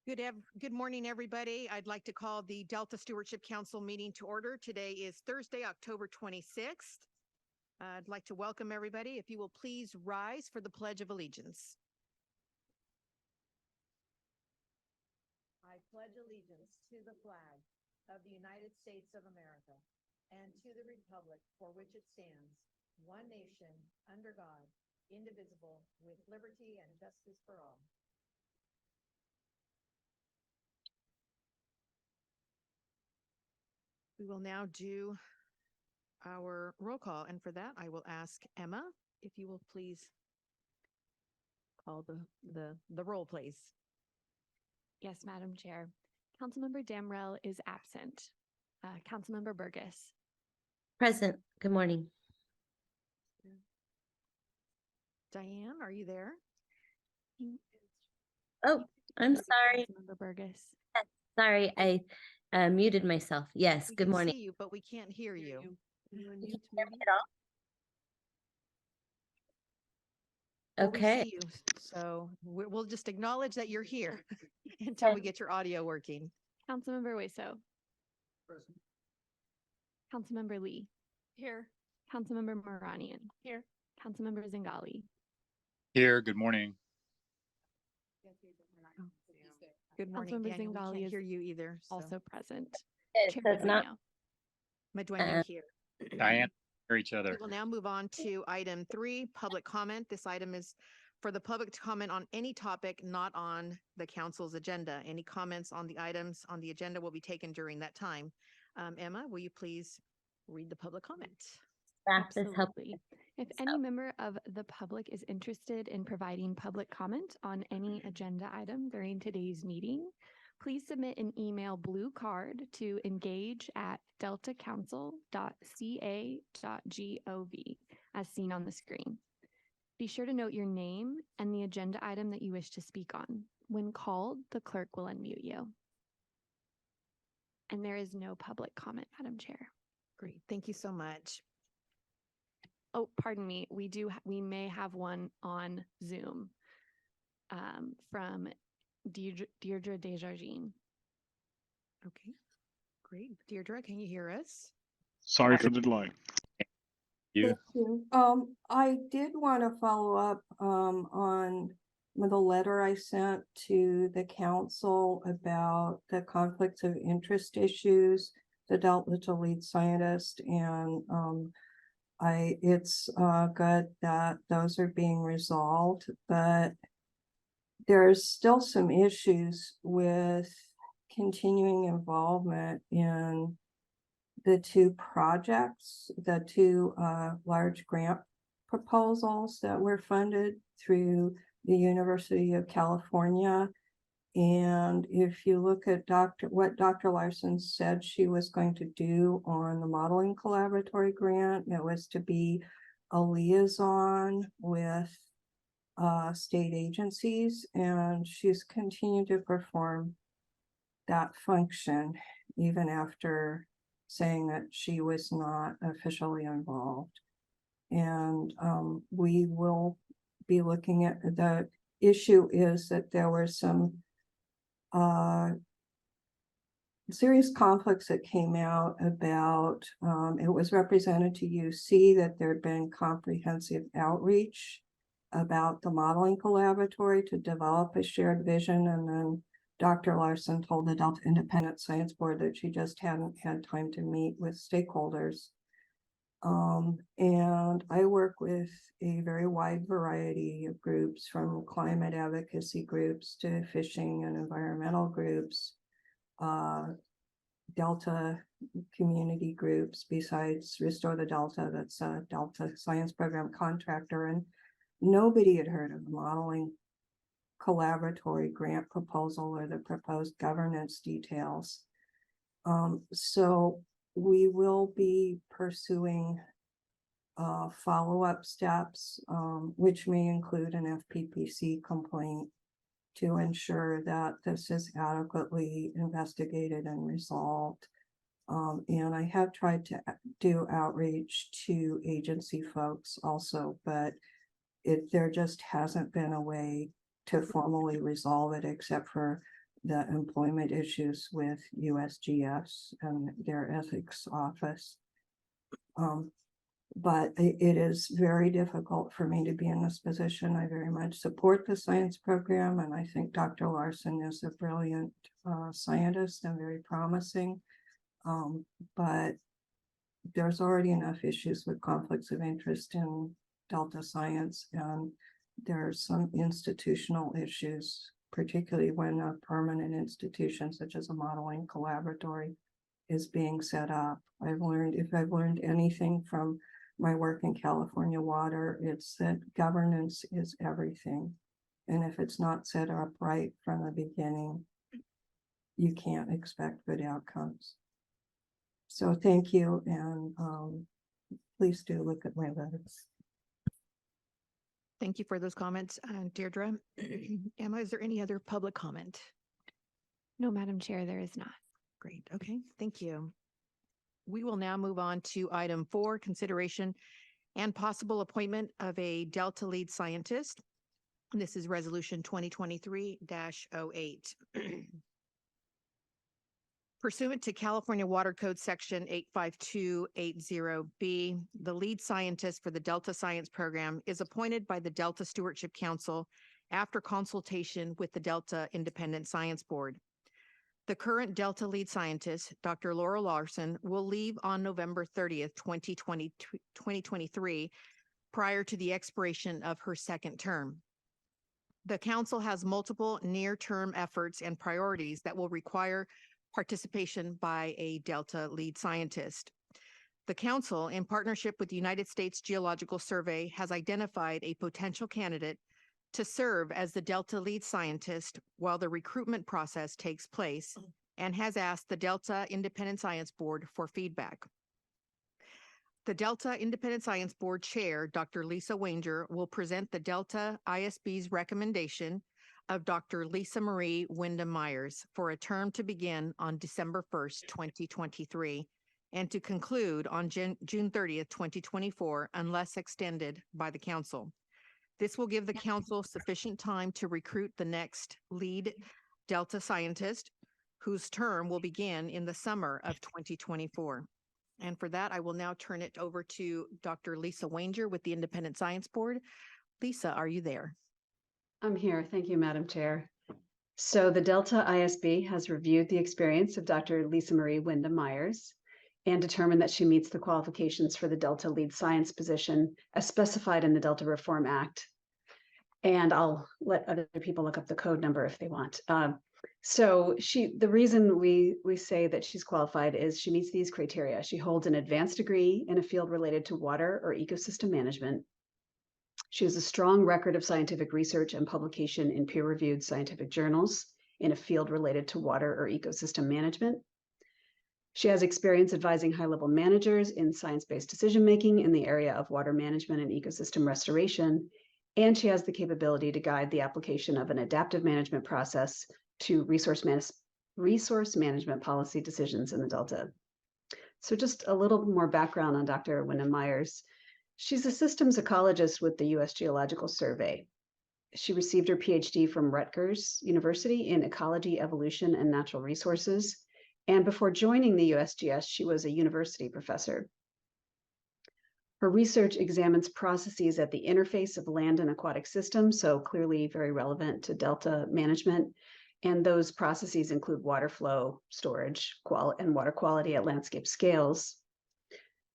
Good morning, everybody. I'd like to call the Delta Stewardship Council meeting to order. Today is Thursday, October 26th. I'd like to welcome everybody. If you will please rise for the Pledge of Allegiance. I pledge allegiance to the flag of the United States of America and to the republic for which it stands, one nation, under God, indivisible, with liberty and justice for all. We will now do our roll call, and for that, I will ask Emma, if you will please call the roll, please. Yes, Madam Chair. Councilmember Damrell is absent. Councilmember Burgess. Present. Good morning. Diane, are you there? Oh, I'm sorry. Councilmember Burgess. Sorry, I muted myself. Yes, good morning. We can see you, but we can't hear you. Can you hear me at all? Well, Okay. we see you, so we'll just acknowledge that you're here until we get your audio working. Councilmember Waiso. Present. Councilmember Lee. Here. Councilmember Moranian. Here. Councilmember Zingali. Here. Good morning. Good morning, Councilmember Daniel. We Zingali can't hear you either. So. Also present. That's not Madueño here. Diane, hear each other. We will now move on to item 3, public comment. This item is for the public to comment on any topic not on the council's agenda. Any comments on the items on the agenda will be taken during that time. Emma, will you please read the public comment? Absolutely. If any member of the public is interested in providing public comment on any agenda item during today's meeting, please submit an email blue card to engage@deltacouncil.ca.gov as seen on the screen. Be sure to note your name and the agenda item that you wish to speak on. When called, the clerk will unmute you. And there is no public comment, Madam Chair. Great. Thank you so much. Oh, pardon me. We may have one on Zoom from Deirdre Desjardins. Okay, great. Deirdre, can you hear us? Sorry for the delay. You. Thank you. I did want to follow up on the letter I sent to the council about the conflicts of interest issues, the Delta lead scientist, and it's good that those are being resolved, but there's still some issues with continuing involvement in the 2 projects, the 2 large grant proposals that were funded through the University of California. And if you look at what Dr. Larson said she was going to do on the modeling collaboratory grant, it was to be a liaison with state agencies, and she's continued to perform that function even after saying that she was not officially involved. And we will be looking at the issue is that there were some serious conflicts that came out about, it was represented to UC that there had been comprehensive outreach about the modeling collaboratory to develop a shared vision. And then Dr. Larson told the Delta Independent Science Board that she just hadn't had time to meet with stakeholders. And I work with a very wide variety of groups, from climate advocacy groups to fishing and environmental groups, Delta community groups, besides Restore the Delta, that's a Delta Science Program contractor, and nobody had heard of the modeling collaboratory grant proposal or the proposed governance details. So we will be pursuing follow-up steps, which may include an FPPC complaint to ensure that this is adequately investigated and resolved. And I have tried to do outreach to agency folks also, but there just hasn't been a way to formally resolve it except for the employment issues with USGS and their ethics office. But it is very difficult for me to be in this position. I very much support the science program, and I think Dr. Larson is a brilliant scientist and very promising. But there's already enough issues with conflicts of interest in Delta Science, and there's some institutional issues, particularly when a permanent institution such as a modeling collaboratory is being set up. If I've learned anything from my work in California Water, it's that governance is everything. And if it's not set up right from the beginning, you can't expect good outcomes. So thank you, and please do look at my letters. Thank you for those comments, Deirdre. Emma, is there any other public comment? No, Madam Chair, there is not. Great. Okay, thank you. We will now move on to item 4, consideration and possible appointment of a Delta lead scientist. This is resolution 2023-08. Pursuant to California Water Code Section 85280B, the lead scientist for the Delta Science Program is appointed by the Delta Stewardship Council after consultation with the Delta Independent Science Board. The current Delta lead scientist, Dr. Laura Larson, will leave on November 30th, 2023, prior to the expiration of her second term. The council has multiple near-term efforts and priorities that will require participation by a Delta lead scientist. The council, in partnership with the United States Geological Survey, has identified a potential candidate to serve as the Delta lead scientist while the recruitment process takes place, and has asked the Delta Independent Science Board for feedback. The Delta Independent Science Board Chair, Dr. Lisa Wainger, will present the Delta ISB's recommendation of Dr. Lisa Marie Wyndham Myers for a term to begin on December 1st, 2023, and to conclude on June 30th, 2024, unless extended by the council. This will give the council sufficient time to recruit the next lead Delta scientist, whose term will begin in the summer of 2024. And for that, I will now turn it over to Dr. Lisa Wainger with the Independent Science Board. Lisa, are you there? I'm here. Thank you, Madam Chair. So the Delta ISB has reviewed the experience of Dr. Lisa Marie Wyndham Myers and determined that she meets the qualifications for the Delta lead science position as specified in the Delta Reform Act. And I'll let other people look up the code number if they want. So the reason we say that she's qualified is she meets these criteria. She holds an advanced degree in a field related to water or ecosystem management. She has a strong record of scientific research and publication in peer-reviewed scientific journals in a field related to water or ecosystem management. She has experience advising high-level managers in science-based decision-making in the area of water management and ecosystem restoration, and she has the capability to guide the application of an adaptive management process to resource management policy decisions in the Delta. So just a little more background on Dr. Wyndham Myers. She's a systems ecologist with the U.S. Geological Survey. She received her PhD from Rutgers University in ecology, evolution, and natural resources. And before joining the USGS, she was a university professor. Her research examines processes at the interface of land and aquatic systems, so clearly very relevant to Delta management. And those processes include water flow, storage, and water quality at landscape scales.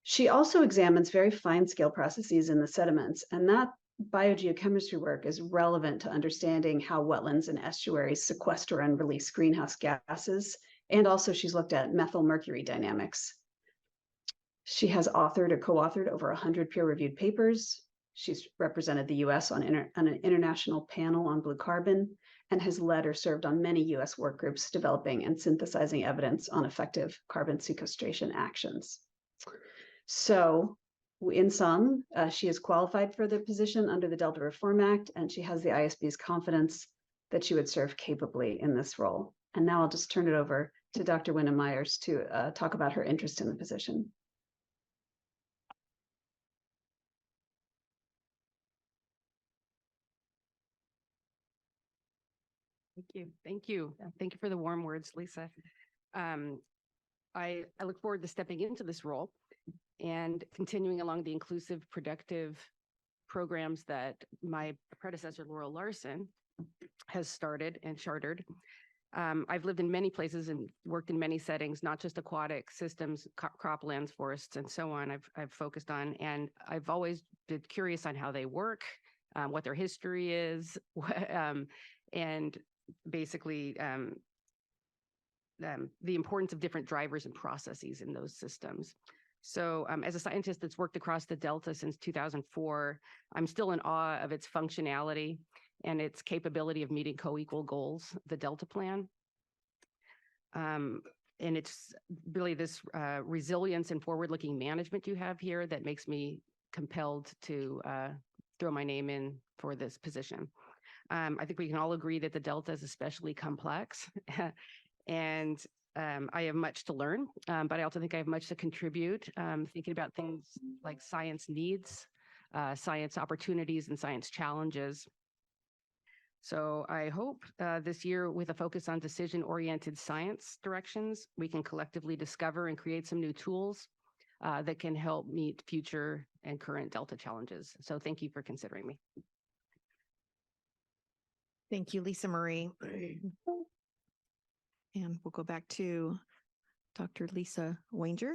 She also examines very fine scale processes in the sediments, and that biogeochemistry work is relevant to understanding how wetlands and estuaries sequester and release greenhouse gases. And also she's looked at methyl mercury dynamics. She has authored or co-authored over 100 peer-reviewed papers. She's represented the US on an international panel on blue carbon, and has led or served on many US work groups developing and synthesizing evidence on effective carbon sequestration actions. So in sum, she is qualified for the position under the Delta Reform Act, and she has the ISB's confidence that she would serve capably in this role. And now I'll just turn it over to Dr. Wyndham Myers to talk about her interest in the position. Thank you. Thank you. Thank you for the warm words, Lisa. I look forward to stepping into this role and continuing along the inclusive, productive programs that my predecessor, Laurel Larson, has started and chartered. I've lived in many places and worked in many settings, not just aquatic systems, croplands, forests, and so on. I've focused on, and I've always been curious on how they work, what their history is, and basically the importance of different drivers and processes in those systems. So as a scientist that's worked across the Delta since 2004, I'm still in awe of its functionality and its capability of meeting co-equal goals, the Delta Plan. And it's really this resilience and forward-looking management you have here that makes me compelled to throw my name in for this position. I think we can all agree that the Delta is especially complex and I have much to learn, but I also think I have much to contribute, thinking about things like science needs, science opportunities, and science challenges. So I hope this year, with a focus on decision-oriented science directions, we can collectively discover and create some new tools that can help meet future and current Delta challenges. So thank you for considering me. Thank you, Lisa Marie. And we'll go back to Dr. Lisa Wainger.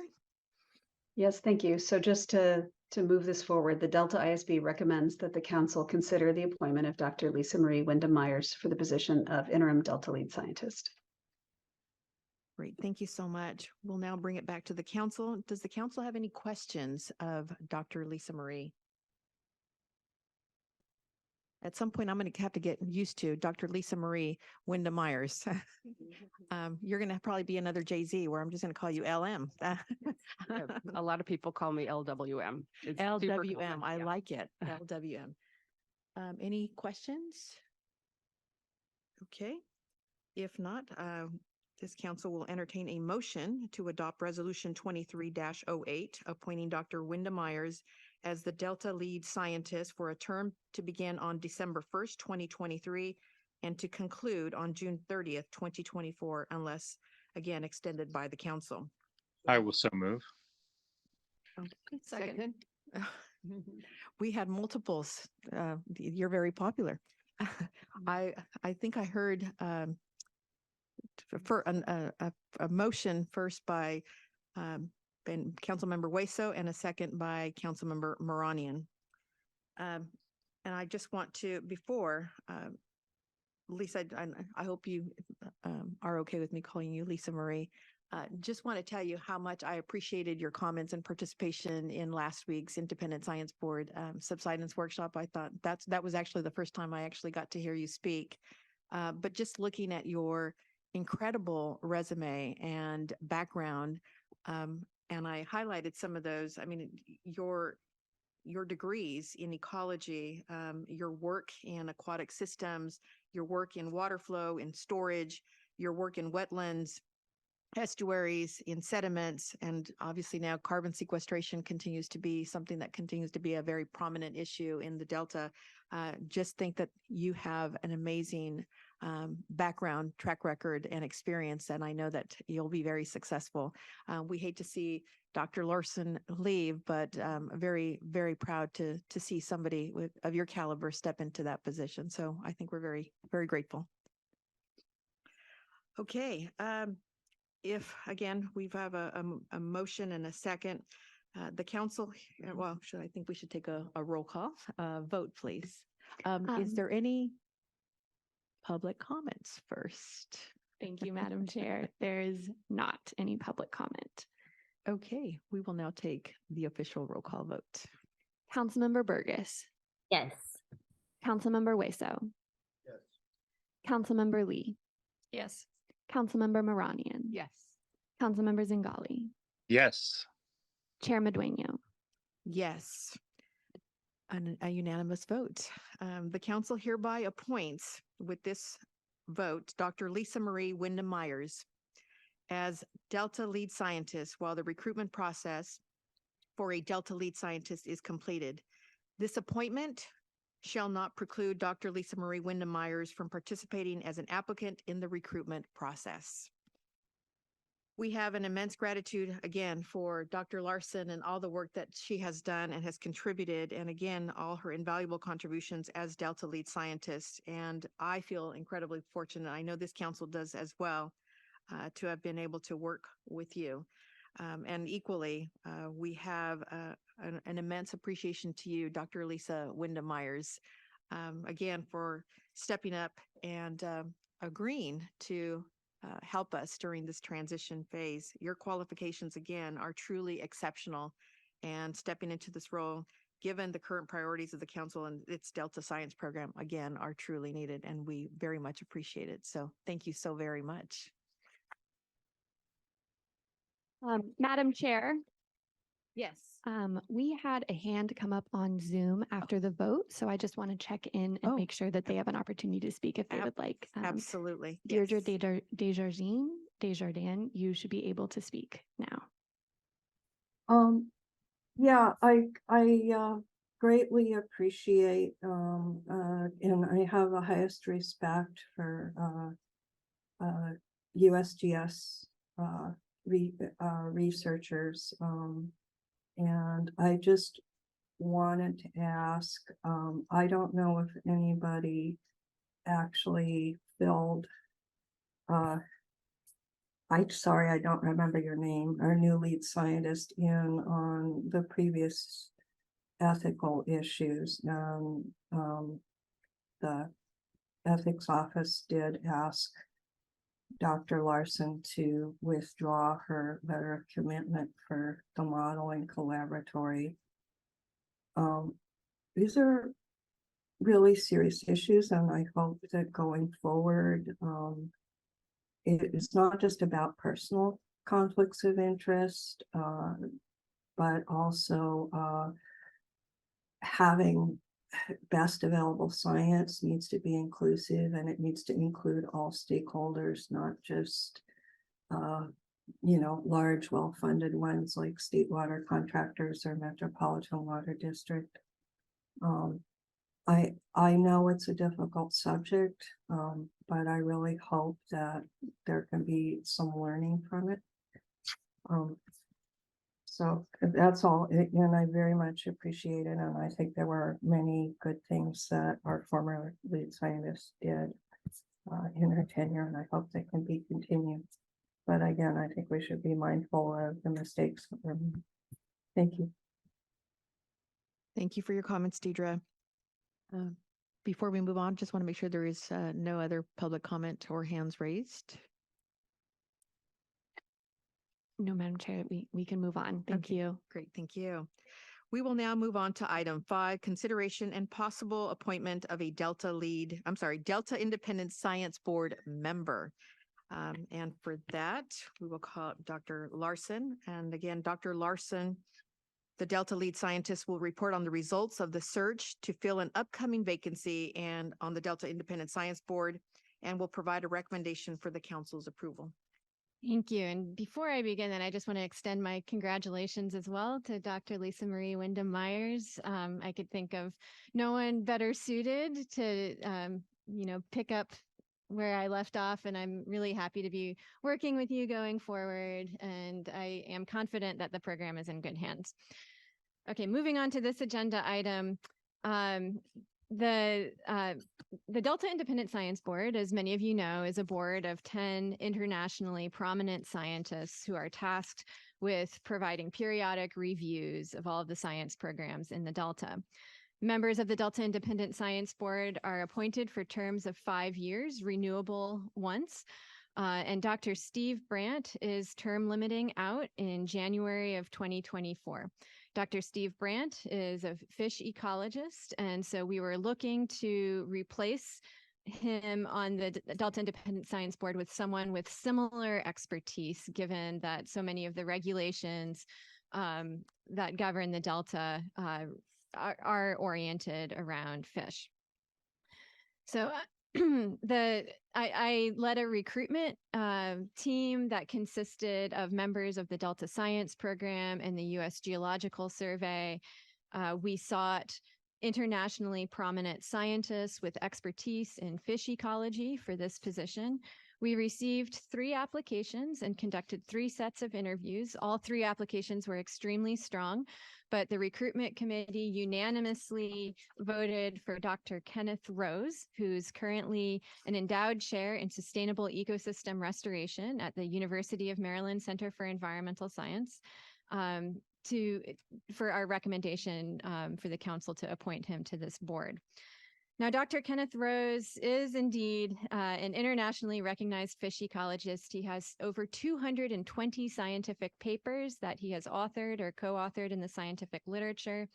Yes, thank you. So just to move this forward, the Delta ISB recommends that the council consider the appointment of Dr. Lisa Marie Wyndham Myers for the position of interim Delta lead scientist. Great, thank you so much. We'll now bring it back to the council. Does the council have any questions of Dr. Lisa Marie? At some point, I'm going to have to get used to Dr. Lisa Marie Wyndham Myers. You're going to probably be another Jay-Z where I'm just going to call you LM. A lot of people call me LWM. It's super LWM, common, I yeah. like it. LWM. Any questions? Okay. If not, this council will entertain a motion to adopt Resolution 23-08, appointing Dr. Wyndham Myers as the Delta lead scientist for a term to begin on December 1st, 2023, and to conclude on June 30th, 2024, unless, again, extended by the council. I will so move. Second. We had multiples. You're very popular. I think I heard for a motion first by and Councilmember Hueso and a second by Councilmember Moranian. And I just want to, before, Lisa, I hope you are okay with me calling you Lisa Marie. Just want to tell you how much I appreciated your comments and participation in last week's Independent Science Board subsidence workshop. I thought that was actually the first time I actually got to hear you speak. But just looking at your incredible resume and background, and I highlighted some of those. I mean, your degrees in ecology, your work in aquatic systems, your work in water flow, in storage, your work in wetlands, estuaries, in sediments, and obviously now carbon sequestration continues to be something that continues to be a very prominent issue in the Delta. Just think that you have an amazing background, track record, and experience, and I know that you'll be very successful. We hate to see Dr. Larson leave, but very, very proud to see somebody of your caliber step into that position. So I think we're very, very grateful. Okay. If, again, we have a motion and a second, the council, well, I think we should take a roll call vote, please. Is there any public comments first? Thank you, Madam Chair. There is not any public comment. Okay, we will now take the official roll call vote. Councilmember Burgess, Yes. Councilmember Hueso, Yes. Councilmember Lee, Yes. Councilmember Moranian, Yes. Councilmember Zingali, Yes. Chair Madueño. Yes. A unanimous vote. The council hereby appoints, with this vote, Dr. Lisa Marie Wyndham Myers as Delta lead scientist while the recruitment process for a Delta lead scientist is completed. This appointment shall not preclude Dr. Lisa Marie Wyndham Myers from participating as an applicant in the recruitment process. We have an immense gratitude again for Dr. Larson and all the work that she has done and has contributed, and again, all her invaluable contributions as Delta lead scientist. And I feel incredibly fortunate, I know this council does as well, to have been able to work with you. And equally, we have an immense appreciation to you, Dr. Lisa Wyndham Myers, again, for stepping up and agreeing to help us during this transition phase. Your qualifications, again, are truly exceptional, and stepping into this role, given the current priorities of the council and its Delta Science program, again, are truly needed, and we very much appreciate it. So thank you so very much. Madam Chair, Yes. we had a hand come up on Zoom after the vote, so I just want to check in and Oh. make sure that they have an opportunity to speak if they would like. Absolutely. Deirdre Yes. Desjardins, you should be able to speak now. Yeah, I greatly appreciate, and I have the highest respect for, USGS, researchers. And I just wanted to ask, I don't know if anybody actually filled, I'm sorry, I don't remember your name, our new lead scientist in on the previous ethical issues. The ethics office did ask Dr. Larson to withdraw her letter of commitment for the modeling collaboratory. These are really serious issues, and I hope that going forward, it's not just about personal conflicts of interest, but also having best available science needs to be inclusive, and it needs to include all stakeholders, not just large, well-funded ones like state water contractors or metropolitan water district. I know it's a difficult subject, but I really hope that there can be some learning from it. So that's all, and I very much appreciate it, and I think there were many good things that our former lead scientist did in her tenure, and I hope they can be continued. But again, I think we should be mindful of the mistakes. Thank you. Thank you for your comments, Deidre. Before we move on, just want to make sure there is no other public comment or hands raised. No, Madam Chair, we can move on. Thank Okay. you. Great, thank you. We will now move on to item 5, consideration and possible appointment of a Delta Independent Science Board member. And for that, we will call Dr. Larson. And again, Dr. Larson, the Delta lead scientist, will report on the results of the search to fill an upcoming vacancy and on the Delta Independent Science Board, and will provide a recommendation for the council's approval. Thank you. And before I begin, then I just want to extend my congratulations as well to Dr. Lisa Marie Wyndham Myers. I could think of no one better suited to, pick up where I left off, and I'm really happy to be working with you going forward. And I am confident that the program is in good hands. Okay, moving on to this agenda item. The Delta Independent Science Board, as many of you know, is a board of 10 internationally prominent scientists who are tasked with providing periodic reviews of all of the science programs in the Delta. Members of the Delta Independent Science Board are appointed for terms of 5 years, renewable once. And Dr. Steve Brandt is term limiting out in January of 2024. Dr. Steve Brandt is a fish ecologist, and so we were looking to replace him on the Delta Independent Science Board with someone with similar expertise, given that so many of the regulations that govern the Delta are oriented around fish. So I led a recruitment team that consisted of members of the Delta Science Program and the U.S. Geological Survey. We sought internationally prominent scientists with expertise in fish ecology for this position. We received 3 applications and conducted 3 sets of interviews. All 3 applications were extremely strong, but the recruitment committee unanimously voted for Dr. Kenneth Rose, who's currently an endowed chair in sustainable ecosystem restoration at the University of Maryland Center for Environmental Science, for our recommendation for the council to appoint him to this board. Now, Dr. Kenneth Rose is indeed an internationally recognized fish ecologist. He has over 220 scientific papers that he has authored or co-authored in the scientific literature.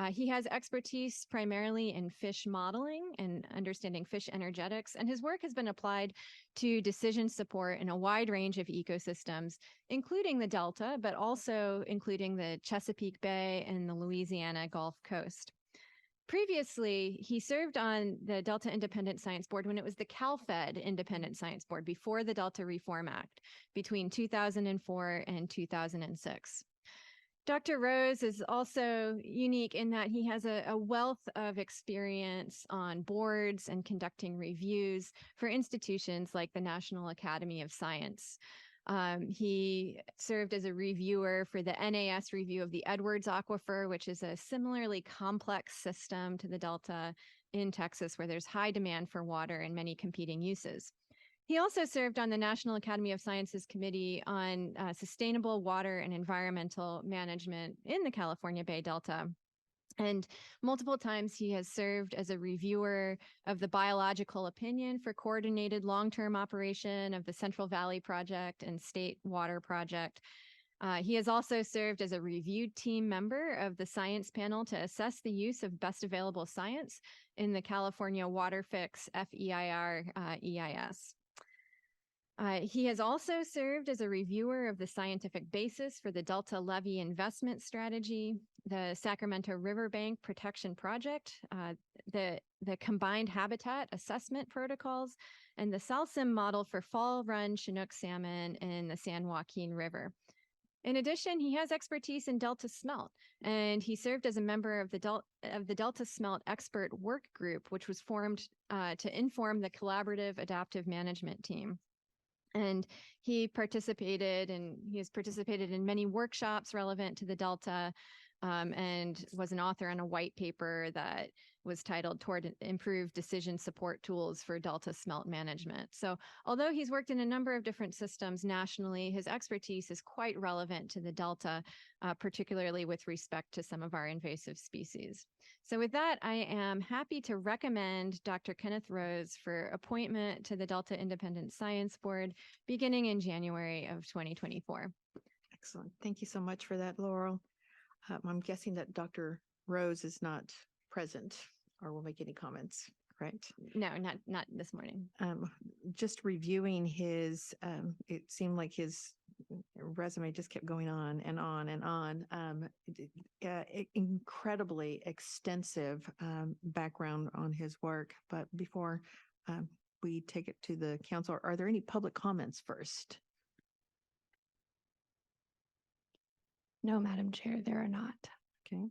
He has expertise primarily in fish modeling and understanding fish energetics, and his work has been applied to decision support in a wide range of ecosystems, including the Delta, but also including the Chesapeake Bay and the Louisiana Gulf Coast. Previously, he served on the Delta Independent Science Board when it was the CalFed Independent Science Board before the Delta Reform Act between 2004 and 2006. Dr. Rose is also unique in that he has a wealth of experience on boards and conducting reviews for institutions like the National Academy of Science. He served as a reviewer for the NAS review of the Edwards Aquifer, which is a similarly complex system to the Delta in Texas, where there's high demand for water and many competing uses. He also served on the National Academy of Sciences Committee on Sustainable Water and Environmental Management in the California Bay Delta. And multiple times he has served as a reviewer of the biological opinion for coordinated long-term operation of the Central Valley Project and State Water Project. He has also served as a review team member of the science panel to assess the use of best available science in the California Water Fix FEIR EIS. He has also served as a reviewer of the scientific basis for the Delta Levee Investment Strategy, the Sacramento Riverbank Protection Project, the Combined Habitat Assessment Protocols, and the SALSIM model for fall run Chinook salmon in the San Joaquin River. In addition, he has expertise in Delta smelt, and he served as a member of the Delta Smelt Expert Work Group, which was formed to inform the Collaborative Adaptive Management Team. And he has participated in many workshops relevant to the Delta, and was an author on a white paper that was titled Toward Improved Decision Support Tools for Delta Smelt Management. So although he's worked in a number of different systems nationally, his expertise is quite relevant to the Delta, particularly with respect to some of our invasive species. So with that, I am happy to recommend Dr. Kenneth Rose for appointment to the Delta Independent Science Board beginning in January of 2024. Excellent. Thank you so much for that, Laurel. I'm guessing that Dr. Rose is not present or will make any comments, right? No, not this morning. Just reviewing his, it seemed like his resume just kept going on and on and on. Incredibly extensive background on his work. But before we take it to the council, are there any public comments first? No, Madam Chair, there are not. Okay.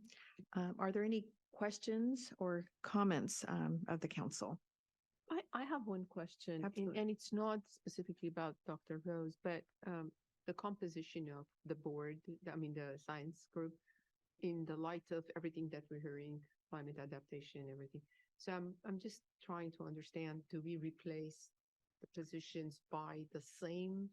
Are there any questions or comments of the council? I have one question, Absolutely. and it's not specifically about Dr. Rose, but the composition of the board, the science group, in the light of everything that we're hearing, climate adaptation, everything. So I'm just trying to understand, do we replace the positions by the same,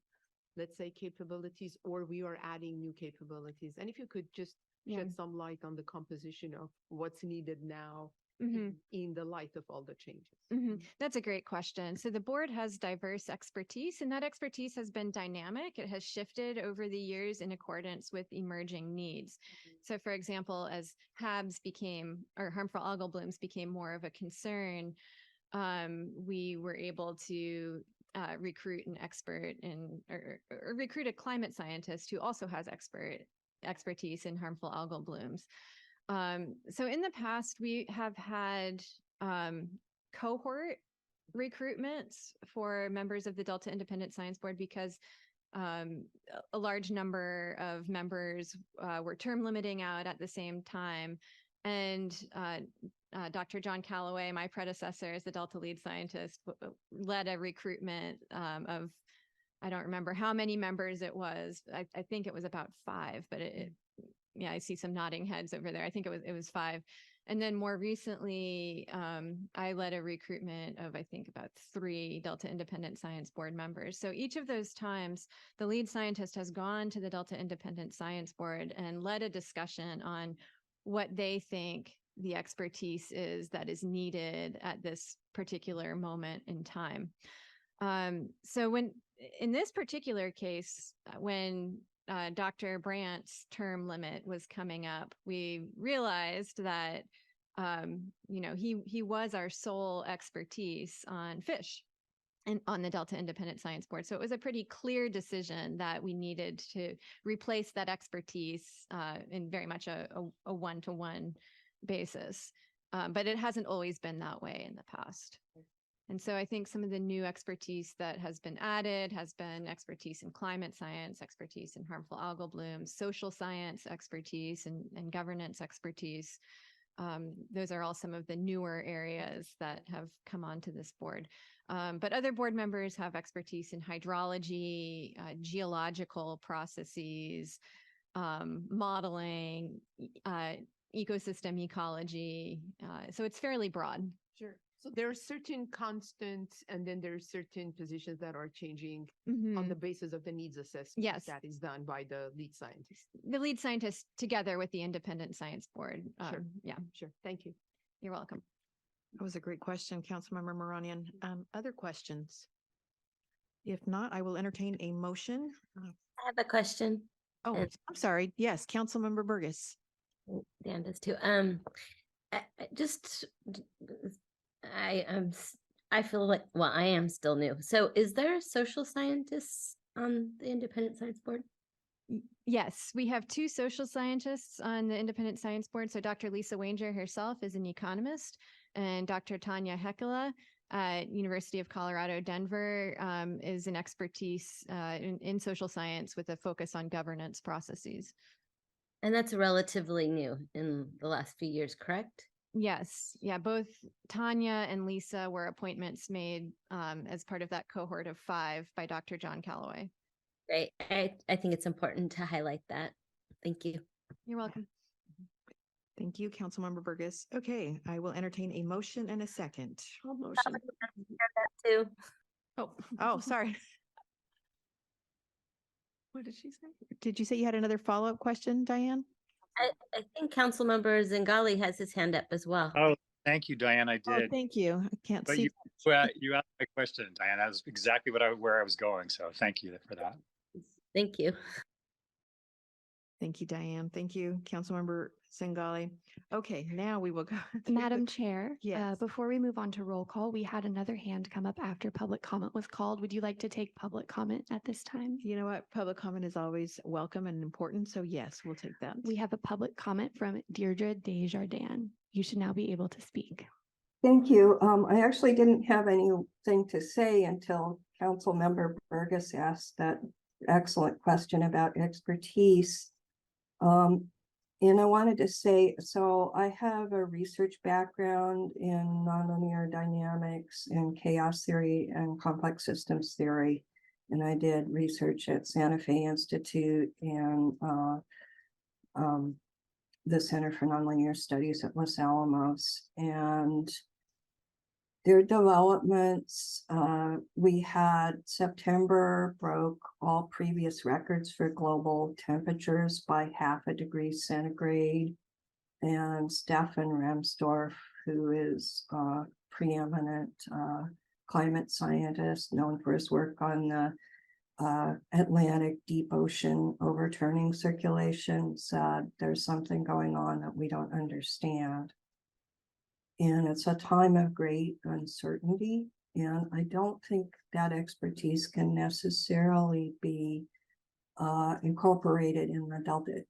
let's say, capabilities, or we are adding new capabilities? And if you could just shed some light on the composition of what's needed now in the light of all the changes. That's a great question. So the board has diverse expertise, and that expertise has been dynamic. It has shifted over the years in accordance with emerging needs. So for example, as HABs or harmful algal blooms became more of a concern, we were able to recruit an expert or recruit a climate scientist who also has expertise in harmful algal blooms. So in the past, we have had cohort recruitments for members of the Delta Independent Science Board because a large number of members were term limiting out at the same time. And Dr. John Calloway, my predecessor as the Delta lead scientist, led a recruitment of, I don't remember how many members it was. I think it was about 5, but yeah, I see some nodding heads over there. I think it was 5. And then more recently, I led a recruitment of, I think, about 3 Delta Independent Science Board members. So each of those times, the lead scientist has gone to the Delta Independent Science Board and led a discussion on what they think the expertise is that is needed at this particular moment in time. So in this particular case, when Dr. Brandt's term limit was coming up, we realized that, he was our sole expertise on fish and on the Delta Independent Science Board. So it was a pretty clear decision that we needed to replace that expertise in very much a one-to-one basis. But it hasn't always been that way in the past. And so I think some of the new expertise that has been added has been expertise in climate science, expertise in harmful algal blooms, social science expertise, and governance expertise. Those are all some of the newer areas that have come onto this board. But other board members have expertise in hydrology, geological processes, modeling, ecosystem ecology. So it's fairly broad. Sure. So there are certain constants, and then there are certain positions that are changing on the basis of the needs assessment. Yes. That is done by the lead scientist. The lead scientist together with the Independent Science Board. Sure. Yeah, Sure. Thank you. you're welcome. That was a great question, Councilmember Moranian. Other questions? If not, I will entertain a motion. I have a question. Oh, And- I'm sorry. Yes, Councilmember Burgess. Dan does too. I feel like, well, I am still new. So is there social scientists on the Independent Science Board? Yes, we have 2 social scientists on the Independent Science Board. So Dr. Lisa Wainger herself is an economist, and Dr. Tanya Hekela at University of Colorado, Denver, is an expertise in social science with a focus on governance processes. And that's relatively new in the last few years, correct? Yes. Yeah. Both Tanya and Lisa were appointments made as part of that cohort of 5 by Dr. John Calloway. Great. I think it's important to highlight that. Thank you. You're welcome. Thank you, Councilmember Burgess. Okay, I will entertain a motion and a second. Motion. Too. Oh, sorry. What did she say? Did you say you had another follow-up question, Diane? I think Councilmember Zingali has his hand up as well. Oh, thank you, Diane. I Oh, did. thank you. I can't But see. you asked my question, Diane. That was exactly where I was going. So thank you for that. Thank you. Thank you, Diane. Thank you, Councilmember Singali. Okay, now we will go. to Madam Chair, Yes. before we move on to roll call, we had another hand come up after public comment was called. Would you like to take public comment at this time? You know what? Public comment is always welcome and important. So yes, we'll take that. We have a public comment from Deirdre Desjardins. You should now be able to speak. Thank you. I actually didn't have anything to say until Councilmember Burgess asked that excellent question about expertise. And I wanted to say, so I have a research background in nonlinear dynamics and chaos theory and complex systems theory. And I did research at Santa Fe Institute and the Center for Nonlinear Studies at Los Alamos. And their developments, we had September broke all previous records for global temperatures by 0.5 degree centigrade. And Stefan Remsdorf, who is a preeminent climate scientist known for his work on the Atlantic deep ocean overturning circulation, said there's something going on that we don't understand. And it's a time of great uncertainty. And I don't think that expertise can necessarily be incorporated in the Delta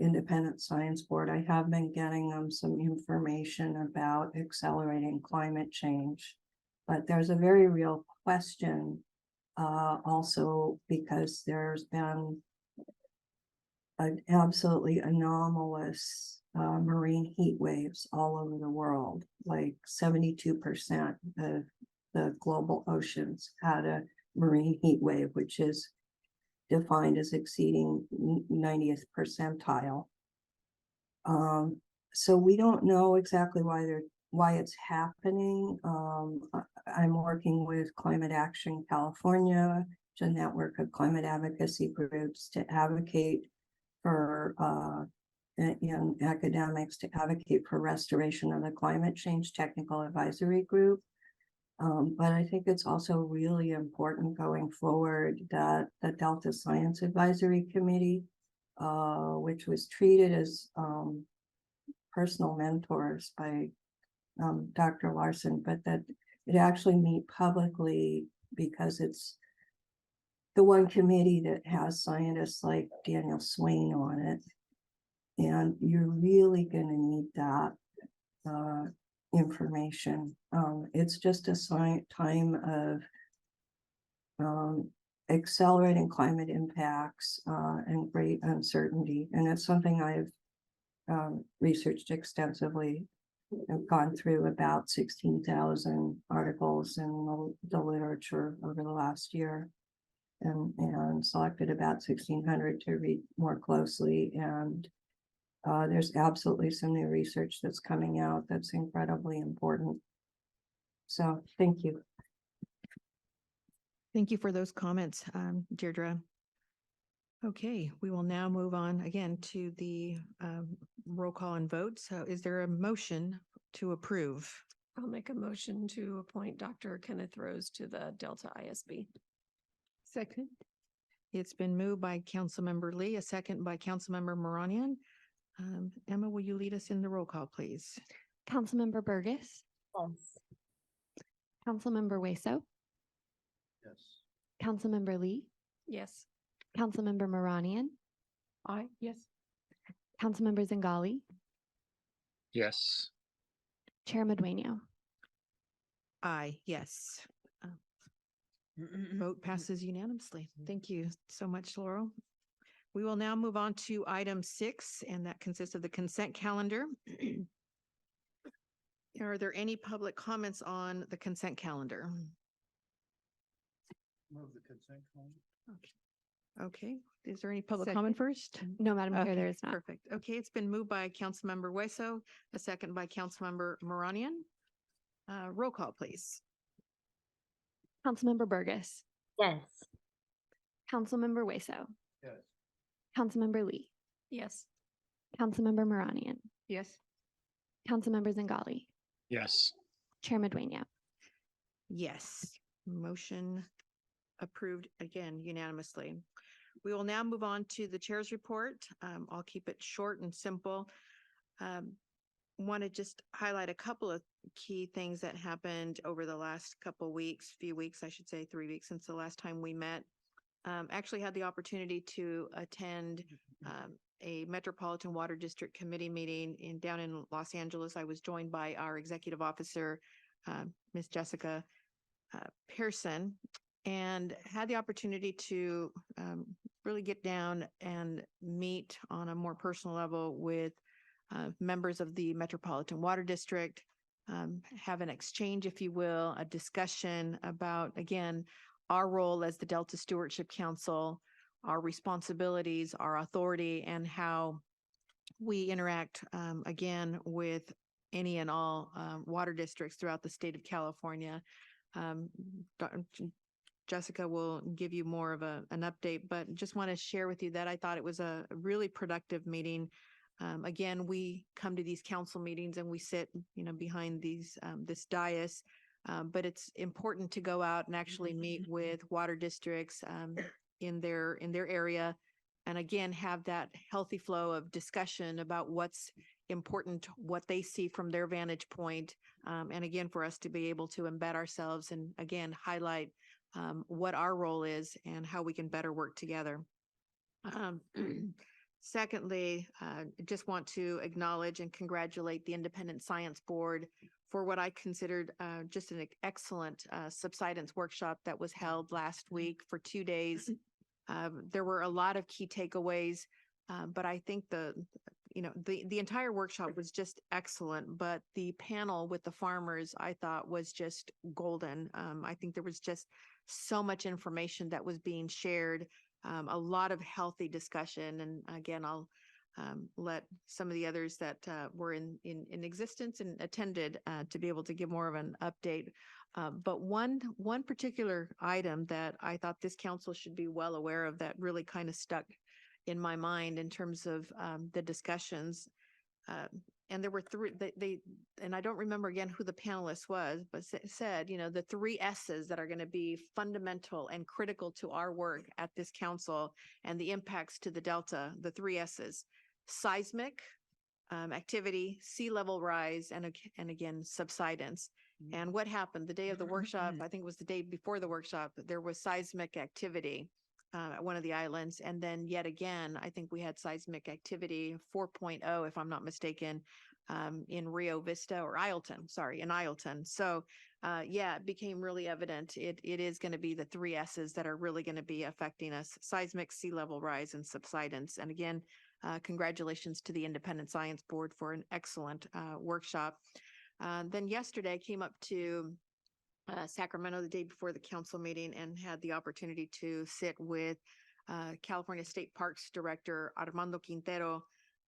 Independent Science Board. I have been getting them some information about accelerating climate change, but there's a very real question also because there's been an absolutely anomalous marine heat waves all over the world. Like 72% of the global oceans had a marine heat wave, which is defined as exceeding 90th percentile. So we don't know exactly why it's happening. I'm working with Climate Action California, which is a network of climate advocacy groups to advocate for and academics to advocate for restoration of the Climate Change Technical Advisory Group. But I think it's also really important going forward that the Delta Science Advisory Committee, which was treated as personal mentors by Dr. Larson, but that it actually meet publicly because it's the one committee that has scientists like Daniel Swain on it. And you're really going to need that information. It's just a time of accelerating climate impacts and great uncertainty. And it's something I've researched extensively. I've gone through about 16,000 articles in the literature over the last year and selected about 1,600 to read more closely. And there's absolutely some new research that's coming out that's incredibly important. So thank you. Thank you for those comments, Deirdre. Okay, we will now move on again to the roll call and vote. So is there a motion to approve? I'll make a motion to appoint Dr. Kenneth Rose to the Delta ISB. Second. It's been moved by Councilmember Lee, a second by Councilmember Moranian. Emma, will you lead us in the roll call, please? Councilmember Burgess, Yes. Councilmember Weso, Yes. Councilmember Lee, Yes. Councilmember Moranian, Yes. Councilmember Zingali, Yes. Chair Madueño. Aye, yes. Vote passes unanimously. Thank you so much, Laurel. We will now move on to item 6, and that consists of the consent calendar. Are there any public comments on the consent calendar? Move the consent calendar. Okay, is there any public Second. comment first? No, Madam Chair, Okay, there is not. perfect. Okay, it's been moved by Councilmember Weso, a second by Councilmember Moranian. Roll call, please. Councilmember Burgess, Yes. Councilmember Weso, Yes. Councilmember Lee, Yes. Councilmember Moranian, Yes. Councilmember Zingali, Yes. Chair Madueño. Yes, motion approved again unanimously. We will now move on to the chair's report. I'll keep it short and simple. Want to just highlight a couple of key things that happened over the last few weeks, I should say 3 weeks since the last time we met. Actually had the opportunity to attend a Metropolitan Water District Committee meeting down in Los Angeles. I was joined by our executive officer, Ms. Jessica Pearson, and had the opportunity to really get down and meet on a more personal level with members of the Metropolitan Water District, have an exchange, if you will, a discussion about, again, our role as the Delta Stewardship Council, our responsibilities, our authority, and how we interact, again, with any and all water districts throughout the state of California. Jessica will give you more of an update, but just want to share with you that I thought it was a really productive meeting. Again, we come to these council meetings and we sit, behind this dais, but it's important to go out and actually meet with water districts in their area, and again have that healthy flow of discussion about what's important, what they see from their vantage point, and again for us to be able to embed ourselves and again highlight what our role is and how we can better work together. Secondly, just want to acknowledge and congratulate the Independent Science Board for what I considered just an excellent subsidence workshop that was held last week for 2 days. There were a lot of key takeaways. But I think the entire workshop was just excellent, but the panel with the farmers, I thought was just golden. I think there was just so much information that was being shared, a lot of healthy discussion. And again, I'll let some of the others that were in existence and attended to be able to give more of an update. But one particular item that I thought this council should be well aware of that really kind of stuck in my mind in terms of the discussions. And there were three, and I don't remember again who the panelist was, but said, the 3 S's that are going to be fundamental and critical to our work at this council and the impacts to the Delta, the 3 S's: seismic activity, sea level rise, and again, subsidence. And what happened the day of the workshop, I think it was the day before the workshop, there was seismic activity at one of the islands. And then yet again, I think we had seismic activity 4.0, if I'm not mistaken, in Rio Vista or Ileton, in Ileton. So it became really evident. It is going to be the 3 S's that are really going to be affecting us: seismic, sea level rise, and subsidence. And again, congratulations to the Independent Science Board for an excellent workshop. Then yesterday I came up to Sacramento the day before the council meeting and had the opportunity to sit with California State Parks Director Armando Quintero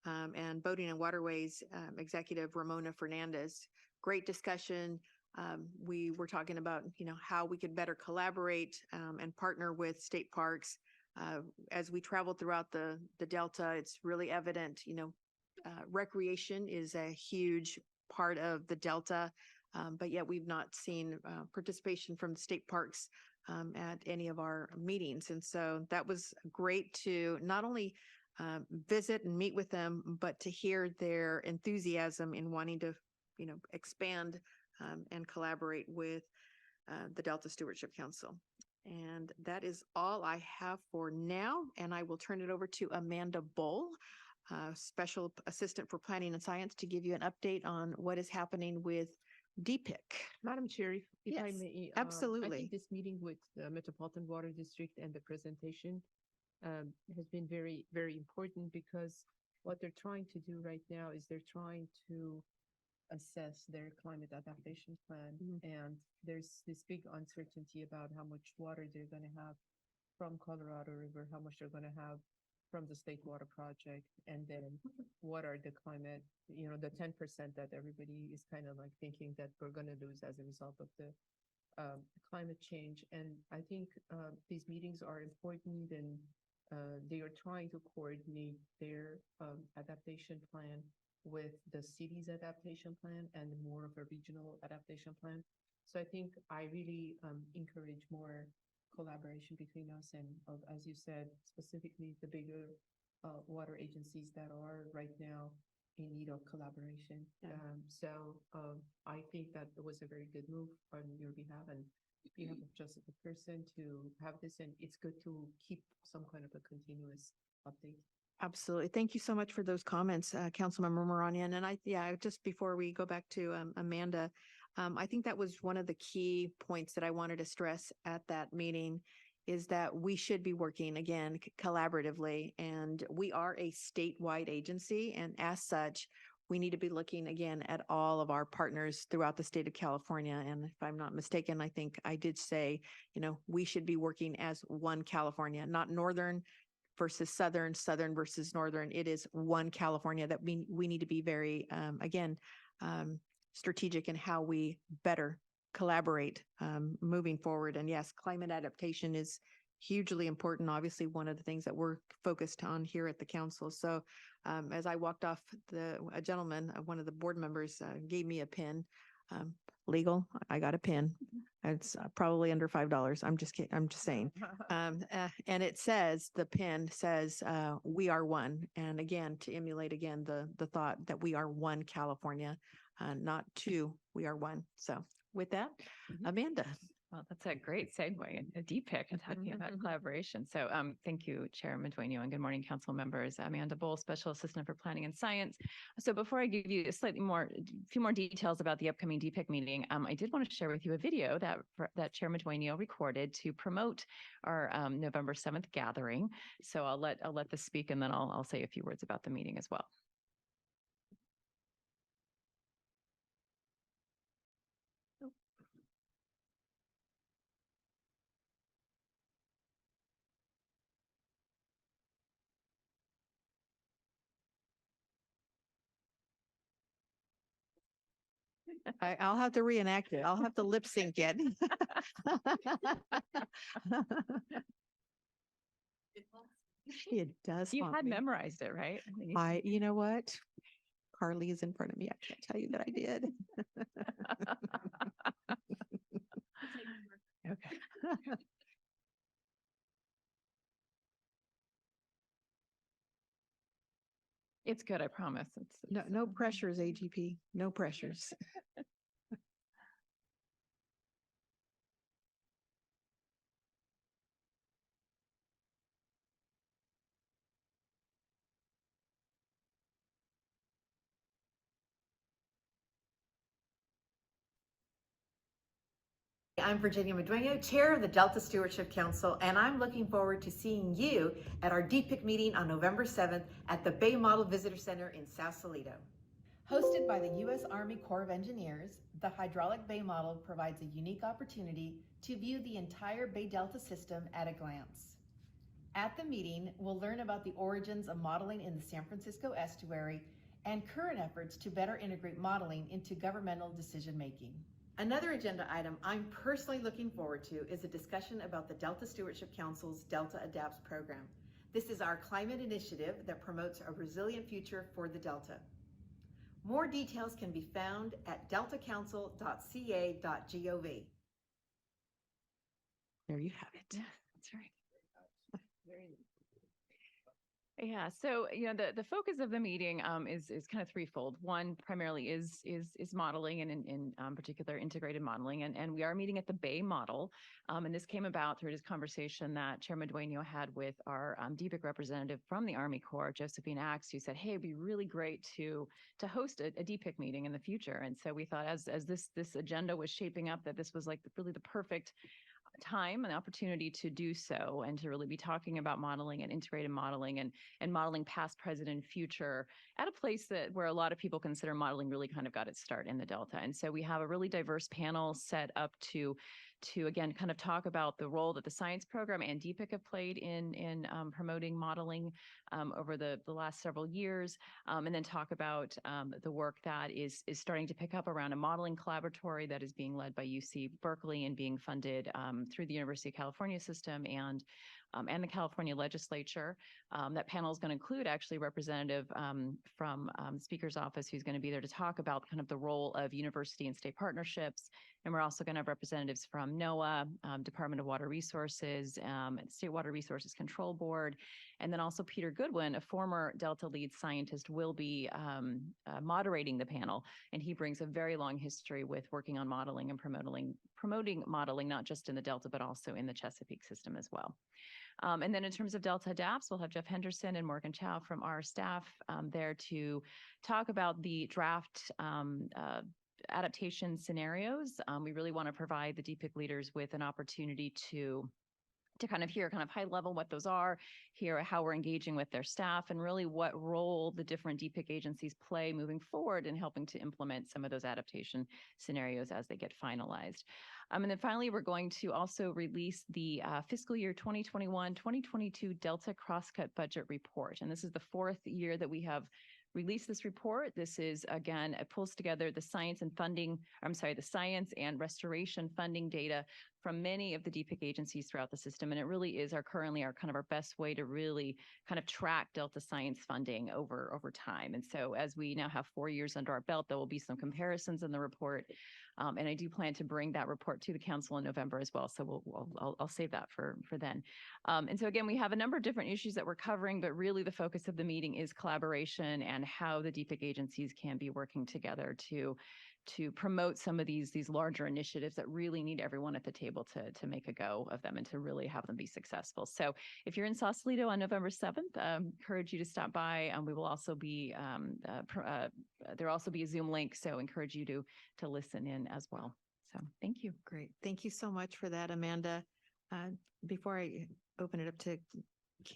and Boating and Waterways Executive Ramona Fernandez. Great discussion. We were talking about, how we could better collaborate and partner with state parks. As we travel throughout the Delta, it's really evident, recreation is a huge part of the Delta. But yet we've not seen participation from state parks at any of our meetings. And so that was great to not only visit and meet with them, but to hear their enthusiasm in wanting to, expand and collaborate with the Delta Stewardship Council. And that is all I have for now. And I will turn it over to Amanda Bull, Special Assistant for Planning and Science, to give you an update on what is happening with DPIC. Madam Chair, if I Yes, may. absolutely. I think this meeting with the Metropolitan Water District and the presentation has been very, very important, because what they're trying to do right now is they're trying to assess their climate adaptation plan. And there's this big uncertainty about how much water they're going to have from Colorado River, how much they're going to have from the state water project, and then what are the climate, the 10% that everybody is kind of like thinking that we're going to lose as a result of the climate change. And I think these meetings are important, and they are trying to coordinate their adaptation plan with the city's adaptation plan and more of a regional adaptation plan. So I think I really encourage more collaboration between us and, as you said, specifically the bigger water agencies that are right now in need of collaboration. So I think that it was a very good move on your behalf, and you have just a person to have this, and it's good to keep some kind of a continuous update. Absolutely. Thank you so much for those comments, Councilmember Moranian. And just before we go back to Amanda, I think that was one of the key points that I wanted to stress at that meeting, is that we should be working again collaboratively, and we are a statewide agency, and as such, we need to be looking again at all of our partners throughout the state of California. And if I'm not mistaken, I think I did say, we should be working as one California, not northern versus southern, southern versus northern. It is one California that we need to be very, strategic in how we better collaborate moving forward. And yes, climate adaptation is hugely important. Obviously, one of the things that we're focused on here at the council. So as I walked off, a gentleman, one of the board members gave me a pin. Legal, I got a pin. It's probably under $5. I'm just kidding. I'm just saying. And it says, the pin says, we are one. And again, to emulate again, the thought that we are one California, not two, we are one. So with that, Amanda. Well, that's a great segue, a deep pick and talking about collaboration. So thank you, Chair Madueño, and good morning, council members. Amanda Bowl, Special Assistant for Planning and Science. So before I give you a few more details about the upcoming DPIC meeting, I did want to share with you a video that Chair Madueño recorded to promote our November 7th gathering. So I'll let this speak, and then I'll say a few words about the meeting as well. I'll have to reenact it. I'll have to lip sync it. It does. You haunt had me. memorized it, right? You know what? Carly is in front of me. I can't tell you that I did. Okay. It's good, I promise. No pressures, AGP. No pressures. I'm Virginia Madueño, Chair of the Delta Stewardship Council, and I'm looking forward to seeing you at our DPIC meeting on November 7th at the Bay Model Visitor Center in South Salito. Hosted by the U.S. Army Corps of Engineers, the Hydraulic Bay Model provides a unique opportunity to view the entire Bay Delta system at a glance. At the meeting, we'll learn about the origins of modeling in the San Francisco estuary and current efforts to better integrate modeling into governmental decision-making. Another agenda item I'm personally looking forward to is a discussion about the Delta Stewardship Council's Delta Adapts program. This is our climate initiative that promotes a resilient future for the Delta. More details can be found at deltacouncil.ca.gov. There you have it. That's right. Yeah, so the focus of the meeting is kind of threefold. One primarily is modeling, and in particular integrated modeling, and we are meeting at the Bay Model, and this came about through this conversation that Chair Madueño had with our DPIC representative from the Army Corps, Josephine Axe, who said, "Hey, it'd be really great to host a DPIC meeting in the future." And so we thought, as this agenda was shaping up, that this was like really the perfect time and opportunity to do so, and to really be talking about modeling and integrated modeling and modeling past, present, and future at a place where a lot of people consider modeling really kind of got its start in the Delta. And so we have a really diverse panel set up to again kind of talk about the role that the science program and DPIC have played in promoting modeling over the last several years, and then talk about the work that is starting to pick up around a modeling collaboratory that is being led by UC Berkeley and being funded through the University of California system and the California legislature. That panel is going to include actually a representative from the Speaker's office who's going to be there to talk about kind of the role of university and state partnerships. And we're also going to have representatives from NOAA, Department of Water Resources, State Water Resources Control Board, and then also Peter Goodwin, a former Delta lead scientist, will be moderating the panel. And he brings a very long history with working on modeling and promoting modeling, not just in the Delta, but also in the Chesapeake system as well. And then in terms of Delta Adapts, we'll have Jeff Henderson and Morgan Chow from our staff there to talk about the draft adaptation scenarios. We really want to provide the DPIC leaders with an opportunity to kind of hear kind of high level what those are, hear how we're engaging with their staff, and really what role the different DPIC agencies play moving forward in helping to implement some of those adaptation scenarios as they get finalized. And then finally, we're going to also release the fiscal year 2021-2022 Delta Crosscut Budget Report. And this is the fourth year that we have released this report. This is, again, it pulls together the science and restoration funding data from many of the DPIC agencies throughout the system. And it really is currently our best way to really kind of track Delta science funding over time. And so as we now have 4 years under our belt, there will be some comparisons in the report. And I do plan to bring that report to the council in November as well. So I'll save that for then. And so again, we have a number of different issues that we're covering, but really the focus of the meeting is collaboration and how the DPIC agencies can be working together to to promote some of these larger initiatives that really need everyone at the table to make a go of them and to really have them be successful. So if you're in Sausalito on November 7th, encourage you to stop by, and we will also be there'll also be a Zoom link, so encourage you to listen in as well. So thank you. Great. Thank you so much for that, Amanda. Before I open it up to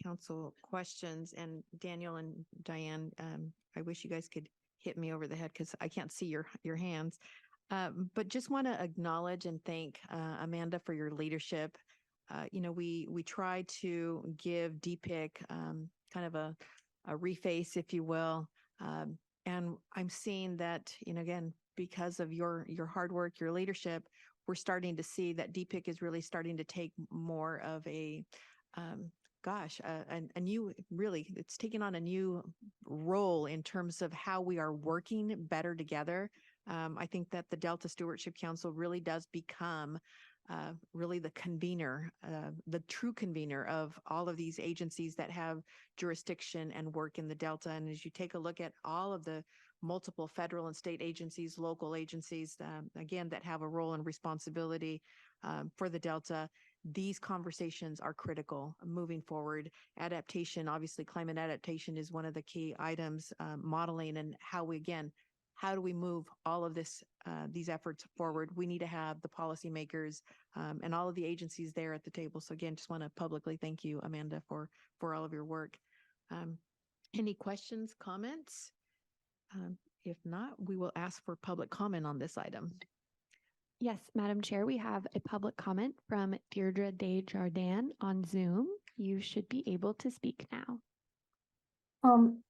council questions, and Daniel and Diane, I wish you guys could hit me over the head because I can't see your hands. But just want to acknowledge and thank Amanda for your leadership. We try to give DPIC kind of a reface, if you will. And I'm seeing that, again, because of your hard work, your leadership, we're starting to see that DPIC is really starting to take more of a new, really, it's taking on a new role in terms of how we are working better together. I think that the Delta Stewardship Council really does become really the convener, the true convener of all of these agencies that have jurisdiction and work in the Delta. And as you take a look at all of the multiple federal and state agencies, local agencies, again, that have a role and responsibility for the Delta, these conversations are critical moving forward. Adaptation, obviously climate adaptation is one of the key items, modeling, and how do we move all of these efforts forward? We need to have the policymakers and all of the agencies there at the table. So again, just want to publicly thank you, Amanda, for all of your work. Any questions, comments? If not, we will ask for public comment on this item. Yes, Madam Chair, we have a public comment from Deirdre Desjardins on Zoom. You should be able to speak now.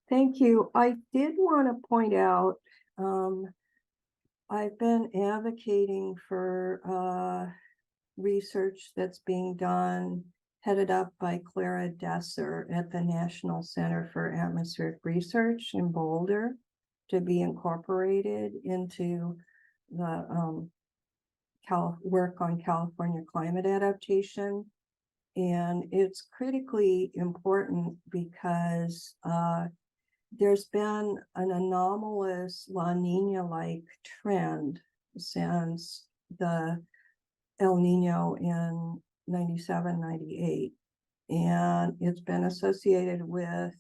Thank you. I did want to point out, I've been advocating for research that's being done, headed up by Clara Desser at the National Center for Atmospheric Research in Boulder, to be incorporated into the work on California climate adaptation. And it's critically important because there's been an anomalous La Nina-like trend since the El Nino in 97, 98. And it's been associated with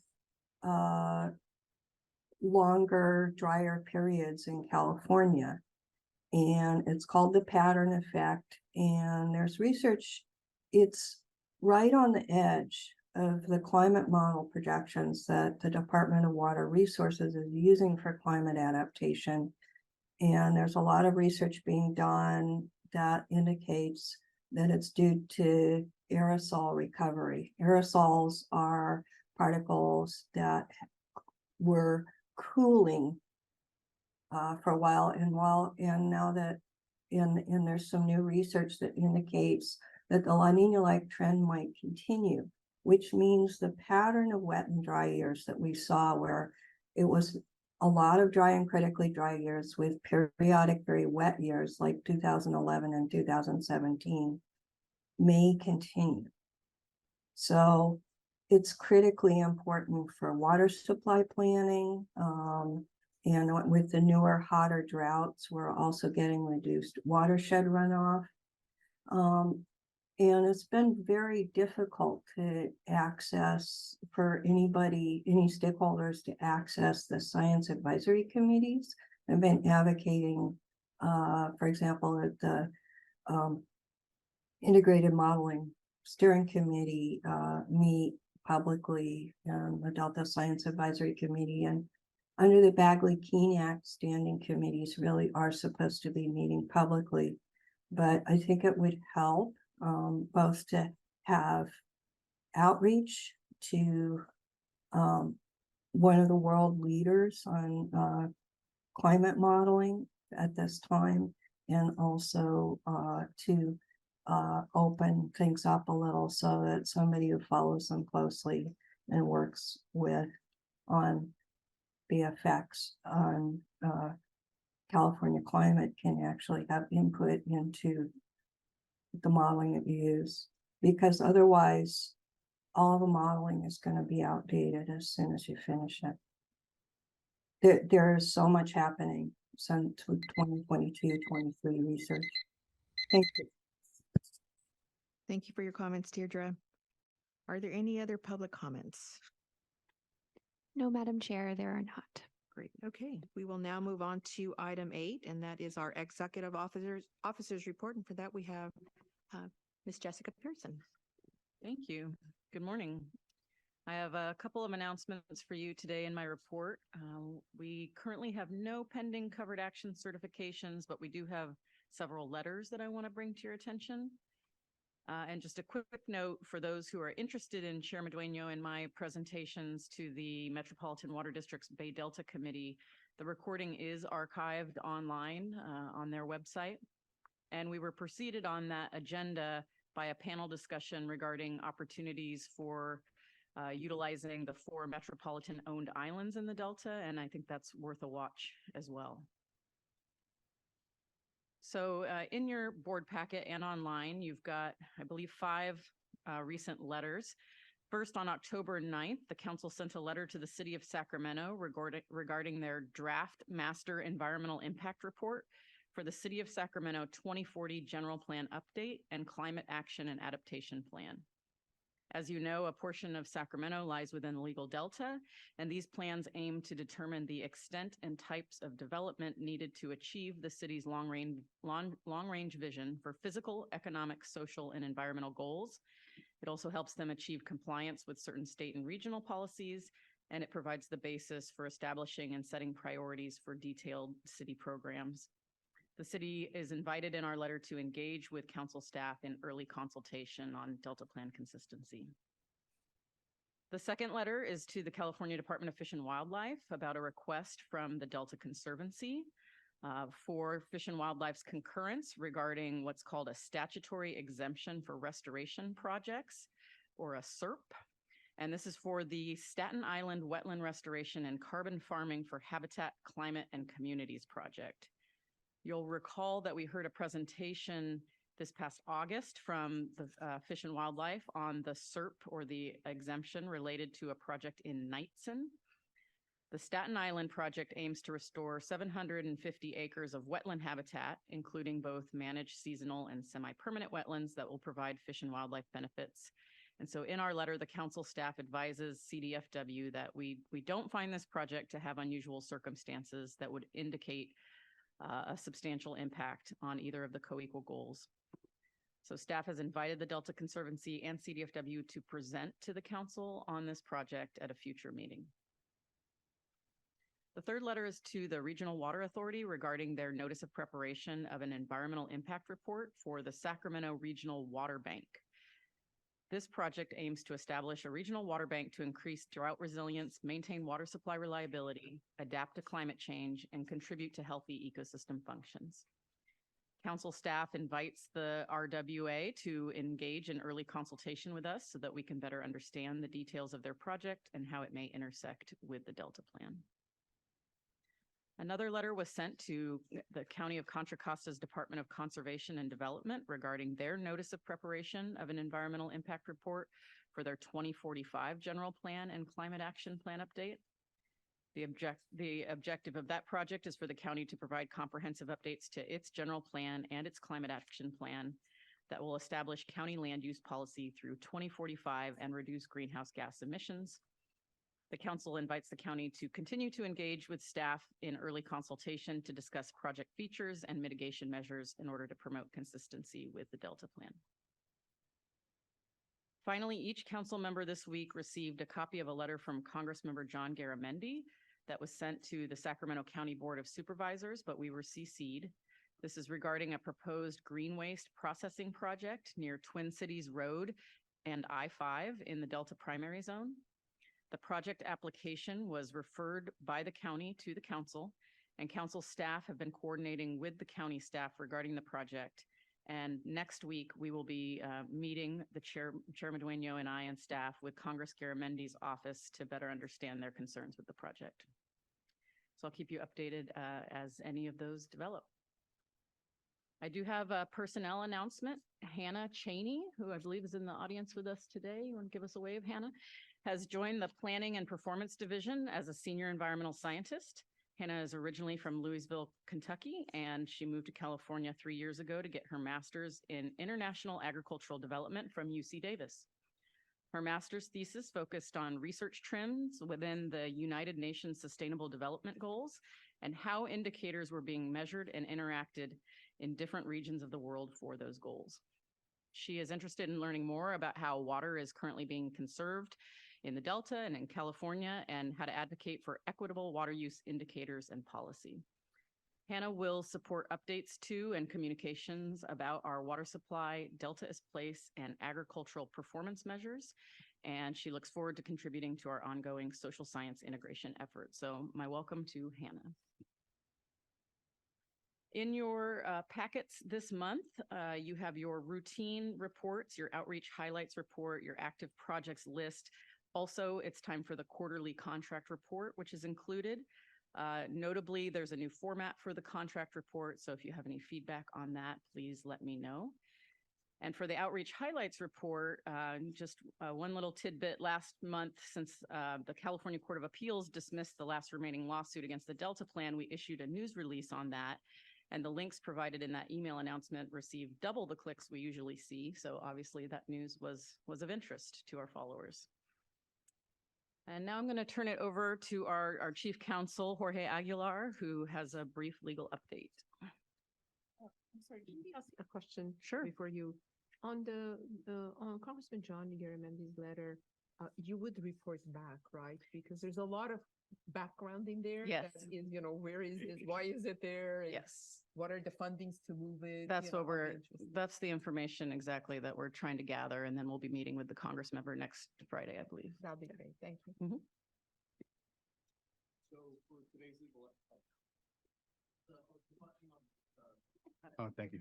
longer, drier periods in California. And it's called the pattern effect. And there's research, it's right on the edge of the climate model projections that the Department of Water Resources is using for climate adaptation. And there's a lot of research being done that indicates that it's due to aerosol recovery. Aerosols are particles that were cooling for a while, and now that there's some new research that indicates that the La Nina-like trend might continue, which means the pattern of wet and dry years that we saw, where it was a lot of dry and critically dry years with periodic very wet years like 2011 and 2017, may continue. So it's critically important for water supply planning. And with the newer, hotter droughts, we're also getting reduced watershed runoff. And it's been very difficult to access for any stakeholders to access the science advisory committees. I've been advocating, for example, at the Integrated Modeling Steering Committee meet publicly, the Delta Science Advisory Committee, and under the Bagley-Keene Act, standing committees really are supposed to be meeting publicly. But I think it would help both to have outreach to one of the world leaders on climate modeling at this time, and also to open things up a little so that somebody who follows them closely and works on the effects on California climate can actually have input into the modeling that you use, because otherwise all the modeling is going to be outdated as soon as you finish it. There is so much happening sent to 2022-23 research. Thank you. Thank you for your comments, Deirdre. Are there any other public comments? No, Madam Chair, there are not. Great. Okay, we will now move on to item 8, and that is our executive officers report. And for that, we have Ms. Jessica Pearson. Thank you. Good morning. I have a couple of announcements for you today in my report. We currently have no pending covered action certifications, but we do have several letters that I want to bring to your attention. And just a quick note for those who are interested in Chair Medueno and my presentations to the Metropolitan Water District's Bay Delta Committee, the recording is archived online on their website. And we were preceded on that agenda by a panel discussion regarding opportunities for utilizing the 4 metropolitan-owned islands in the Delta, and I think that's worth a watch as well. So in your board packet and online, you've got, I believe, 5 recent letters. First, on October 9th, the council sent a letter to the city of Sacramento regarding their draft master environmental impact report for the city of Sacramento 2040 general plan update and climate action and adaptation plan. As you know, a portion of Sacramento lies within the legal delta, and these plans aim to determine the extent and types of development needed to achieve the city's long-range vision for physical, economic, social, and environmental goals. It also helps them achieve compliance with certain state and regional policies, and it provides the basis for establishing and setting priorities for detailed city programs. The city is invited in our letter to engage with council staff in early consultation on Delta Plan consistency. The second letter is to the California Department of Fish and Wildlife about a request from the Delta Conservancy for Fish and Wildlife's concurrence regarding what's called a statutory exemption for restoration projects, or a SERP. And this is for the Staten Island Wetland Restoration and Carbon Farming for Habitat, Climate, and Communities project. You'll recall that we heard a presentation this past August from the Fish and Wildlife on the SERP, or the exemption related to a project in Knightson. The Staten Island project aims to restore 750 acres of wetland habitat, including both managed seasonal and semi-permanent wetlands that will provide fish and wildlife benefits. And so in our letter, the council staff advises CDFW that we don't find this project to have unusual circumstances that would indicate a substantial impact on either of the co-equal goals. So staff has invited the Delta Conservancy and CDFW to present to the council on this project at a future meeting. The third letter is to the Regional Water Authority regarding their notice of preparation of an environmental impact report for the Sacramento Regional Water Bank. This project aims to establish a regional water bank to increase drought resilience, maintain water supply reliability, adapt to climate change, and contribute to healthy ecosystem functions. Council staff invites the RWA to engage in early consultation with us so that we can better understand the details of their project and how it may intersect with the Delta Plan. Another letter was sent to the County of Contra Costa's Department of Conservation and Development regarding their notice of preparation of an environmental impact report for their 2045 general plan and climate action plan update. The objective of that project is for the county to provide comprehensive updates to its general plan and its climate action plan that will establish county land use policy through 2045 and reduce greenhouse gas emissions. The council invites the county to continue to engage with staff in early consultation to discuss project features and mitigation measures in order to promote consistency with the Delta Plan. Finally, each council member this week received a copy of a letter from Congressmember John Garamendi that was sent to the Sacramento County Board of Supervisors, but we were CC'd. This is regarding a proposed green waste processing project near Twin Cities Road and I-5 in the Delta primary zone. The project application was referred by the county to the council, and council staff have been coordinating with the county staff regarding the project. And next week, we will be meeting the Chair Medueno and I and staff with Congress Garamendi's office to better understand their concerns with the project. So I'll keep you updated as any of those develop. I do have a personnel announcement. Hannah Cheney, who I believe is in the audience with us today, you want to give us a wave, Hannah, has joined the Planning and Performance Division as a senior environmental scientist. Hannah is originally from Louisville, Kentucky, and she moved to California 3 years ago to get her master's in international agricultural development from UC Davis. Her master's thesis focused on research trends within the United Nations Sustainable Development Goals and how indicators were being measured and interacted in different regions of the world for those goals. She is interested in learning more about how water is currently being conserved in the Delta and in California, and how to advocate for equitable water use indicators and policy. Hannah will support updates to and communications about our water supply, Delta ISB place, and agricultural performance measures, and she looks forward to contributing to our ongoing social science integration efforts. So my welcome to Hannah. In your packets this month, you have your routine reports, your outreach highlights report, your active projects list. Also, it's time for the quarterly contract report, which is included. Notably, there's a new format for the contract report, so if you have any feedback on that, please let me know. And for the outreach highlights report, just one little tidbit. Last month, since the California Court of Appeals dismissed the last remaining lawsuit against the Delta plan, we issued a news release on that. And the links provided in that email announcement received double the clicks we usually see. So obviously that news was of interest to our followers. And now I'm going to turn it over to our Chief Counsel, Jorge Aguilar, who has a brief legal update. I'm sorry, can we ask a question? Sure. Before you, on on Congressman John Garamendi's letter, you would report back, right? Because there's a lot of background in there. Yes. That is, where is it? Why is it there? And Yes. what are the fundings to move it? That's what I'm interested. that's the information exactly that we're trying to gather. And then we'll be meeting with the Congress member next Friday, I believe. That'll be great. Thank you. Mhm. So for today's legal. Oh, thank you.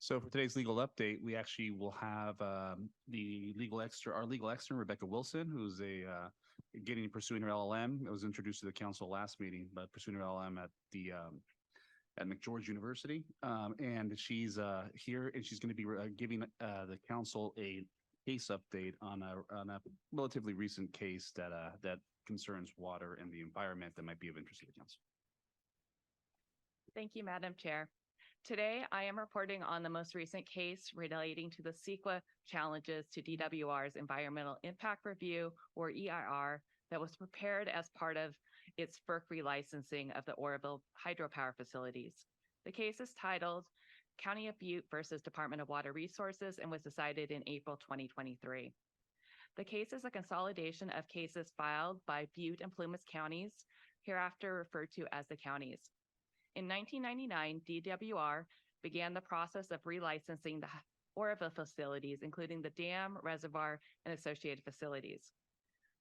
So for today's legal update, we actually will have our legal extra, Rebecca Wilson, who's getting pursuing her LLM. It was introduced to the council last meeting, but pursuing her LLM at McGeorge University. And she's here, and she's going to be giving the council a case update on a relatively recent case that concerns water and the environment that might be of interest to the council. Thank you, Madam Chair. Today, I am reporting on the most recent case relating to the CEQA challenges to DWR's Environmental Impact Review, or EIR, that was prepared as part of its FERC relicensing of the Oroville hydropower facilities. The case is titled County of Butte versus Department of Water Resources and was decided in April 2023. The case is a consolidation of cases filed by Butte and Plumas counties, hereafter referred to as the counties. In 1999, DWR began the process of relicensing the Oroville facilities, including the dam, reservoir, and associated facilities.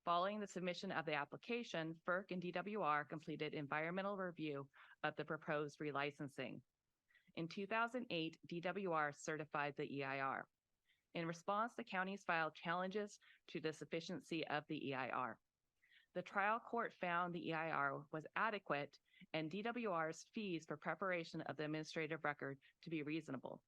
Following the submission of the application, FERC and DWR completed environmental review of the proposed relicensing. In 2008, DWR certified the EIR. In response, the counties filed challenges to the sufficiency of the EIR. The trial court found the EIR was adequate and DWR's fees for preparation of the administrative record to be reasonable.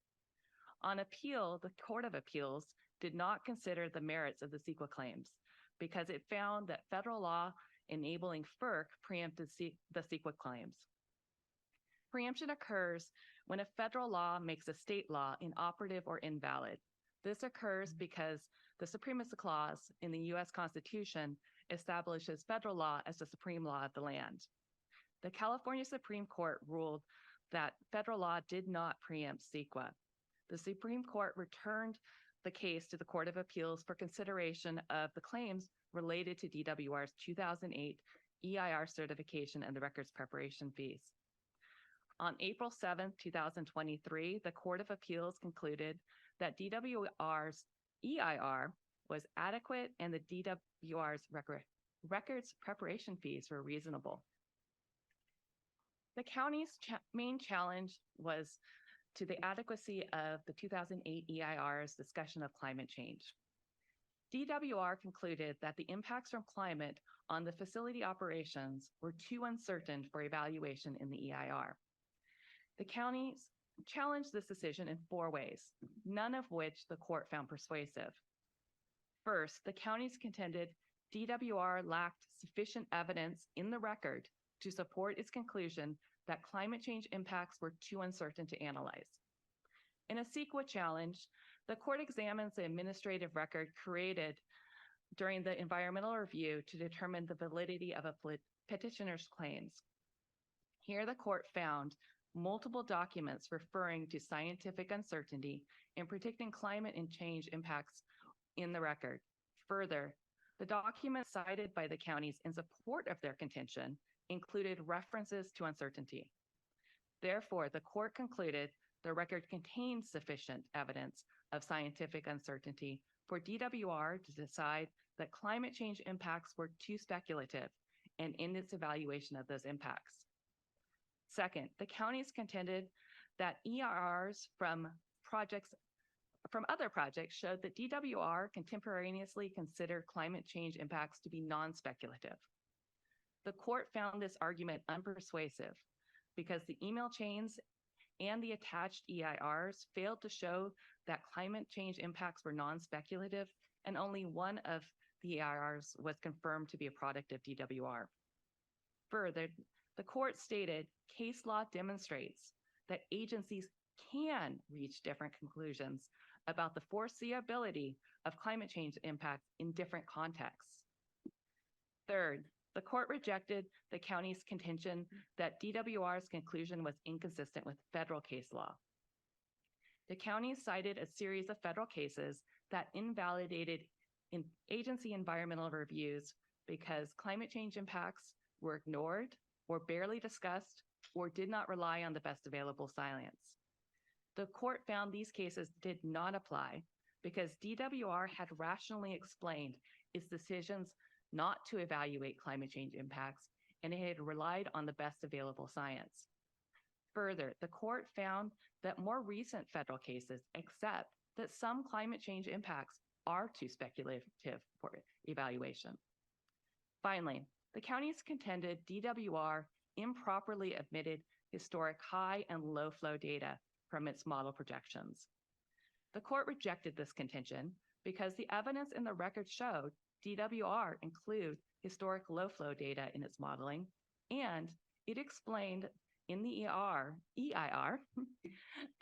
On appeal, the Court of Appeals did not consider the merits of the CEQA claims because it found that federal law enabling FERC preempted the CEQA claims. Preemption occurs when a federal law makes a state law inoperative or invalid. This occurs because the Supremacy Clause in the U.S. Constitution establishes federal law as the supreme law of the land. The California Supreme Court ruled that federal law did not preempt CEQA. The Supreme Court returned the case to the Court of Appeals for consideration of the claims related to DWR's 2008 EIR certification and the records preparation fees. On April 7, 2023, the Court of Appeals concluded that DWR's EIR was adequate and the DWR's records preparation fees were reasonable. The county's main challenge was to the adequacy of the 2008 EIR's discussion of climate change. DWR concluded that the impacts from climate on the facility operations were too uncertain for evaluation in the EIR. The counties challenged this decision in 4 ways, none of which the court found persuasive. First, the counties contended DWR lacked sufficient evidence in the record to support its conclusion that climate change impacts were too uncertain to analyze. In a CEQA challenge, the court examines the administrative record created during the environmental review to determine the validity of a petitioner's claims. Here, the court found multiple documents referring to scientific uncertainty in predicting climate and change impacts in the record. Further, the documents cited by the counties in support of their contention included references to uncertainty. Therefore, the court concluded the record contained sufficient evidence of scientific uncertainty for DWR to decide that climate change impacts were too speculative and in its evaluation of those impacts. Second, the counties contended that EIRs from other projects showed that DWR contemporaneously considered climate change impacts to be non-speculative. The court found this argument unpersuasive because the email chains and the attached EIRs failed to show that climate change impacts were non-speculative, and only one of the EIRs was confirmed to be a product of DWR. Further, the court stated case law demonstrates that agencies can reach different conclusions about the foreseeability of climate change impacts in different contexts. Third, the court rejected the county's contention that DWR's conclusion was inconsistent with federal case law. The county cited a series of federal cases that invalidated agency environmental reviews because climate change impacts were ignored or barely discussed or did not rely on the best available science. The court found these cases did not apply because DWR had rationally explained its decisions not to evaluate climate change impacts, and it had relied on the best available science. Further, the court found that more recent federal cases accept that some climate change impacts are too speculative for evaluation. Finally, the counties contended DWR improperly omitted historic high and low flow data from its model projections. The court rejected this contention because the evidence in the record showed DWR include historic low flow data in its modeling, and it explained in the EIR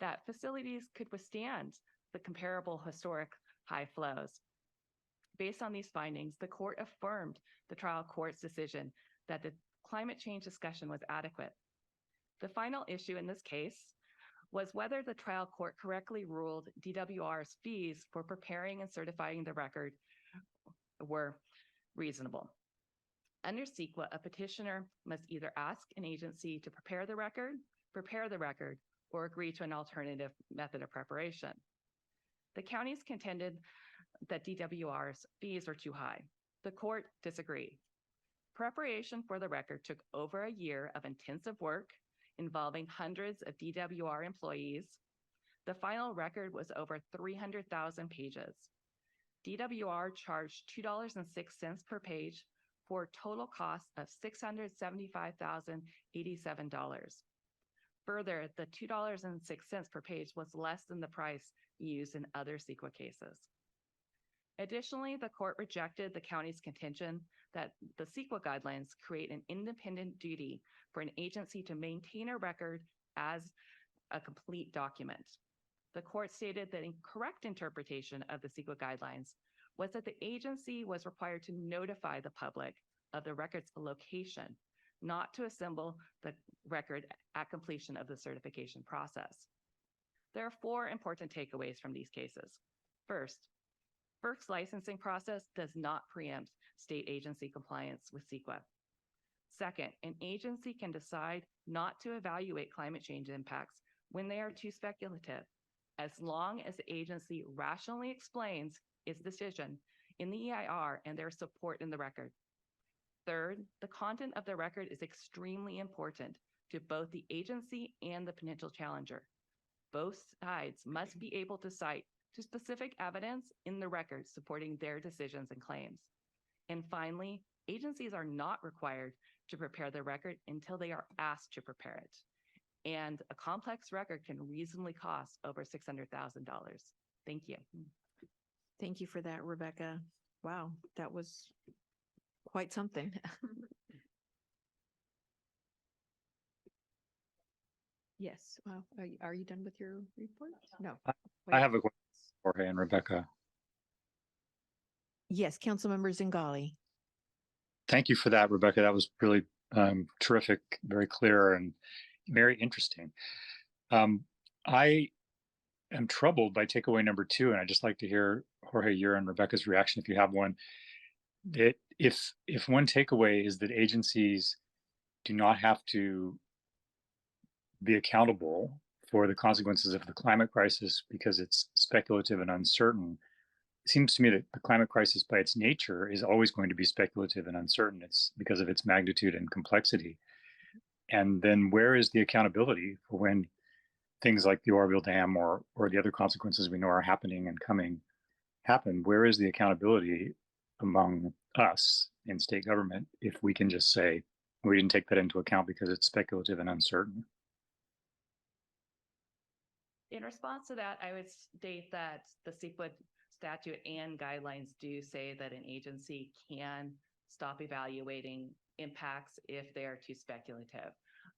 that facilities could withstand the comparable historic high flows. Based on these findings, the court affirmed the trial court's decision that the climate change discussion was adequate. The final issue in this case was whether the trial court correctly ruled DWR's fees for preparing and certifying the record were reasonable. Under CEQA, a petitioner must either ask an agency to prepare the record, or agree to an alternative method of preparation. The counties contended that DWR's fees are too high. The court disagreed. Preparation for the record took over a year of intensive work involving hundreds of DWR employees. The final record was over 300,000 pages. DWR charged $2.06 per page for a total cost of $675,087. Further, the $2.06 per page was less than the price used in other CEQA cases. Additionally, the court rejected the county's contention that the CEQA guidelines create an independent duty for an agency to maintain a record as a complete document. The court stated that a correct interpretation of the CEQA guidelines was that the agency was required to notify the public of the record's location, not to assemble the record at completion of the certification process. There are 4 important takeaways from these cases. First, FERC's licensing process does not preempt state agency compliance with CEQA. Second, an agency can decide not to evaluate climate change impacts when they are too speculative, as long as the agency rationally explains its decision in the EIR and their support in the record. Third, the content of the record is extremely important to both the agency and the potential challenger. Both sides must be able to cite to specific evidence in the record supporting their decisions and claims. And finally, agencies are not required to prepare the record until they are asked to prepare it. And a complex record can reasonably cost over $600,000. Thank you. Thank you for that, Rebecca. Wow, that was quite something. Yes. Are you done with your report? No. I have a question for Jorge and Rebecca. Yes, Councilmember Zingali. Thank you for that, Rebecca. That was really terrific, very clear, and very interesting. I am troubled by takeaway number 2, and I'd just like to hear Jorge, your and Rebecca's reaction if you have one. That if one takeaway is that agencies do not have to be accountable for the consequences of the climate crisis because it's speculative and uncertain, it seems to me that the climate crisis by its nature is always going to be speculative and uncertain. It's because of its magnitude and complexity. And then where is the accountability for when things like the Oroville Dam or the other consequences we know are happening and coming happen? Where is the accountability among us in state government if we can just say we didn't take that into account because it's speculative and uncertain? In response to that, I would state that the CEQA statute and guidelines do say that an agency can stop evaluating impacts if they are too speculative.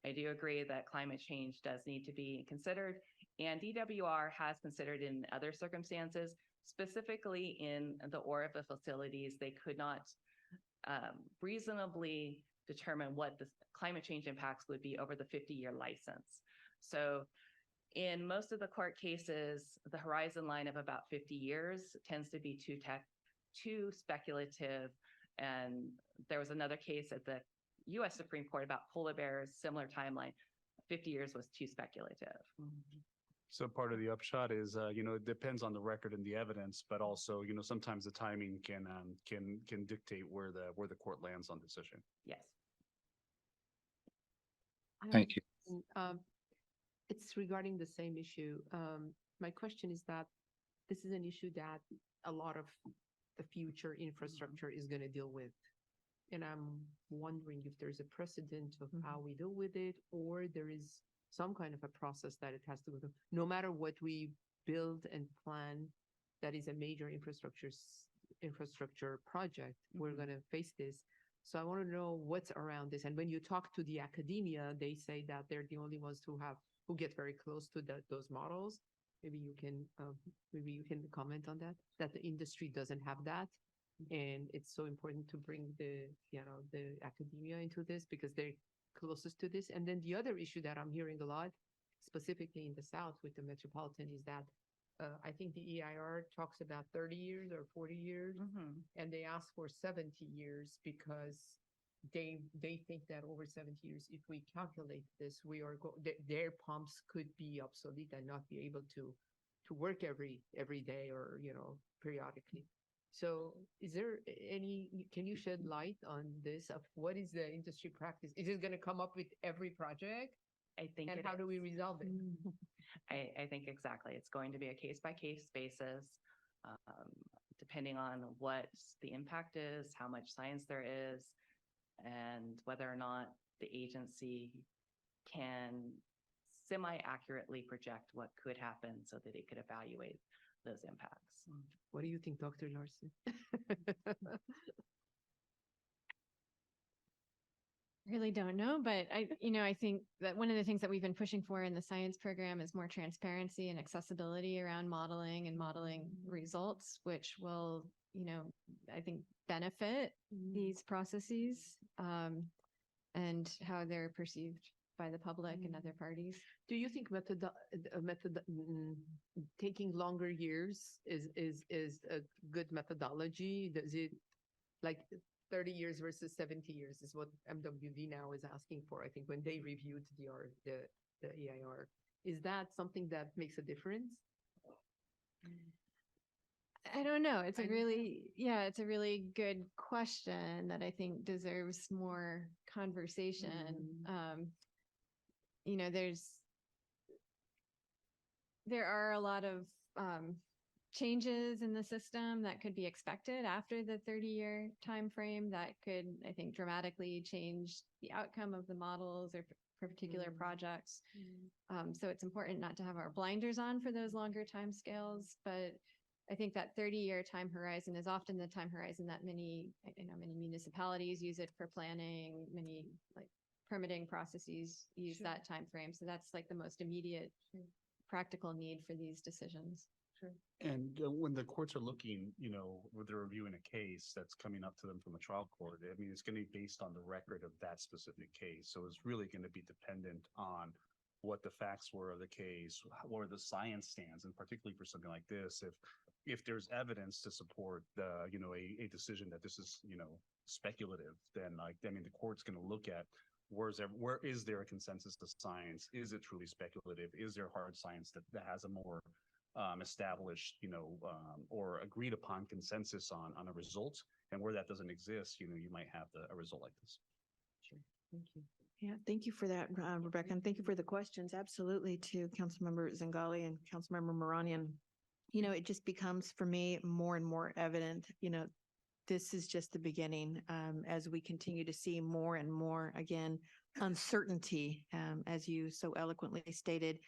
I do agree that climate change does need to be considered, and DWR has considered in other circumstances, specifically in the Oroville facilities, they could not reasonably determine what the climate change impacts would be over the 50-year license. So in most of the court cases, the horizon line of about 50 years tends to be too speculative. And there was another case at the U.S. Supreme Court about polar bears, similar timeline. 50 years was too speculative. So part of the upshot is, it depends on the record and the evidence, but also, sometimes the timing can dictate where the court lands on this issue. Yes. Thank you. It's regarding the same issue. My question is that this is an issue that a lot of the future infrastructure is going to deal with. And I'm wondering if there's a precedent of how we deal with it, or there is some kind of a process that it has to go through. No matter what we build and plan, that is a major infrastructure project, we're going to face this. So I want to know what's around this. And when you talk to the academia, they say that they're the only ones who get very close to those models. Maybe you can comment on that the industry doesn't have that. And it's so important to bring the academia into this because they're closest to this. And then the other issue that I'm hearing a lot, specifically in the South with the metropolitan, is that I think the EIR talks about 30 years or 40 years, and they ask for 70 years because they think that over 70 years, if we calculate this, their pumps could be obsolete and not be able to work every day or periodically. So can you shed light on this of what is the industry practice? Is it going to come up with every project? I think and how do we resolve it? I think exactly. It's going to be a case-by-case basis, depending on what the impact is, how much science there is, and whether or not the agency can semi-accurately project what could happen so that it could evaluate those impacts. What do you think, Dr. Larson? Really don't know, but I think that one of the things that we've been pushing for in the science program is more transparency and accessibility around modeling and modeling results, which will, I think benefit these processes and how they're perceived by the public and other parties. Do you think taking longer years is a good methodology? Does it, like 30 years versus 70 years is what MWD now is asking for, I think, when they reviewed the EIR. Is that something that makes a difference? I don't know. It's a really good question that I think deserves more conversation. There are a lot of changes in the system that could be expected after the 30-year time frame that could, I think, dramatically change the outcome of the models or for particular projects. So it's important not to have our blinders on for those longer time scales, but I think that 30-year time horizon is often the time horizon that many municipalities use it for planning. Many permitting processes use that time frame. So that's like the most immediate practical need for these decisions. And when the courts are looking, when they're reviewing a case that's coming up to them from a trial court, I mean, it's going to be based on the record of that specific case. So it's really going to be dependent on what the facts were of the case, where the science stands, and particularly for something like this, if there's evidence to support the, a decision that this is, speculative, then the court's going to look at where is there a consensus to science? Is it truly speculative? Is there hard science that has a more established, or agreed upon consensus on a result? And where that doesn't exist, you might have a result like this. Sure. Thank you. Yeah, thank you for that, Rebecca, and thank you for the questions. Absolutely, to Councilmember Zingali and Councilmember Moranian. It just becomes for me more and more evident, this is just the beginning, as we continue to see more and more, again, uncertainty, as you so eloquently stated.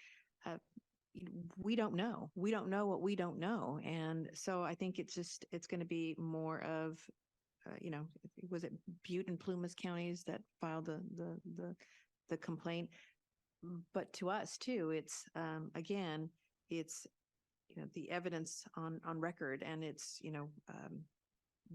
We don't know. We don't know what we don't know. And so I think it's going to be more of, was it Butte and Plumas counties that filed the complaint? But to us too, it's, again, it's, the evidence on record, and it's,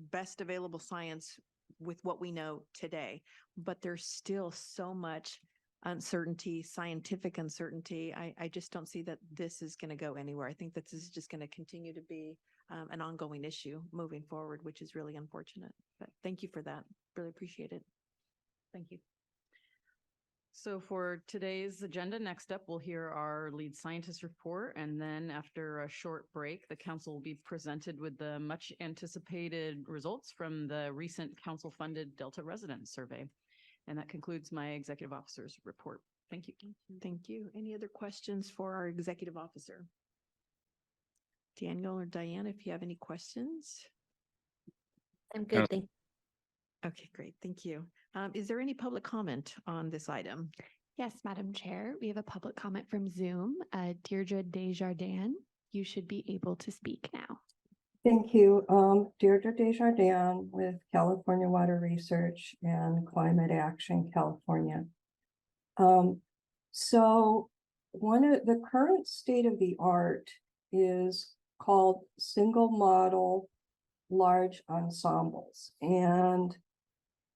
best available science with what we know today. But there's still so much uncertainty, scientific uncertainty. I just don't see that this is going to go anywhere. I think that this is just going to continue to be an ongoing issue moving forward, which is really unfortunate. But thank you for that. Really appreciate it. Thank you. So for today's agenda, next up, we'll hear our lead scientist report. And then after a short break, the council will be presented with the much anticipated results from the recent council funded Delta residence survey. And that concludes my executive officer's report. Thank you. Thank you. Any other questions for our executive officer? Daniel or Diane, if you have any questions? I'm good. Thank you. Okay, great. Thank you. Is there any public comment on this item? Yes, Madam Chair, we have a public comment from Zoom. Deirdre Desjardins, you should be able to speak now. Thank you. Deirdre Desjardins with California Water Research and Climate Action California. So one of the current state of the art is called single model large ensembles. And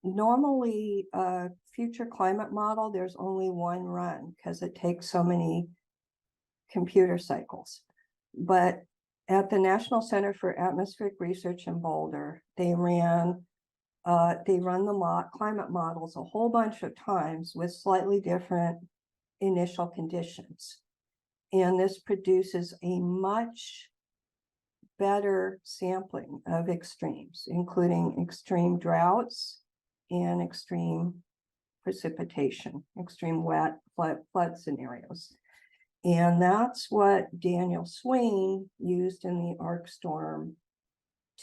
normally a future climate model, there's only one run because it takes so many computer cycles. But at the National Center for Atmospheric Research in Boulder, they run the climate models a whole bunch of times with slightly different initial conditions. And this produces a much better sampling of extremes, including extreme droughts and extreme precipitation, extreme wet flood scenarios. And that's what Daniel Swain used in the ArcStorm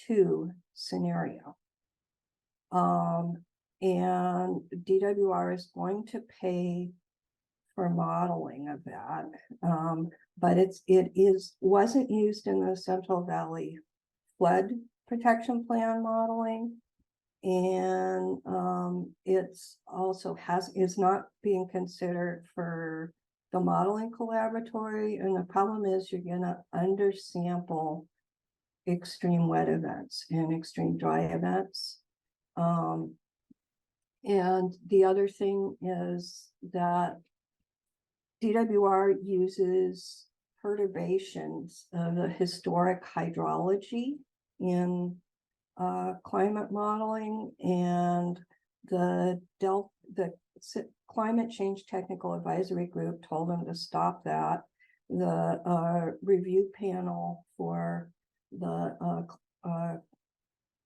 2 scenario. And DWR is going to pay for modeling of that. But it wasn't used in the Central Valley Flood Protection Plan modeling. And it's also is not being considered for the modeling collaboratory. And the problem is you're gonna undersample extreme wet events and extreme dry events. And the other thing is that DWR uses perturbations of the historic hydrology in climate modeling, and the Climate Change Technical Advisory Group told them to stop that. The review panel for the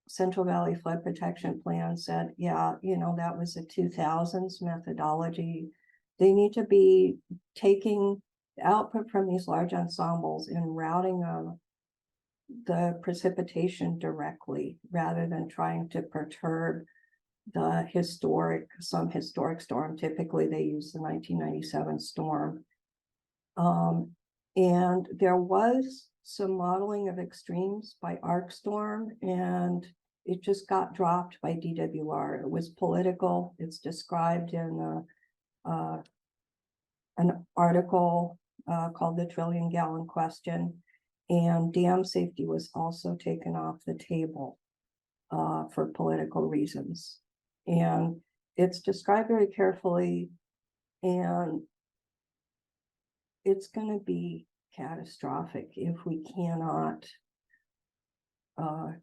Central Valley Flood Protection Plan said, yeah, that was a 2000s methodology. They need to be taking the output from these large ensembles and routing the precipitation directly rather than trying to perturb some historic storm. Typically they use the 1997 storm. And there was some modeling of extremes by ArcStorm, and it just got dropped by DWR. It was political. It's described in an article called The Trillion Gallon Question. And dam safety was also taken off the table for political reasons. And it's described very carefully, and it's going to be catastrophic if we cannot,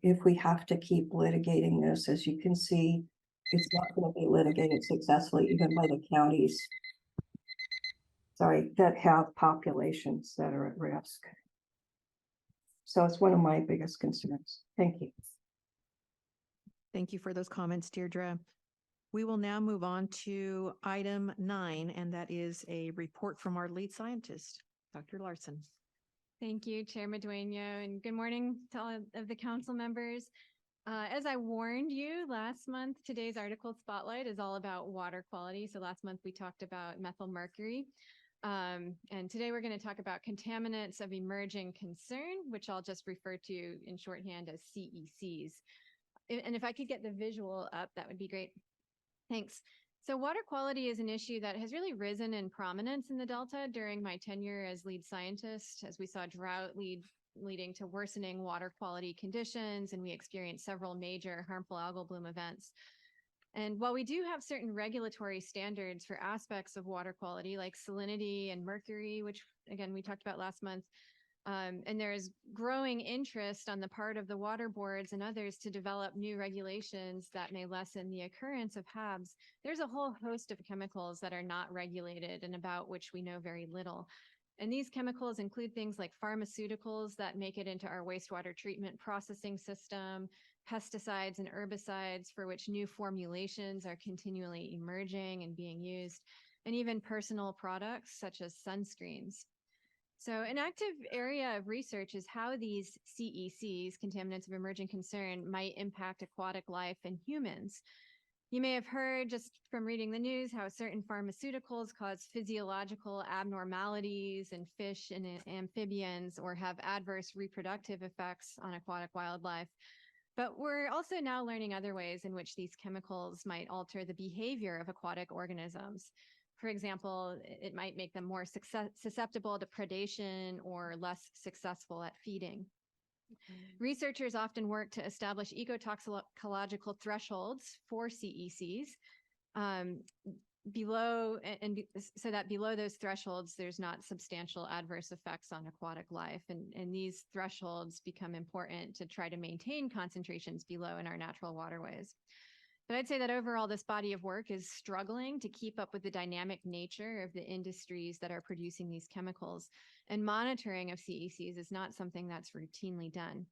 if we have to keep litigating this. As you can see, it's not going to be litigated successfully even by the counties, sorry, that have populations that are at risk. So it's one of my biggest concerns. Thank you. Thank you for those comments, Deirdre. We will now move on to item 9, and that is a report from our lead scientist, Dr. Larson. Thank you, Chair Madueño, and good morning to all of the council members. As I warned you last month, today's article spotlight is all about water quality. So last month we talked about methyl mercury. And today we're going to talk about contaminants of emerging concern, which I'll just refer to in shorthand as CECs. And if I could get the visual up, that would be great. Thanks. So water quality is an issue that has really risen in prominence in the Delta during my tenure as lead scientist, as we saw drought leading to worsening water quality conditions, and we experienced several major harmful algal bloom events. And while we do have certain regulatory standards for aspects of water quality, like salinity and mercury, which again, we talked about last month, and there is growing interest on the part of the water boards and others to develop new regulations that may lessen the occurrence of HABs. There's a whole host of chemicals that are not regulated and about which we know very little. And these chemicals include things like pharmaceuticals that make it into our wastewater treatment processing system, pesticides and herbicides for which new formulations are continually emerging and being used, and even personal products such as sunscreens. So an active area of research is how these CECs, contaminants of emerging concern, might impact aquatic life and humans. You may have heard just from reading the news how certain pharmaceuticals cause physiological abnormalities in fish and amphibians or have adverse reproductive effects on aquatic wildlife. But we're also now learning other ways in which these chemicals might alter the behavior of aquatic organisms. For example, it might make them more susceptible to predation or less successful at feeding. Researchers often work to establish ecotoxicological thresholds for CECs so that below those thresholds, there's not substantial adverse effects on aquatic life. And these thresholds become important to try to maintain concentrations below in our natural waterways. But I'd say that overall, this body of work is struggling to keep up with the dynamic nature of the industries that are producing these chemicals. And monitoring of CECs is not something that's routinely done.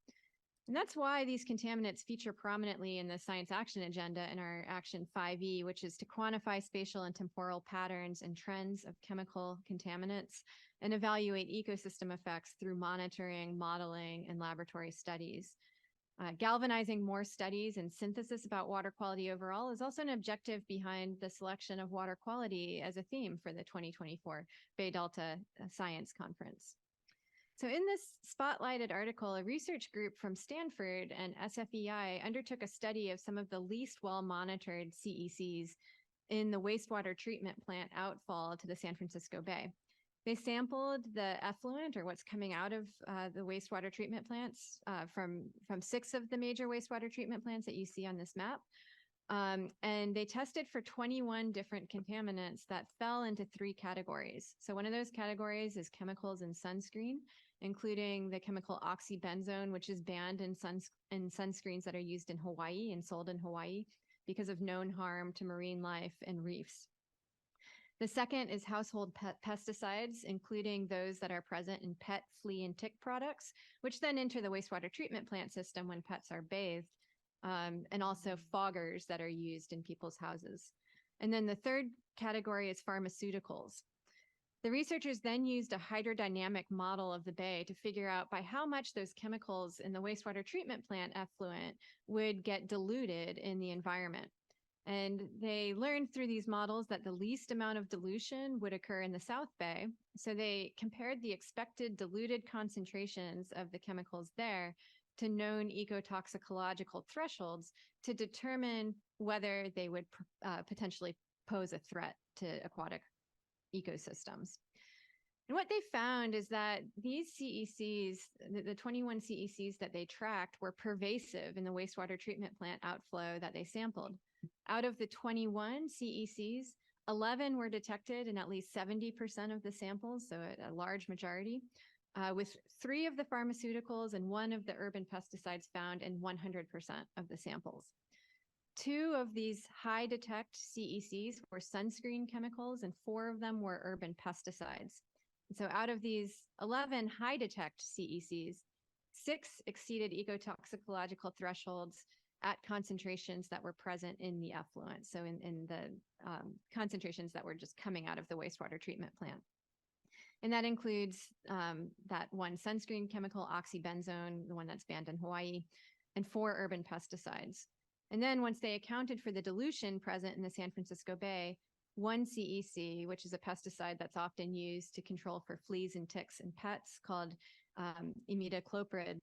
And that's why these contaminants feature prominently in the Science Action Agenda in our Action 5E, which is to quantify spatial and temporal patterns and trends of chemical contaminants and evaluate ecosystem effects through monitoring, modeling, and laboratory studies. Galvanizing more studies and synthesis about water quality overall is also an objective behind the selection of water quality as a theme for the 2024 Bay Delta Science Conference. So in this spotlighted article, a research group from Stanford and SFEI undertook a study of some of the least well-monitored CECs in the wastewater treatment plant outfall to the San Francisco Bay. They sampled the effluent, or what's coming out of the wastewater treatment plants from 6 of the major wastewater treatment plants that you see on this map. And they tested for 21 different contaminants that fell into 3 categories. So one of those categories is chemicals in sunscreen, including the chemical oxybenzone, which is banned in sunscreens that are used in Hawaii and sold in Hawaii because of known harm to marine life and reefs. The second is household pesticides, including those that are present in pet, flea, and tick products, which then enter the wastewater treatment plant system when pets are bathed, and also foggers that are used in people's houses. And then the third category is pharmaceuticals. The researchers then used a hydrodynamic model of the bay to figure out by how much those chemicals in the wastewater treatment plant effluent would get diluted in the environment. And they learned through these models that the least amount of dilution would occur in the South Bay. So they compared the expected diluted concentrations of the chemicals there to known ecotoxicological thresholds to determine whether they would potentially pose a threat to aquatic ecosystems. And what they found is that these CECs, the 21 CECs that they tracked, were pervasive in the wastewater treatment plant outflow that they sampled. Out of the 21 CECs, 11 were detected in at least 70% of the samples, so a large majority, with 3 of the pharmaceuticals and 1 of the urban pesticides found in 100% of the samples. 2 of these high detect CECs were sunscreen chemicals, and 4 of them were urban pesticides. And so out of these 11 high detect CECs, 6 exceeded ecotoxicological thresholds at concentrations that were present in the effluent, so in the concentrations that were just coming out of the wastewater treatment plant. And that includes that 1 sunscreen chemical, oxybenzone, the one that's banned in Hawaii, and 4 urban pesticides. And then once they accounted for the dilution present in the San Francisco Bay, 1 CEC, which is a pesticide that's often used to control for fleas and ticks in pets, called imidacloprid,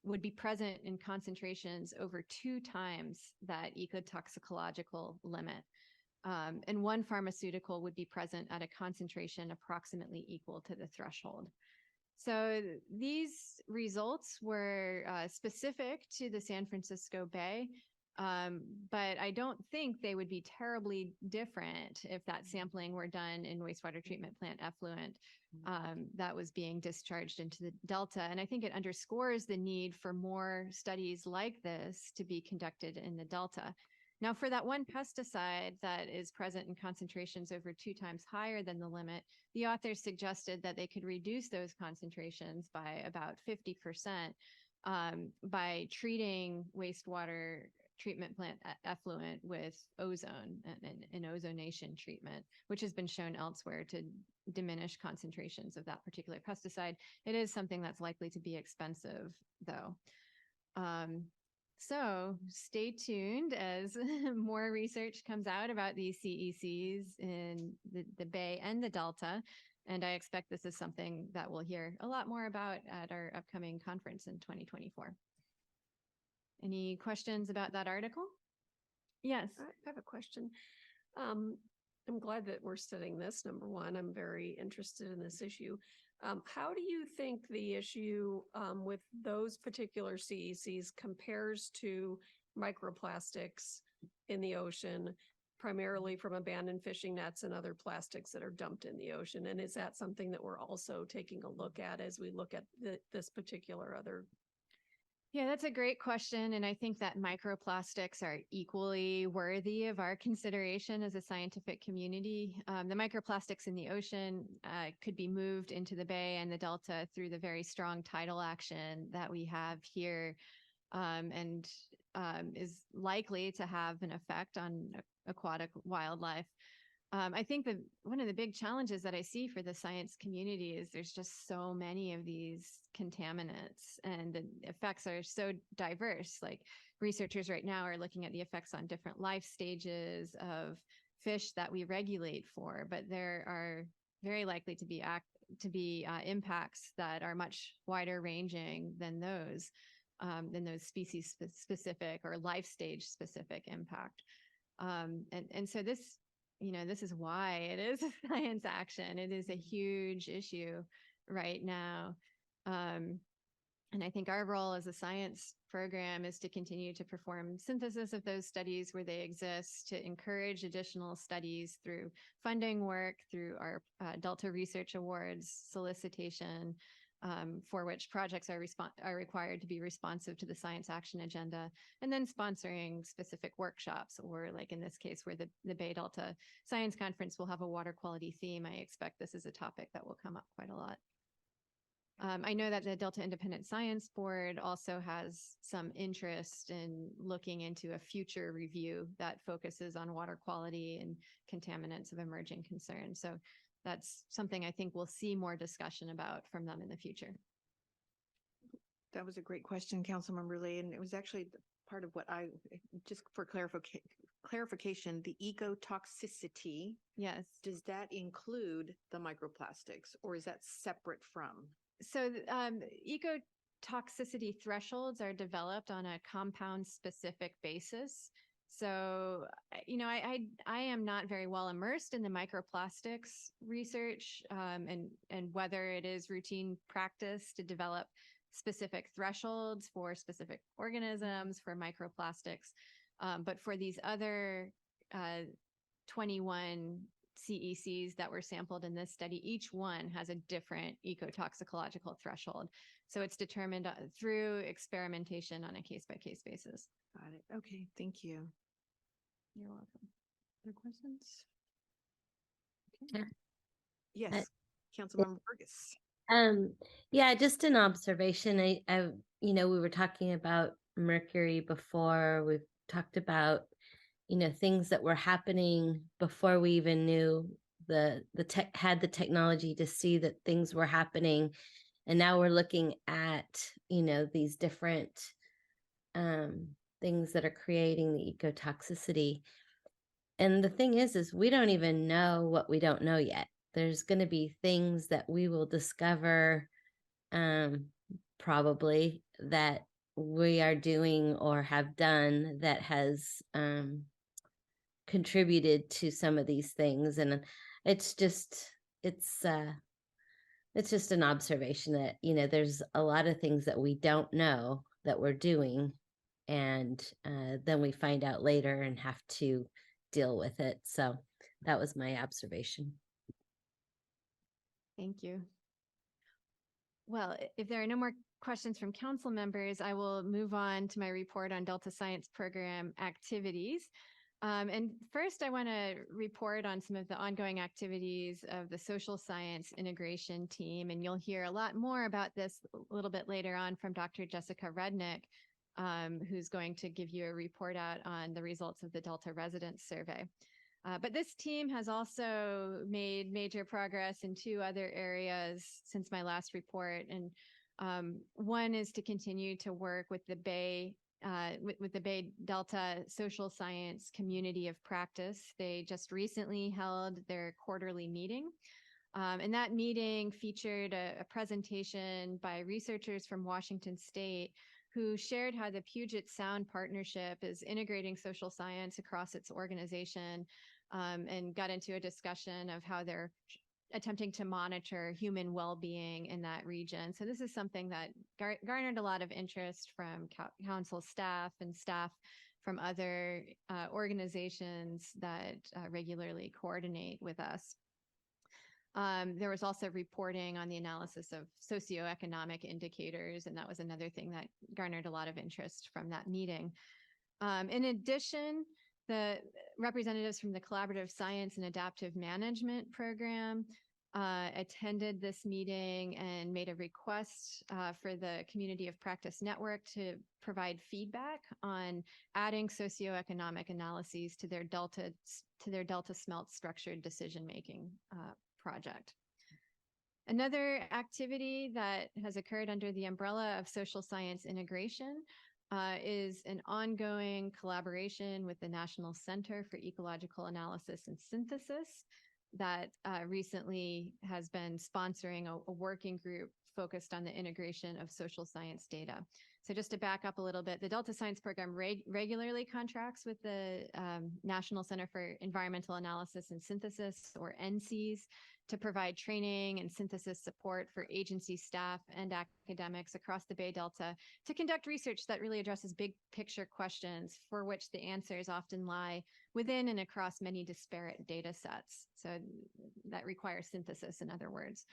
would be present in concentrations over 2 times that ecotoxicological limit. And 1 pharmaceutical would be present at a concentration approximately equal to the threshold. So these results were specific to the San Francisco Bay, but I don't think they would be terribly different if that sampling were done in wastewater treatment plant effluent that was being discharged into the Delta. And I think it underscores the need for more studies like this to be conducted in the Delta. Now, for that 1 pesticide that is present in concentrations over 2 times higher than the limit, the authors suggested that they could reduce those concentrations by about 50% by treating wastewater treatment plant effluent with ozone and ozonation treatment, which has been shown elsewhere to diminish concentrations of that particular pesticide. It is something that's likely to be expensive, though. So stay tuned as more research comes out about these CECs in the Bay and the Delta. And I expect this is something that we'll hear a lot more about at our upcoming conference in 2024. Any questions about that article? Yes. I have a question. I'm glad that we're studying this. Number one, I'm very interested in this issue. How do you think the issue with those particular CECs compares to microplastics in the ocean, primarily from abandoned fishing nets and other plastics that are dumped in the ocean? And is that something that we're also taking a look at as we look at this particular other? Yeah, that's a great question. And I think that microplastics are equally worthy of our consideration as a scientific community. The microplastics in the ocean could be moved into the Bay and the Delta through the very strong tidal action that we have here, and is likely to have an effect on aquatic wildlife. I think that one of the big challenges that I see for the science community is there's just so many of these contaminants, and the effects are so diverse. Like, researchers right now are looking at the effects on different life stages of fish that we regulate for, but there are very likely to be impacts that are much wider ranging than those species specific or life stage specific impact. And so this is why it is a science action. It is a huge issue right now. And I think our role as a science program is to continue to perform synthesis of those studies where they exist, to encourage additional studies through funding work, through our Delta Research Awards solicitation, for which projects are required to be responsive to the science action agenda, and then sponsoring specific workshops, or like in this case where the Bay Delta Science Conference will have a water quality theme. I expect this is a topic that will come up quite a lot. I know that the Delta Independent Science Board also has some interest in looking into a future review that focuses on water quality and contaminants of emerging concern. So that's something I think we'll see more discussion about from them in the future. That was a great question, Councilmember Lee, and it was actually part of what just for clarification, the ecotoxicity. Yes. Does that include the microplastics, or is that separate from? So toxicity thresholds are developed on a compound specific basis. So, I am not very well immersed in the microplastics research, and whether it is routine practice to develop specific thresholds for specific organisms for microplastics. But for these other 21 CECs that were sampled in this study, each one has a different ecotoxicological threshold. So it's determined through experimentation on a case-by-case basis. Got it. Okay, thank you. You're welcome. Other questions? Yeah. Yes, Councilmember Burgess. Yeah, just an observation. We were talking about mercury before. We've talked about, things that were happening before we even knew had the technology to see that things were happening. And now we're looking at, these different things that are creating the ecotoxicity. And the thing is we don't even know what we don't know yet. There's going to be things that we will discover probably that we are doing or have done that has contributed to some of these things. And it's just an observation that, there's a lot of things that we don't know that we're doing. And then we find out later and have to deal with it. So that was my observation. Thank you. Well, if there are no more questions from council members, I will move on to my report on Delta Science Program activities. And first, I want to report on some of the ongoing activities of the social science integration team. And you'll hear a lot more about this a little bit later on from Dr. Jessica Rednick, who's going to give you a report out on the results of the Delta Residence Survey. But this team has also made major progress in two other areas since my last report. And one is to continue to work with the Bay with the Bay Delta Social Science Community of Practice. They just recently held their quarterly meeting. And that meeting featured a presentation by researchers from Washington State who shared how the Puget Sound Partnership is integrating social science across its organization, and got into a discussion of how they're attempting to monitor human well-being in that region. So this is something that garnered a lot of interest from council staff and staff from other organizations that regularly coordinate with us. There was also reporting on the analysis of socioeconomic indicators, and that was another thing that garnered a lot of interest from that meeting. In addition, the representatives from the Collaborative Science and Adaptive Management Program attended this meeting and made a request for the Community of Practice Network to provide feedback on adding socioeconomic analyses to their Delta SMELT structured decision-making project. Another activity that has occurred under the umbrella of social science integration is an ongoing collaboration with the National Center for Ecological Analysis and Synthesis that recently has been sponsoring a working group focused on the integration of social science data. So just to back up a little bit, the Delta Science Program regularly contracts with the National Center for Environmental Analysis and Synthesis, or NCES, to provide training and synthesis support for agency staff and academics across the Bay Delta to conduct research that really addresses big picture questions for which the answers often lie within and across many disparate data sets. So that requires synthesis, in other words.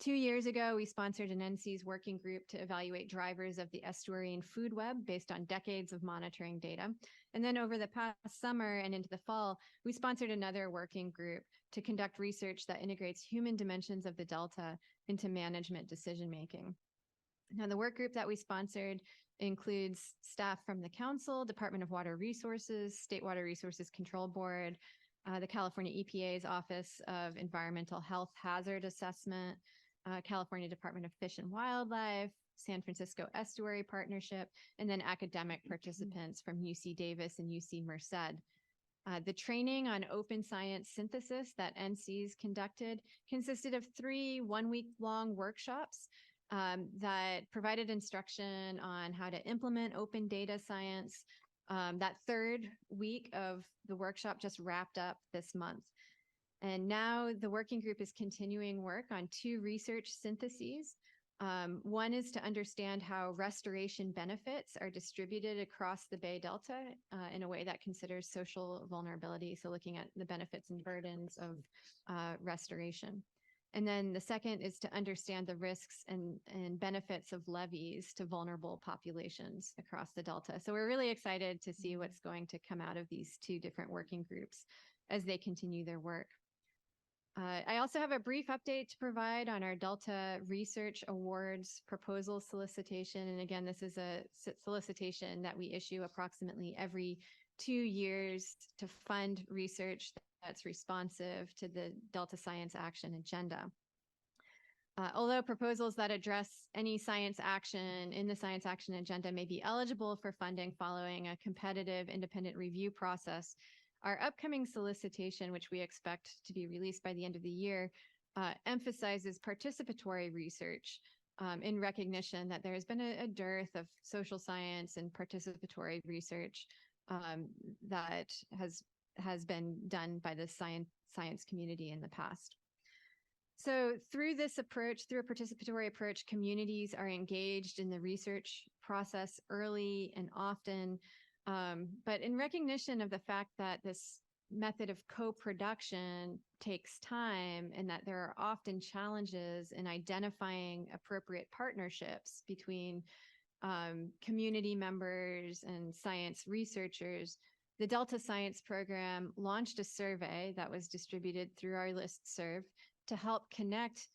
2 years ago, we sponsored an NCES working group to evaluate drivers of the estuarine food web based on decades of monitoring data. And then over the past summer and into the fall, we sponsored another working group to conduct research that integrates human dimensions of the Delta into management decision-making. Now, the work group that we sponsored includes staff from the Council, Department of Water Resources, State Water Resources Control Board, the California EPA's Office of Environmental Health Hazard Assessment, California Department of Fish and Wildlife, San Francisco Estuary Partnership, and then academic participants from UC Davis and UC Merced. The training on open science synthesis that NCES conducted consisted of 3 one-week-long workshops that provided instruction on how to implement open data science. That third week of the workshop just wrapped up this month. And now the working group is continuing work on 2 research syntheses. One is to understand how restoration benefits are distributed across the Bay Delta in a way that considers social vulnerability. So looking at the benefits and burdens of restoration. And then the second is to understand the risks and benefits of levies to vulnerable populations across the Delta. So we're really excited to see what's going to come out of these 2 different working groups as they continue their work. I also have a brief update to provide on our Delta Research Awards proposal solicitation. And again, this is a solicitation that we issue approximately every 2 years to fund research that's responsive to the Delta Science Action Agenda. Although proposals that address any science action in the Science Action Agenda may be eligible for funding following a competitive independent review process, our upcoming solicitation, which we expect to be released by the end of the year, emphasizes participatory research in recognition that there has been a dearth of social science and participatory research that has been done by the science community in the past. So through this approach, through a participatory approach, communities are engaged in the research process early and often. But in recognition of the fact that this method of co-production takes time and that there are often challenges in identifying appropriate partnerships between community members and science researchers, the Delta Science Program launched a survey that was distributed through our listserv to help connect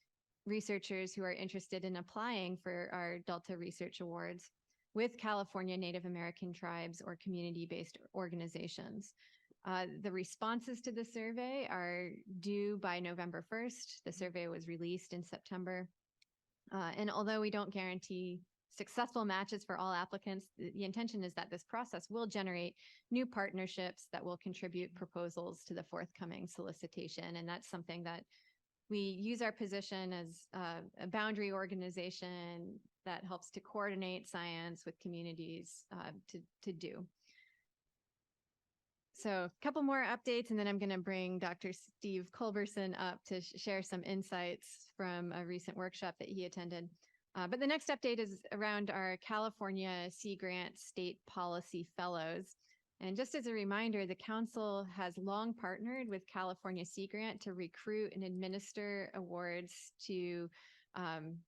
researchers who are interested in applying for our Delta Research Awards with California Native American tribes or community-based organizations. The responses to the survey are due by November 1st. The survey was released in September. And although we don't guarantee successful matches for all applicants, the intention is that this process will generate new partnerships that will contribute proposals to the forthcoming solicitation. And that's something that we use our position as a boundary organization that helps to coordinate science with communities to do. So a couple more updates, and then I'm going to bring Dr. Steve Culberson up to share some insights from a recent workshop that he attended. But the next update is around our California Sea Grant State Policy Fellows. And just as a reminder, the council has long partnered with California Sea Grant to recruit and administer awards to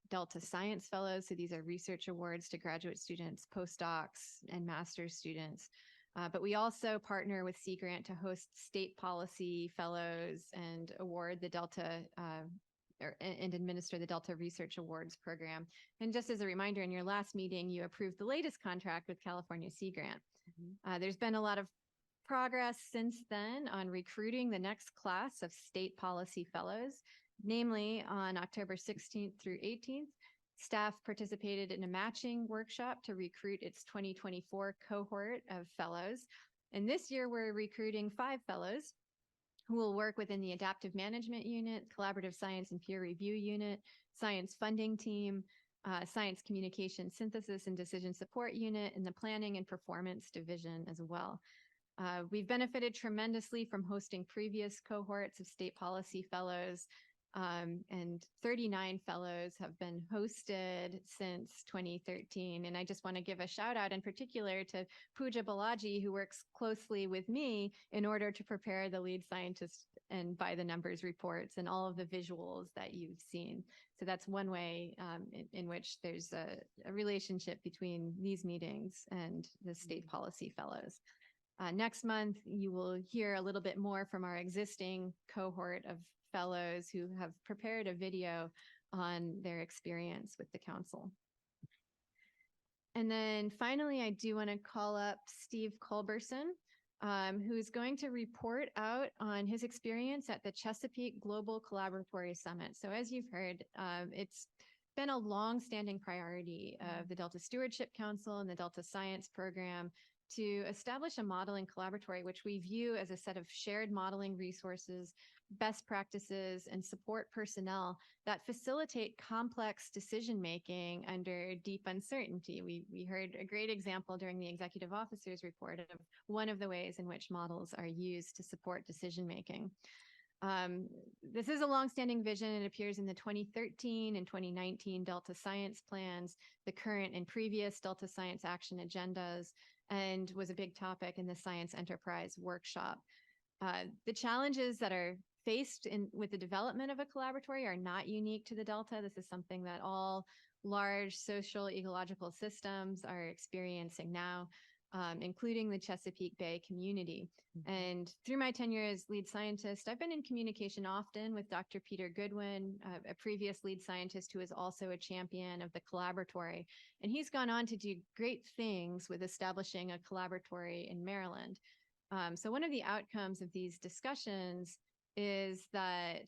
Delta Science Fellows. So these are research awards to graduate students, postdocs, and master's students. But we also partner with Sea Grant to host state policy fellows and award the Delta and administer the Delta Research Awards program. And just as a reminder, in your last meeting, you approved the latest contract with California Sea Grant. There's been a lot of progress since then on recruiting the next class of state policy fellows. Namely, on October 16th through 18th, staff participated in a matching workshop to recruit its 2024 cohort of fellows. And this year, we're recruiting 5 fellows who will work within the Adaptive Management Unit, Collaborative Science and Peer Review Unit, Science Funding Team, Science Communication Synthesis and Decision Support Unit, and the Planning and Performance Division as well. We've benefited tremendously from hosting previous cohorts of state policy fellows, and 39 fellows have been hosted since 2013. And I just want to give a shout out in particular to Pooja Balaji, who works closely with me in order to prepare the lead scientist and by the numbers reports and all of the visuals that you've seen. So that's one way in which there's a relationship between these meetings and the state policy fellows. Next month, you will hear a little bit more from our existing cohort of fellows who have prepared a video on their experience with the council. And then finally, I do want to call up Steve Culberson, who's going to report out on his experience at the Chesapeake Global Collaboratory Summit. So as you've heard, it's been a long-standing priority of the Delta Stewardship Council and the Delta Science Program to establish a modeling collaboratory, which we view as a set of shared modeling resources, best practices, and support personnel that facilitate complex decision-making under deep uncertainty. We heard a great example during the executive officer's report of one of the ways in which models are used to support decision-making. This is a longstanding vision. It appears in the 2013 and 2019 Delta Science Plans, the current and previous Delta Science Action Agendas, and was a big topic in the Science Enterprise Workshop. The challenges that are faced with the development of a collaboratory are not unique to the Delta. This is something that all large social ecological systems are experiencing now, including the Chesapeake Bay community. And through my tenure as lead scientist, I've been in communication often with Dr. Peter Goodwin, a previous lead scientist who is also a champion of the collaboratory. And he's gone on to do great things with establishing a collaboratory in Maryland. So one of the outcomes of these discussions is that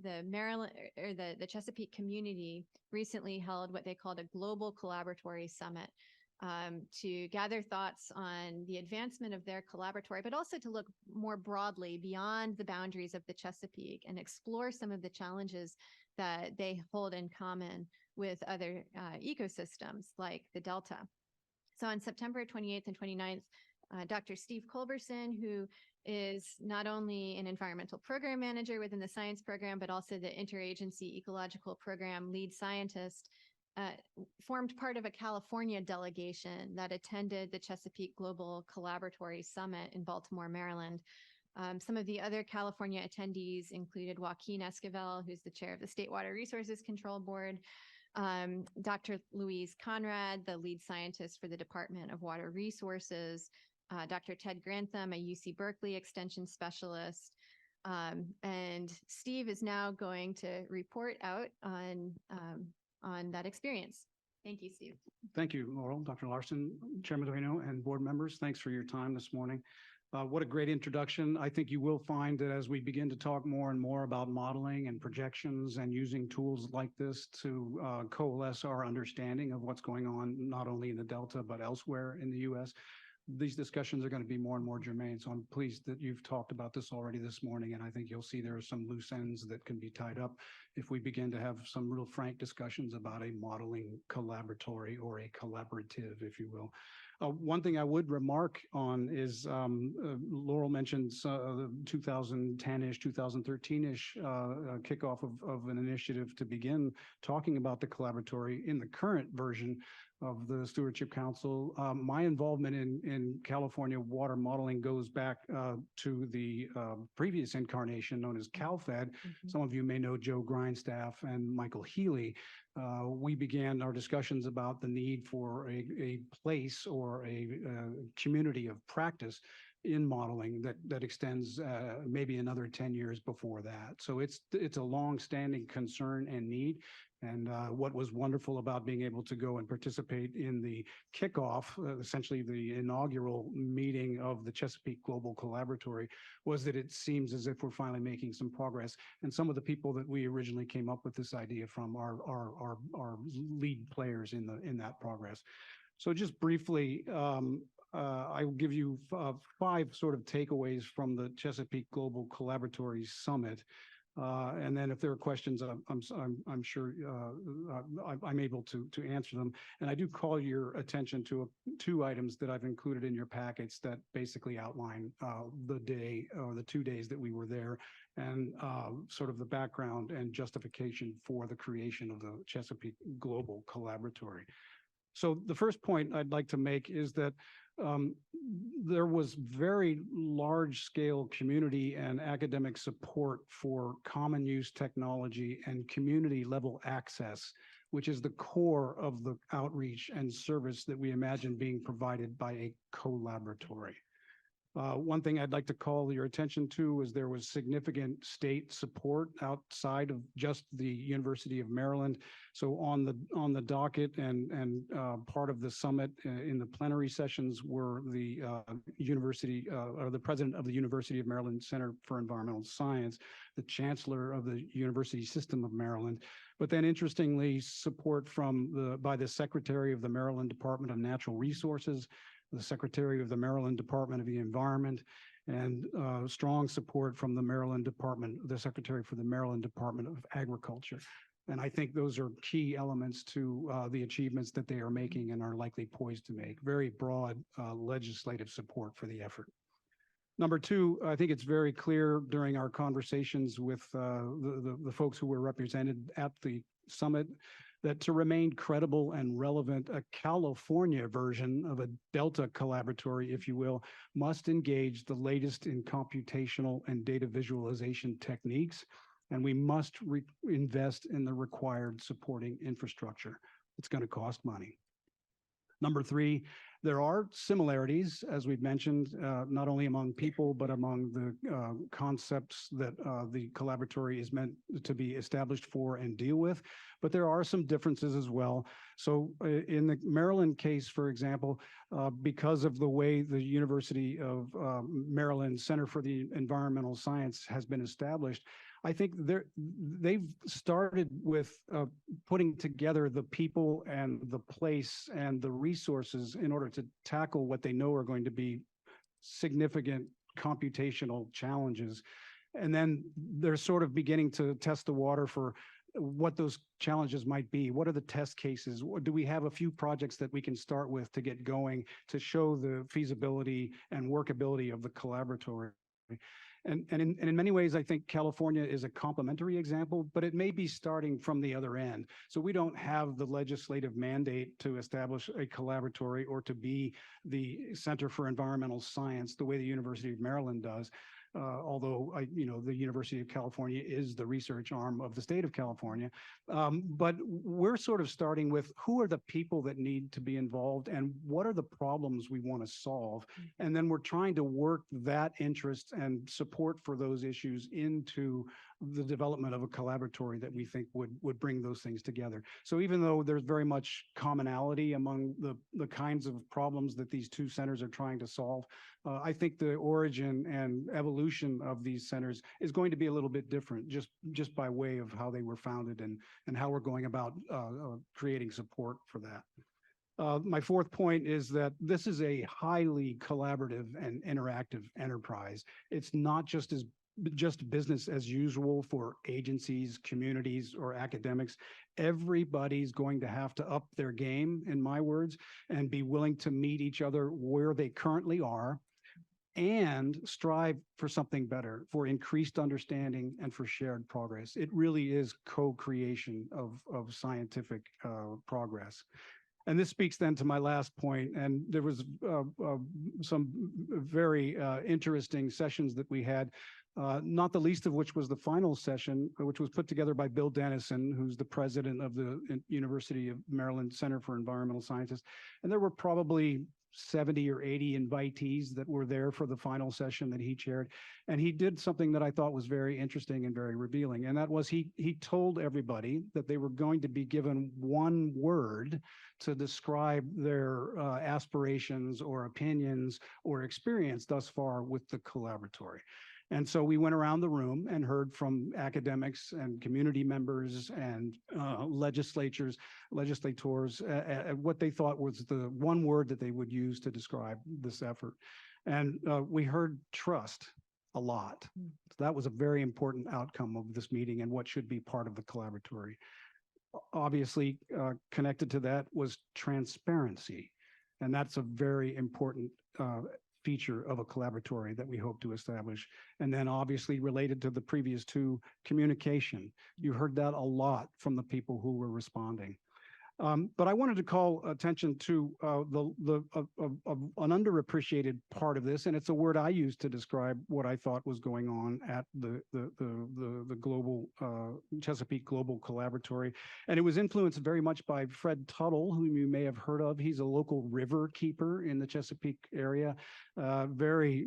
the Maryland or the Chesapeake community recently held what they called a global collaboratory summit to gather thoughts on the advancement of their collaboratory, but also to look more broadly beyond the boundaries of the Chesapeake and explore some of the challenges that they hold in common with other ecosystems like the Delta. So on September 28th and 29th, Dr. Steve Culberson, who is not only an environmental program manager within the science program, but also the interagency ecological program lead scientist, formed part of a California delegation that attended the Chesapeake Global Collaboratory Summit in Baltimore, Maryland. Some of the other California attendees included Joaquin Esquivel, who's the chair of the State Water Resources Control Board, Dr. Louise Conrad, the lead scientist for the Department of Water Resources, Dr. Ted Grantham, a UC Berkeley extension specialist, and Steve is now going to report out on that experience. Thank you, Steve. Thank you, Laurel, Dr. Larson, Chairman Dorino, and board members. Thanks for your time this morning. What a great introduction. I think you will find that as we begin to talk more and more about modeling and projections and using tools like this to coalesce our understanding of what's going on, not only in the Delta, but elsewhere in the U.S., these discussions are going to be more and more germane. So I'm pleased that you've talked about this already this morning. And I think you'll see there are some loose ends that can be tied up if we begin to have some real frank discussions about a modeling collaboratory or a collaborative, if you will. One thing I would remark on is Laurel mentioned the 2010-ish, 2013-ish kickoff of an initiative to begin talking about the collaboratory in the current version of the Stewardship Council. My involvement in California water modeling goes back to the previous incarnation known as CalFed. Some of you may know Joe Grindstaff and Michael Healy. We began our discussions about the need for a place or a community of practice in modeling that extends maybe another 10 years before that. So it's a long-standing concern and need. And what was wonderful about being able to go and participate in the kickoff, essentially the inaugural meeting of the Chesapeake Global Collaboratory, was that it seems as if we're finally making some progress. And some of the people that we originally came up with this idea from are lead players in that progress. So just briefly, I will give you 5 sort of takeaways from the Chesapeake Global Collaboratory Summit. And then if there are questions, I'm sure I'm able to answer them. And I do call your attention to 2 items that I've included in your packets that basically outline the day or the 2 days that we were there and sort of the background and justification for the creation of the Chesapeake Global Collaboratory. So the first point I'd like to make is that there was very large-scale community and academic support for common use technology and community-level access, which is the core of the outreach and service that we imagine being provided by a collaboratory. One thing I'd like to call your attention to is there was significant state support outside of just the University of Maryland. So on the docket and part of the summit in the plenary sessions were the university or the president of the University of Maryland Center for Environmental Science, the chancellor of the University System of Maryland, But then interestingly, support by the Secretary of the Maryland Department of Natural Resources, the Secretary of the Maryland Department of the Environment, and strong support from the Secretary for the Maryland Department of Agriculture. And I think those are key elements to the achievements that they are making and are likely poised to make. Very broad legislative support for the effort. Number two, I think it's very clear during our conversations with the folks who were represented at the summit that to remain credible and relevant, a California version of a Delta collaboratory, if you will, must engage the latest in computational and data visualization techniques, and we must invest in the required supporting infrastructure. It's going to cost money. Number three, there are similarities, as we've mentioned, not only among people, but among the concepts that the collaboratory is meant to be established for and deal with, but there are some differences as well. So in the Maryland case, for example, because of the way the University of Maryland Center for the Environmental Science has been established, I think they've started with putting together the people and the place and the resources in order to tackle what they know are going to be significant computational challenges. And then they're sort of beginning to test the water for what those challenges might be. What are the test cases? Do we have a few projects that we can start with to get going to show the feasibility and workability of the collaboratory? And in many ways, I think California is a complementary example, but it may be starting from the other end. So we don't have the legislative mandate to establish a collaboratory or to be the Center for Environmental Science the way the University of Maryland does. Although the University of California is the research arm of the state of California. But we're sort of starting with who are the people that need to be involved and what are the problems we want to solve? And then we're trying to work that interest and support for those issues into the development of a collaboratory that we think would bring those things together. So even though there's very much commonality among the kinds of problems that these two centers are trying to solve, I think the origin and evolution of these centers is going to be a little bit different just by way of how they were founded and how we're going about creating support for that. My fourth point is that this is a highly collaborative and interactive enterprise. It's not just business as usual for agencies, communities, or academics. Everybody's going to have to up their game, in my words, and be willing to meet each other where they currently are and strive for something better, for increased understanding and for shared progress. It really is co-creation of scientific progress. And this speaks then to my last point, and there was some very interesting sessions that we had, not the least of which was the final session, which was put together by Bill Dennison, who's the president of the University of Maryland Center for Environmental Sciences. And there were probably 70 or 80 invitees that were there for the final session that he chaired. And he did something that I thought was very interesting and very revealing. And that was he told everybody that they were going to be given one word to describe their aspirations or opinions or experience thus far with the collaboratory. And so we went around the room and heard from academics and community members and legislators, what they thought was the one word that they would use to describe this effort. And we heard trust a lot. So that was a very important outcome of this meeting and what should be part of the collaboratory. Obviously, connected to that was transparency. And that's a very important feature of a collaboratory that we hope to establish. And then obviously related to the previous two, communication. You heard that a lot from the people who were responding. But I wanted to call attention to an underappreciated part of this, and it's a word I used to describe what I thought was going on at the global Chesapeake Global Collaboratory, and it was influenced very much by Fred Tuttle, whom you may have heard of. He's a local river keeper in the Chesapeake area, very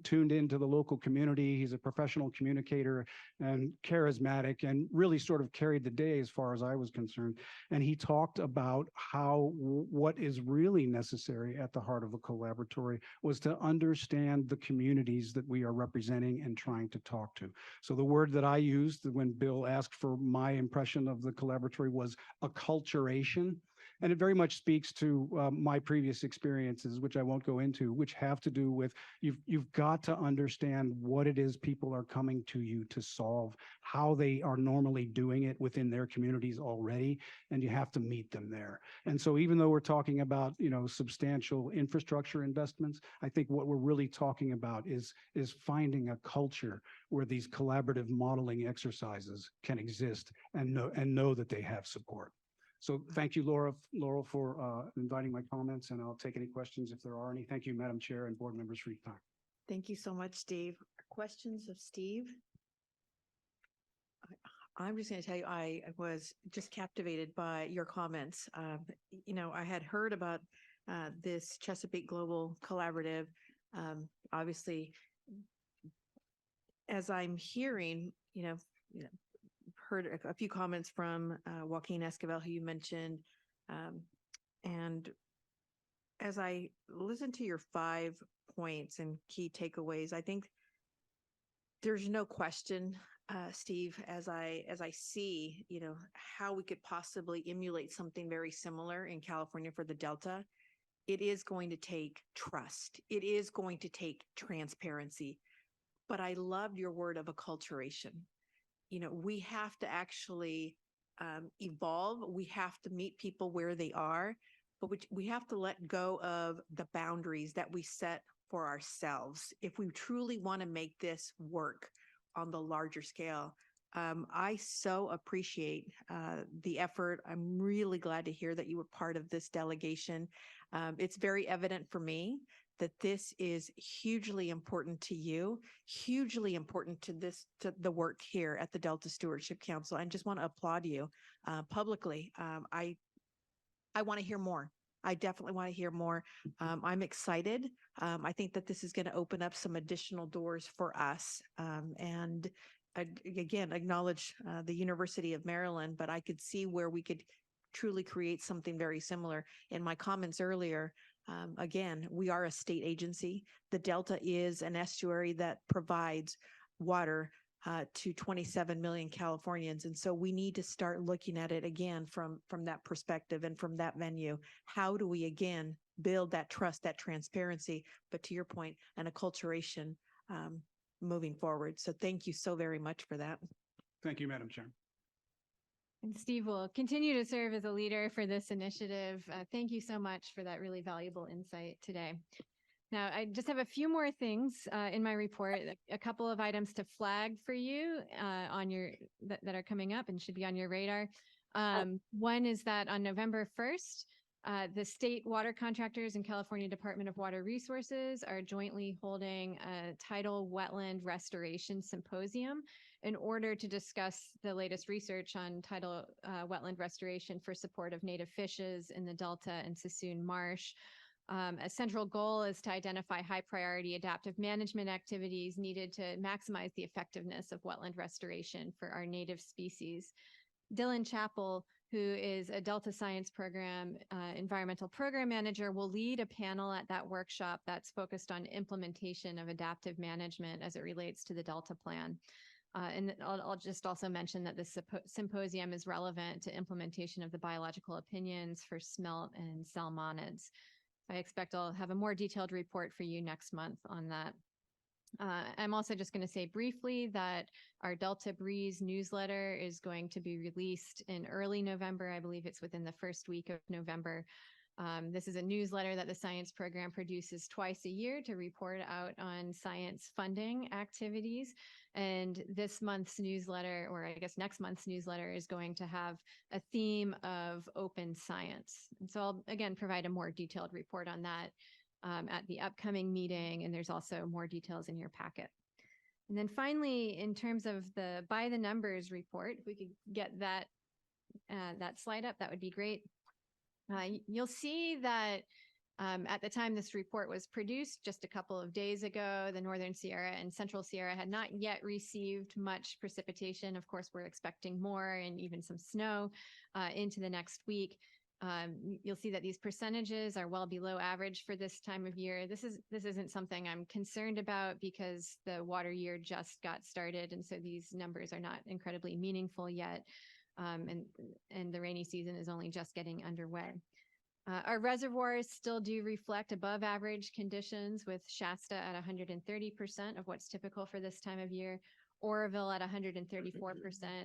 tuned into the local community. He's a professional communicator and charismatic, and really sort of carried the day as far as I was concerned. And he talked talked about how what is really necessary at the heart of a collaboratory was to understand the communities that we are representing and trying to talk to. So the word that I used when Bill asked for my impression of the collaboratory was acculturation. And it very much speaks to my previous experiences, which I won't go into, which have to do with you've got to understand what it is people are coming to you to solve, how they are normally doing it within their communities already, and you have to meet them there. And so even though we're talking about, substantial infrastructure investments, I think what we're really talking about is finding a culture where these collaborative modeling exercises can exist and know that they have support. So thank you, Laurel, for inviting my comments, and I'll take any questions if there are any. Thank you, Madam Chair and board members for your time. Thank you so much, Steve. Questions of Steve? I'm just going to tell you, I was just captivated by your comments. I had heard about this Chesapeake Global Collaborative. Obviously, as I'm hearing, heard a few comments from Joaquin Esquivel, who you mentioned. And as I listen to your 5 points and key takeaways, I think there's no question, Steve, as I see, how we could possibly emulate something very similar in California for the Delta. It is going to take trust. It is going to take transparency. But I loved your word of acculturation. We have to actually evolve. We have to meet people where they are, but we have to let go of the boundaries that we set for ourselves if we truly want to make this work on the larger scale. I so appreciate the effort. I'm really glad to hear that you were part of this delegation. It's very evident for me that this is hugely important to you, hugely important to the work here at the Delta Stewardship Council. I just want to applaud you publicly. I want to hear more. I definitely want to hear more. I'm excited. I think that this is going to open up some additional doors for us. And again, acknowledge the University of Maryland, but I could see where we could truly create something very similar. In my comments earlier, again, we are a state agency. The Delta is an estuary that provides water to 27 million Californians. And so we need to start looking at it again from that perspective and from that venue. How do we, again, build that trust, that transparency, but to your point, an acculturation moving forward. So thank you so very much for that. Thank you, Madam Chair. And Steve will continue to serve as a leader for this initiative. Thank you so much for that really valuable insight today. Now, I just have a few more things in my report, a couple of items to flag for you on your that are coming up and should be on your radar. One is that on November 1st, the state water contractors and California Department of Water Resources are jointly holding a tidal wetland restoration symposium in order to discuss the latest research on tidal wetland restoration for support of native fishes in the Delta and Sassoon Marsh. A central goal is to identify high priority adaptive management activities needed to maximize the effectiveness of wetland restoration for our native species. Dylan Chappell, who is a Delta Science Program environmental program manager, will lead a panel at that workshop that's focused on implementation of adaptive management as it relates to the Delta plan. And I'll just also mention that this symposium is relevant to implementation of the biological opinions for smelt and salmonids. I expect I'll have a more detailed report for you next month on that. I'm also just going to say briefly that our Delta Breeze newsletter is going to be released in early November. I believe it's within the first week of November. This is a newsletter that the science program produces twice a year to report out on science funding activities. And this month's newsletter, or I guess next month's newsletter, is going to have a theme of open science. And so I'll, again, provide a more detailed report on that at the upcoming meeting. And there's also more details in your packet. And then finally, in terms of the by the numbers report, if we could get that slide up, that would be great. You'll see that At the time this report was produced just a couple of days ago, the Northern Sierra and Central Sierra had not yet received much precipitation. Of course, we're expecting more and even some snow into the next week. You'll see that these percentages are well below average for this time of year. This isn't something I'm concerned about because the water year just got started, and so these numbers are not incredibly meaningful yet, and the rainy season is only just getting underway. Our reservoirs still do reflect above average conditions, with Shasta at 130% of what's typical for this time of year, Oroville at 134%,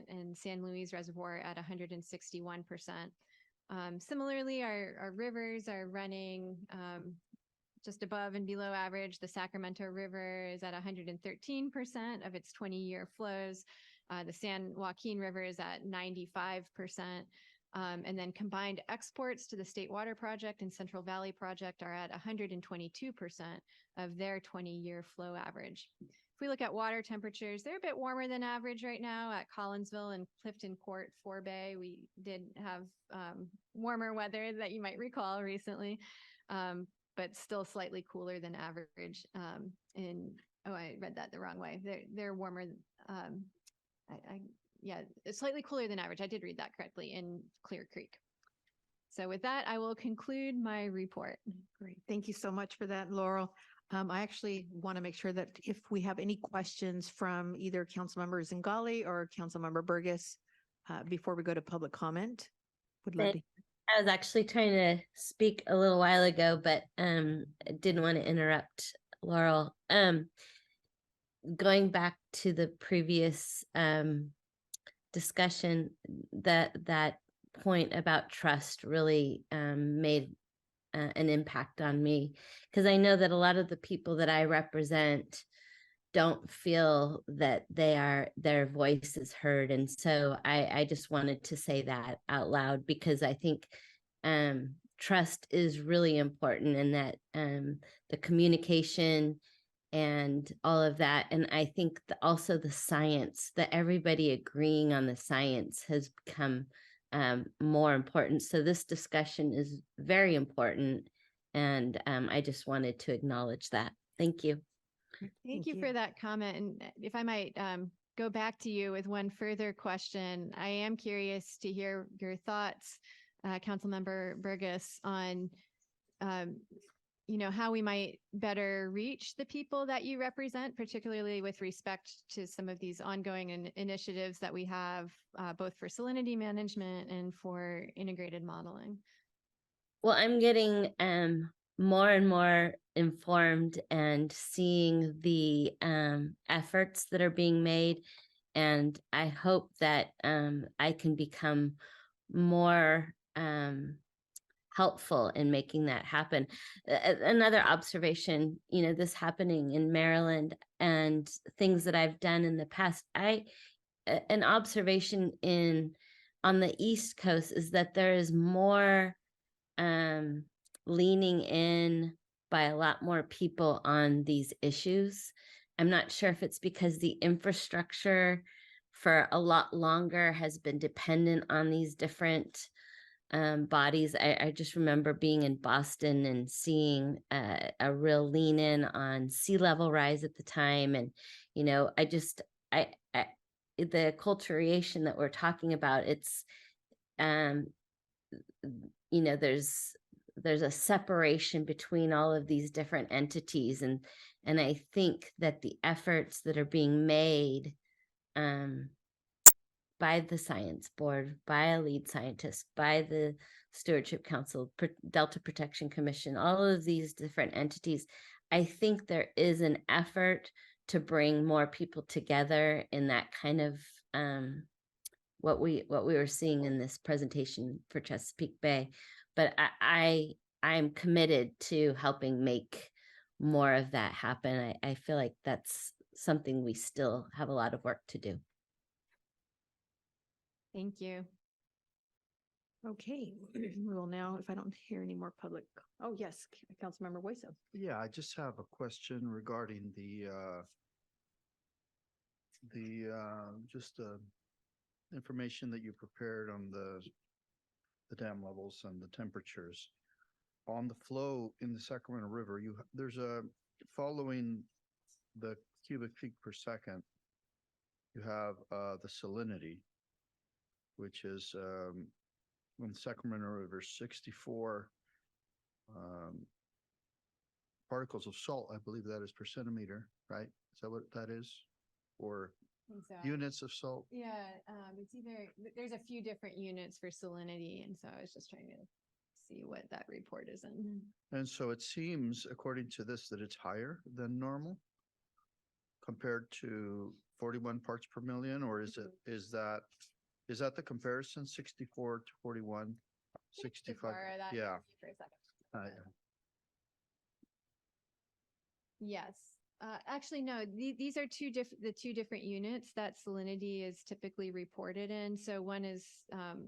and San Luis Reservoir at 161%. Similarly, our rivers are running just above and below average. The Sacramento River is at 113% of its 20-year flows. The San Joaquin River is at 95%. And then combined exports to the State Water Project and Central Valley Project are at 122% of their 20-year flow average. If we look at water temperatures, they're a bit warmer than average right now at Collinsville and Clifton Court, Forebay. We did have warmer weather that you might recall recently, but still slightly cooler than average. I read that the wrong way. They're warmer. Yeah, it's slightly cooler than average. I did read that correctly in Clear Creek. So with that, I will conclude my report. Great. Thank you so much for that, Laurel. I actually want to make sure that if we have any questions from either Councilmember Zingali or Councilmember Burgess, before we go to public comment, would love to. I was actually trying to speak a little while ago, but didn't want to interrupt Laurel. Going back to the previous discussion, that point about trust really made an impact on me, because I know that a lot of the people that I represent don't feel that their voice is heard. And so I just wanted to say that out loud, because I think trust is really important, and that the communication and all of that. And I think also the science, that everybody agreeing on the science has become more important. So this discussion is very important, and I just wanted to acknowledge that. Thank you. Thank you for that comment. And if I might go back to you with one further question, I am curious to hear your thoughts, Councilmember Burgess, on how we might better reach the people that you represent, particularly with respect to some of these ongoing initiatives that we have, both for salinity management and for integrated modeling. Well, I'm getting more and more informed and seeing the efforts that are being made. And I hope that I can become more helpful in making that happen. Another observation, this happening in Maryland and things that I've done in the past, an observation on the East Coast is that there is more leaning in by a lot more people on these issues. I'm not sure if it's because the infrastructure for a lot longer has been dependent on these different bodies. I just remember being in Boston and seeing a real lean in on sea level rise at the time. And, the acculturation that we're talking about, it's, there's a separation between all of these different entities. And I think that the efforts that are being made by the science board, by a lead scientist, by the Stewardship Council, Delta Protection Commission, all of these different entities, I think there is an effort to bring more people together in that kind of what we were seeing in this presentation for Chesapeake Bay. But I'm committed to helping make more of that happen. I feel like that's something we still have a lot of work to do. Thank you. Okay, we will now, if I don't hear any more public, oh yes, Councilmember Woiso. Yeah, I just have a question regarding the information that you prepared on the dam levels and the temperatures. on the flow in the Sacramento River, there's a, following the cubic feet per second, you have the salinity, which is on the Sacramento River, 64 particles of salt, I believe that is per centimeter, right? Is that what that is? Or units of salt? Yeah, it's either, there's a few different units for salinity, and so I was just trying to see what that report is in. And so it seems, according to this, that it's higher than normal compared to 41 parts per million, or is that the comparison, 64 to 41, 65? Yeah. For a second. Yes. Actually, no, these are the two different units that salinity is typically reported in. So one is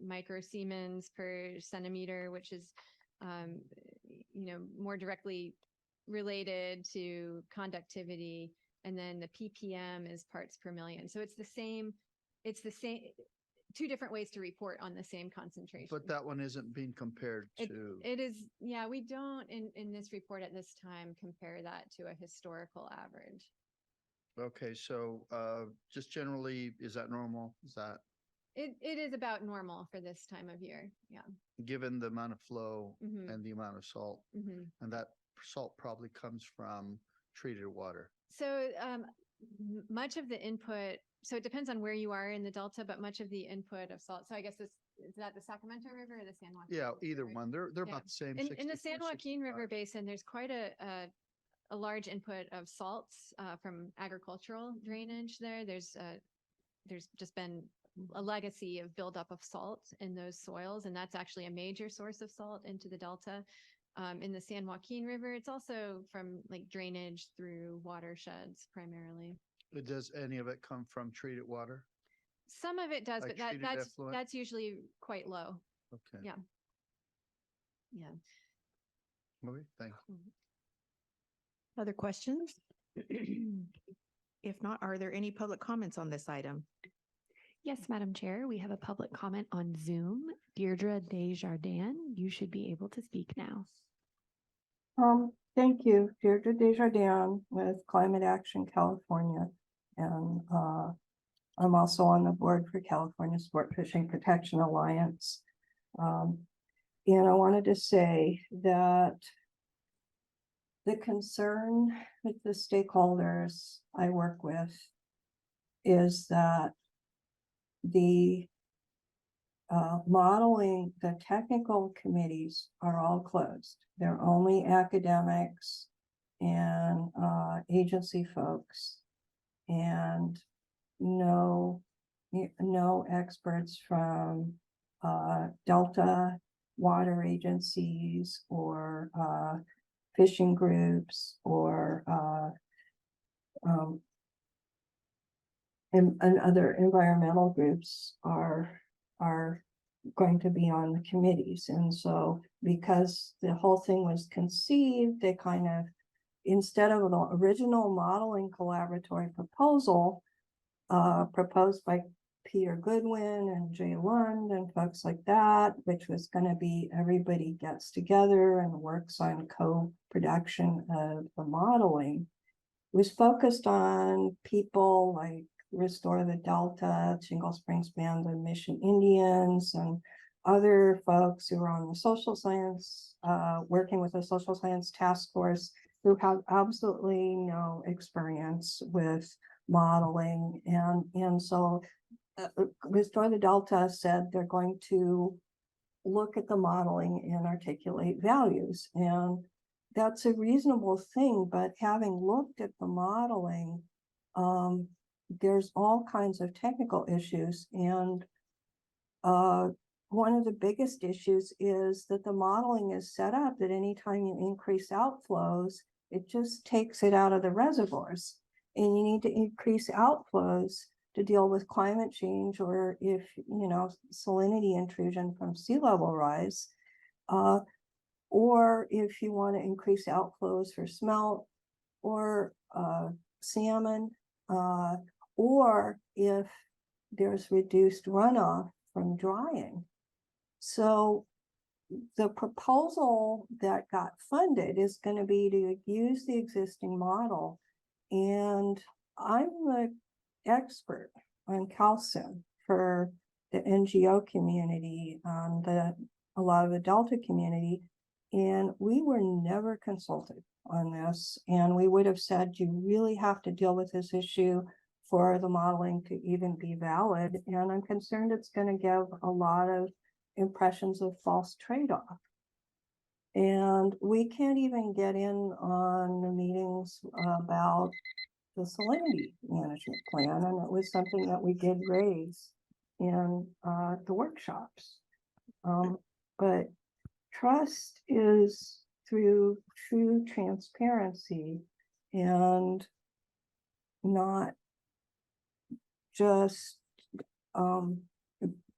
microsiemens per centimeter, which is, more directly related to conductivity. And then the ppm is parts per million. So it's the same, two different ways to report on the same concentration. But that one isn't being compared to. It is, yeah, we don't in this report at this time compare that to a historical average. Okay, so just generally, is that normal? Is that? It is about normal for this time of year, yeah. Given the amount of flow Mhm. and the amount of salt, and that salt probably comes from treated water. So much of the input, so it depends on where you are in the Delta, but much of the input of salt. So I guess is that the Sacramento River or the San Joaquin? Yeah, River? either one. They're about the same. In the San 64, Joaquin River 65. Basin, there's quite a large input of salts from agricultural drainage there. There's just been a legacy of buildup of salt in those soils, and that's actually a major source of salt into the Delta. In the San Joaquin River, it's also from like drainage through watersheds primarily. Does any of it come from treated water? Some of it does, Like but treated effluent? that's usually quite low. Okay. Yeah. Yeah. Okay, thanks. Other questions? If not, are there any public comments on this item? Yes, Madam Chair, we have a public comment on Zoom. Deirdre Desjardins, you should be able to speak now. Thank you, Deirdre Desjardins with Climate Action California. And I'm also on the board for California Sport Fishing Protection Alliance. And I wanted to say that the concern with the stakeholders I work with is that the modeling, the technical committees are all closed. They're only academics and agency folks, and no experts from Delta water agencies or fishing groups or and other environmental groups are going to be on the committees. And so because the whole thing was conceived, they kind of, instead of the original modeling collaboratory proposal proposed by Peter Goodwin and Jay Lund and folks like that, which was going to be everybody gets together and works on co-production of the modeling, was focused on people like Restore the Delta, Shingle Springs Band of Mission Indians, and other folks who are on the social science, working with the social science task force, who have absolutely no experience with modeling. And so Restore the Delta said they're going to look at the modeling and articulate values. And that's a reasonable thing, but having looked at the modeling, there's all kinds of technical issues. And one of the biggest issues is that the modeling is set up that anytime you increase outflows, it just takes it out of the reservoirs. And you need to increase outflows to deal with climate change, or if, salinity intrusion from sea level rise, or if you want to increase outflows for smelt or salmon, or if there's reduced runoff from drying. So the proposal that got funded is going to be to use the existing model. And I'm the expert on calcium for the NGO community, a lot of the Delta community. And we were never consulted on this. And we would have said, you really have to deal with this issue for the modeling to even be valid. And I'm concerned it's going to give a lot of impressions of false trade-off. And we can't even get in on the meetings about the salinity management plan. And it was something that we did raise in the workshops. But trust is through true transparency and not just,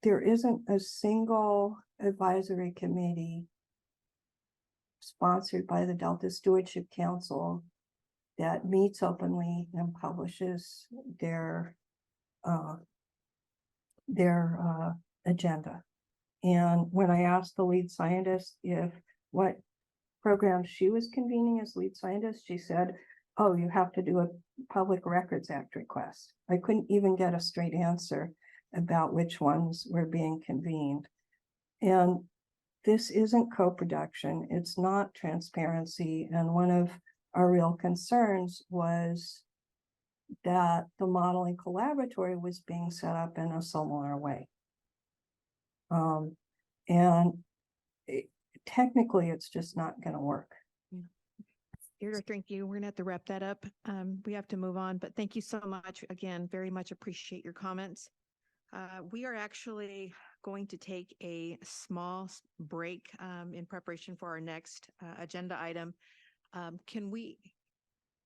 there isn't a single advisory committee sponsored by the Delta Stewardship Council that meets openly and publishes their agenda. And when I asked the lead scientist if what program she was convening as lead scientist, she said, oh, you have to do a Public Records Act request. I couldn't even get a straight answer about which ones were being convened. And this isn't co-production, it's not transparency. And one of our real concerns was that the modeling collaboratory was being set up in a similar way. Technically, it's just not going to work. Deirdre, thank you. We're gonna have to wrap that up. We have to move on, but thank you so much. Again, very much appreciate your comments. We are actually going to take a small break in preparation for our next agenda item. Can we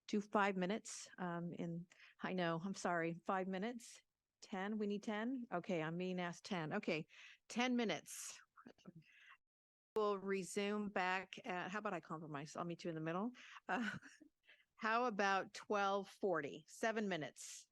do 5 minutes? I know, I'm sorry, 5 minutes? 10? We need 10? Okay, I'm being asked 10. Okay, 10 minutes. We'll resume back at, how about I compromise? I'll meet you in the middle. How about 12:40? 7 minutes.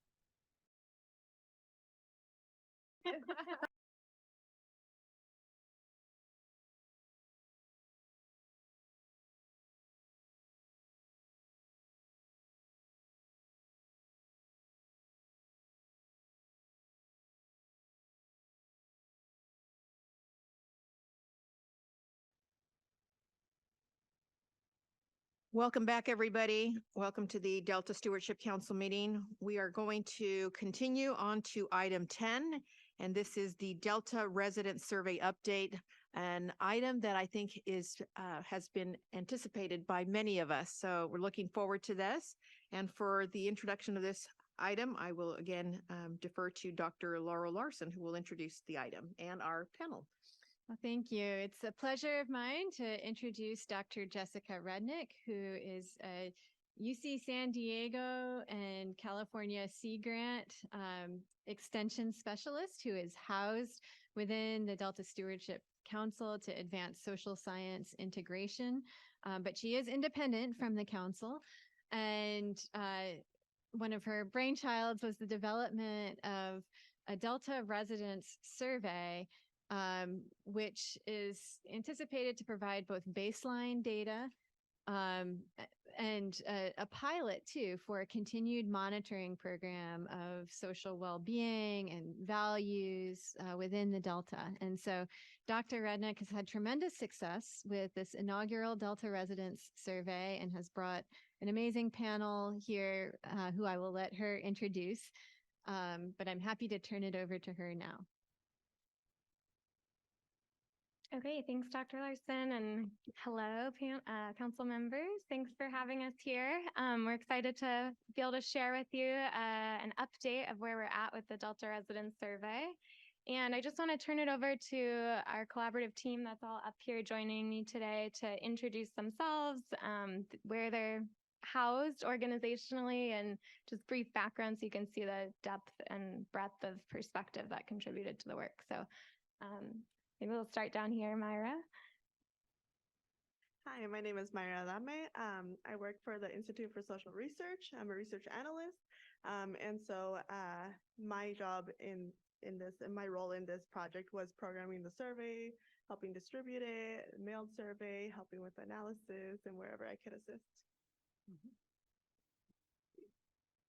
Welcome back, everybody. Welcome to the Delta Stewardship Council meeting. We are going to continue on to item 10, and this is the Delta Resident Survey Update, an item that I think has been anticipated by many of us. So we're looking forward to this. And for the introduction of this item, I will again defer to Dr. Laurel Larson, who will introduce the item and our panel. Well, thank you. It's a pleasure of mine to introduce Dr. Jessica Rednick, who is a UC San Diego and California Sea Grant extension specialist who is housed within the Delta Stewardship Council to advance social science integration. But she is independent from the council. And one of her brainchilds was the development of a Delta residence survey, which is anticipated to provide both baseline data and a pilot too for a continued monitoring program of social well-being and values within the Delta. And so Dr. Rednick has had tremendous success with this inaugural Delta residence survey and has brought an amazing panel here who I will let her introduce. But I'm happy to turn it over to her now. Okay, thanks, Dr. Larson, and hello, council members. Thanks for having us here. We're excited to be able to share with you an update of where we're at with the Delta Residence Survey. And I just want to turn it over to our collaborative team that's all up here joining me today to introduce themselves, where they're housed organizationally, and just brief background so you can see the depth and breadth of perspective that contributed to the work. So maybe we'll start down here, Myra. Hi, my name is Myra Lame. I work for the Institute for Social Research. I'm a research analyst. And so my job in my role in this project was programming the survey, helping distribute it, mailed survey, helping with analysis, and wherever I could assist.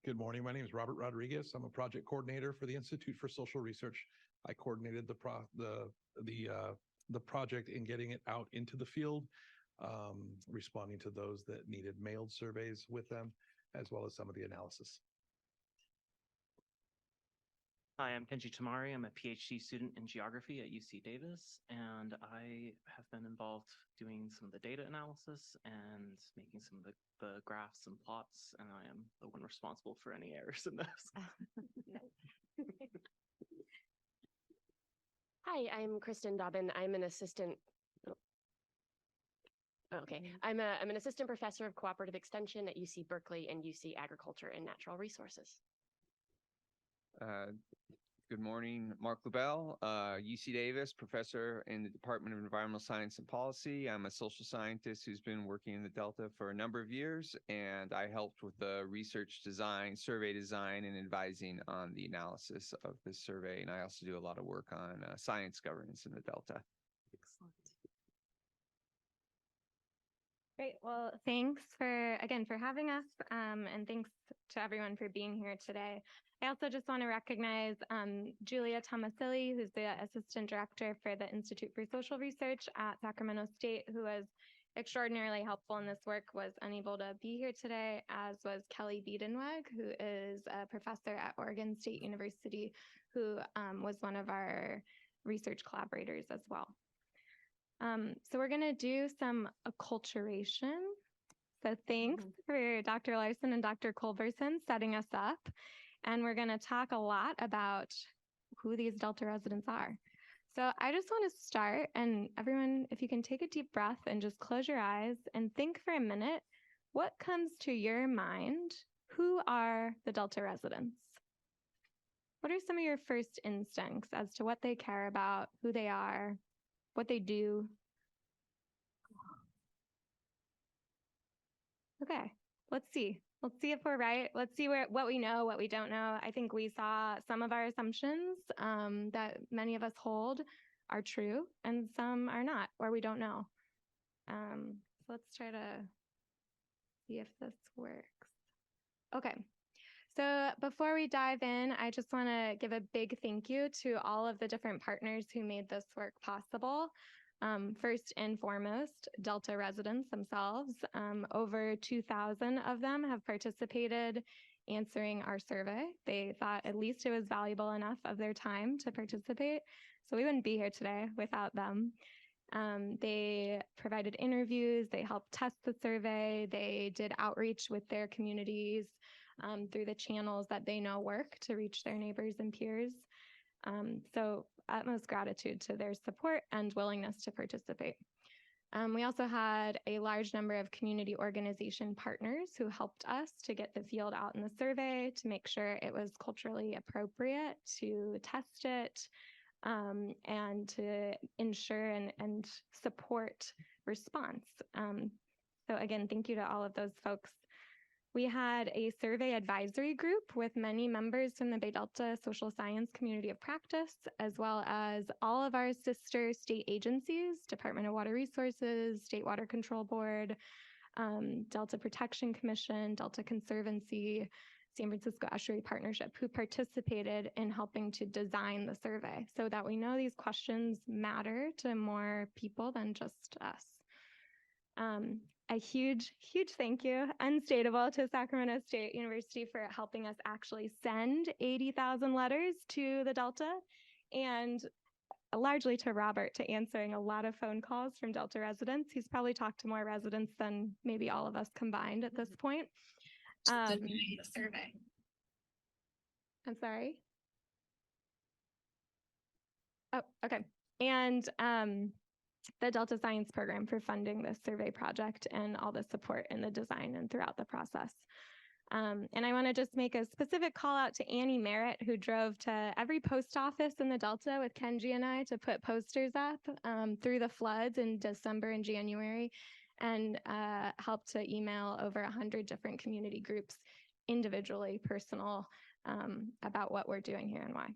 Good morning. My name is Robert Rodriguez. I'm a project coordinator for the Institute for Social Research. I coordinated the project in getting it out into the field, responding to those that needed mailed surveys with them, as well as some of the analysis. Hi, I'm Kenji Tamari. I'm a PhD student in geography at UC Davis, and I have been involved doing some of the data analysis and making some of the graphs and plots, and I am the one responsible for any errors in those. Hi, I'm Kristen Dobbin. I'm an assistant. I'm an assistant professor of cooperative extension at UC Berkeley and UC Agriculture and Natural Resources. Good morning, Mark Lubell, UC Davis, professor in the Department of Environmental Science and Policy. I'm a social scientist who's been working in the Delta for a number of years, and I helped with the research design, survey design, and advising on the analysis of this survey. And I also do a lot of work on science governance in the Delta. Excellent. Great. Well, thanks for having us, and thanks to everyone for being here today. I also just want to recognize Julia Tomasilli, who's the Assistant Director for the Institute for Social Research at Sacramento State, who was extraordinarily helpful in this work, was unable to be here today, as was Kelly Biedenweg, who is a professor at Oregon State University, who was one of our research collaborators as well. So we're going to do some acculturation. So thanks for Dr. Larson and Dr. Culberson setting us up. And we're going to talk a lot about who these Delta residents are. So I just want to start, and everyone, if you can take a deep breath and just close your eyes and think for a minute, what comes to your mind? Who are the Delta residents? What are some of your first instincts as to what they care about, who they are, what they do? Okay, let's see. Let's see if we're right. Let's see what we know, what we don't know. I think we saw some of our assumptions that many of us hold are true, and some are not, or we don't know. So let's try to see if this works. Okay. So before we dive in, I just want to give a big thank you to all of the different partners who made this work possible. First and foremost, Delta residents themselves. Over 2,000 of them have participated answering our survey. They thought at least it was valuable enough of their time to participate, so we wouldn't be here today without them. They provided interviews, they helped test the survey, they did outreach with their communities through the channels that they know work to reach their neighbors and peers. So utmost gratitude to their support and willingness to participate. We also had a large number of community organization partners who helped us to get the field out in the survey, to make sure it was culturally appropriate, to test it, and to ensure and support response. So again, thank you to all of those folks. We had a survey advisory group with many members from the Bay Delta Social Science Community of Practice, as well as all of our sister state agencies, Department of Water Resources, State Water Control Board, Delta Protection Commission, Delta Conservancy, San Francisco Estuary Partnership, who participated in helping to design the survey so that we know these questions matter to more people than just us. A huge, huge thank you, unstatable, to Sacramento State University for helping us actually send 80,000 letters to the Delta, and largely to Robert to answering a lot of phone calls from Delta residents. He's probably talked to more residents than maybe all of us combined at this point. The survey. I'm sorry. Oh, okay. And the Delta Science Program for funding this survey project and all the support in the design and throughout the process. And I want to just make a specific call out to Annie Merritt, who drove to every post office in the Delta with Kenji and I to put posters up through the floods in December and January, and helped to email over 100 different community groups individually, personal, about what we're doing here and why.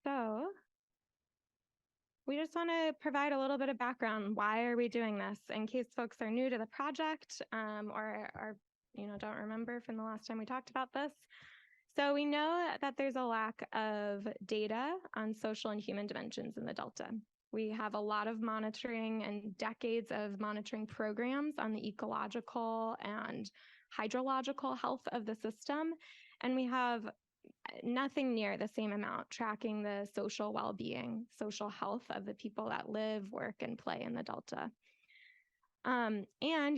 So we just want to provide a little bit of background. Why are we doing this? In case folks are new to the project or don't remember from the last time we talked about this. So we know that there's a lack of data on social and human dimensions in the Delta. We have a lot of monitoring and decades of monitoring programs on the ecological and hydrological health of the system. And we have nothing near the same amount tracking the social well-being, social health of the people that live, work, and play in the Delta. And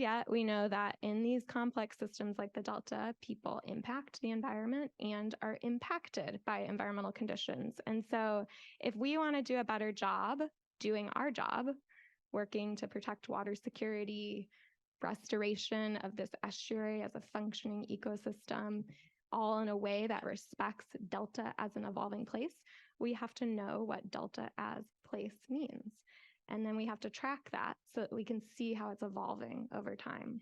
yet we know that in these complex systems like the Delta, people impact the environment and are impacted by environmental conditions. And so if we want to do a better job doing our job, working to protect water security, restoration of this estuary as a functioning ecosystem, all in a way that respects Delta as an evolving place, we have to know what Delta as place means. And then we have to track that so that we can see how it's evolving over time.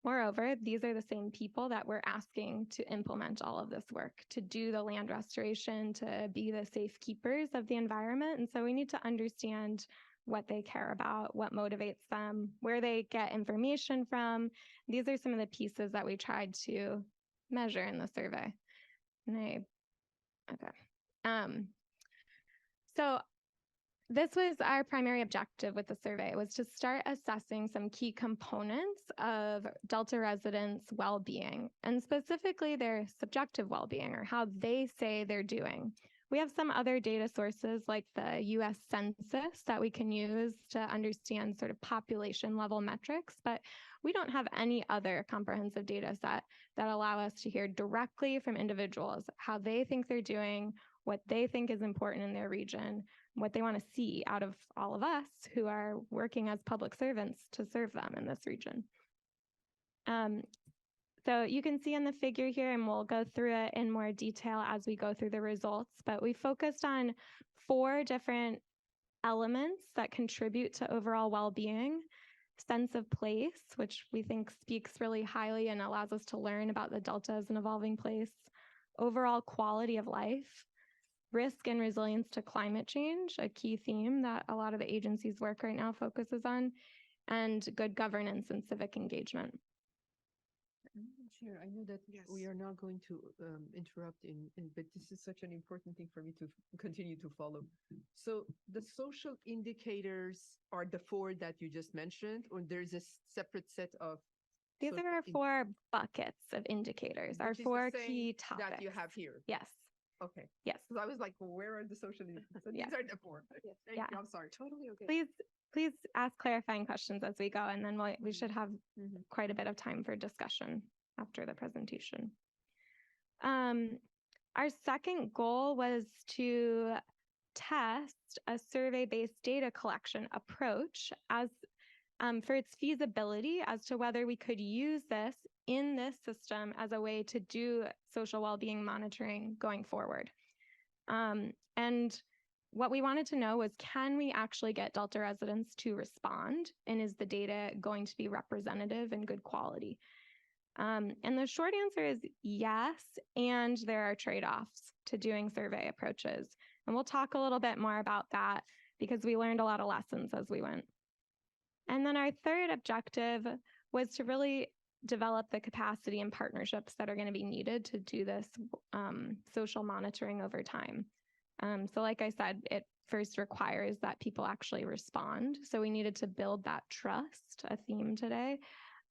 Moreover, these are the same people that we're asking to implement all of this work, to do the land restoration, to be the safekeepers of the environment. And so we need to understand what they care about, what motivates them, where they get information from. These are some of the pieces that we tried to measure in the survey. So this was our primary objective with the survey, was to start assessing some key components of Delta residents' well-being, and specifically their subjective well-being, or how they say they're doing. We have some other data sources like the US Census that we can use to understand sort of population level metrics, but we don't have any other comprehensive data set that allow us to hear directly from individuals how they think they're doing, what they think is important in their region, what they want to see out of all of us who are working as public servants to serve them in this region. So you can see in the figure here, and we'll go through it in more detail as we go through the results, but we focused on 4 different elements that contribute to overall well-being: sense of place, which we think speaks really highly and allows us to learn about the Delta as an evolving place; overall quality of life; risk and resilience to climate change, a key theme that a lot of the agency's work right now focuses on; and good governance and civic engagement. Chair, I know that we are not going to interrupt but this is such an important thing for me to continue to follow. So the social indicators are the 4 that you just mentioned, or there's a separate set of? These are our 4 buckets of indicators, our 4 key topics. That you have here? Yes. Okay. Yes. So I was like, well, where are the social indicators? So these are the 4. Yes. Thank you. I'm sorry. Totally okay. Please ask clarifying questions as we go, and then we should have quite a bit of time for discussion after the presentation. Our second goal was to test a survey-based data collection approach as for its feasibility as to whether we could use this in this system as a way to do social well-being monitoring going forward. And what we wanted to know was, can we actually get Delta residents to respond? And is the data going to be representative and good quality? And the short answer is yes, and there are trade-offs to doing survey approaches. And we'll talk a little bit more about that because we learned a lot of lessons as we went. And then our third objective was to really develop the capacity and partnerships that are going to be needed to do this social monitoring over time. So like I said, it first requires that people actually respond. So we needed to build that trust, a theme today,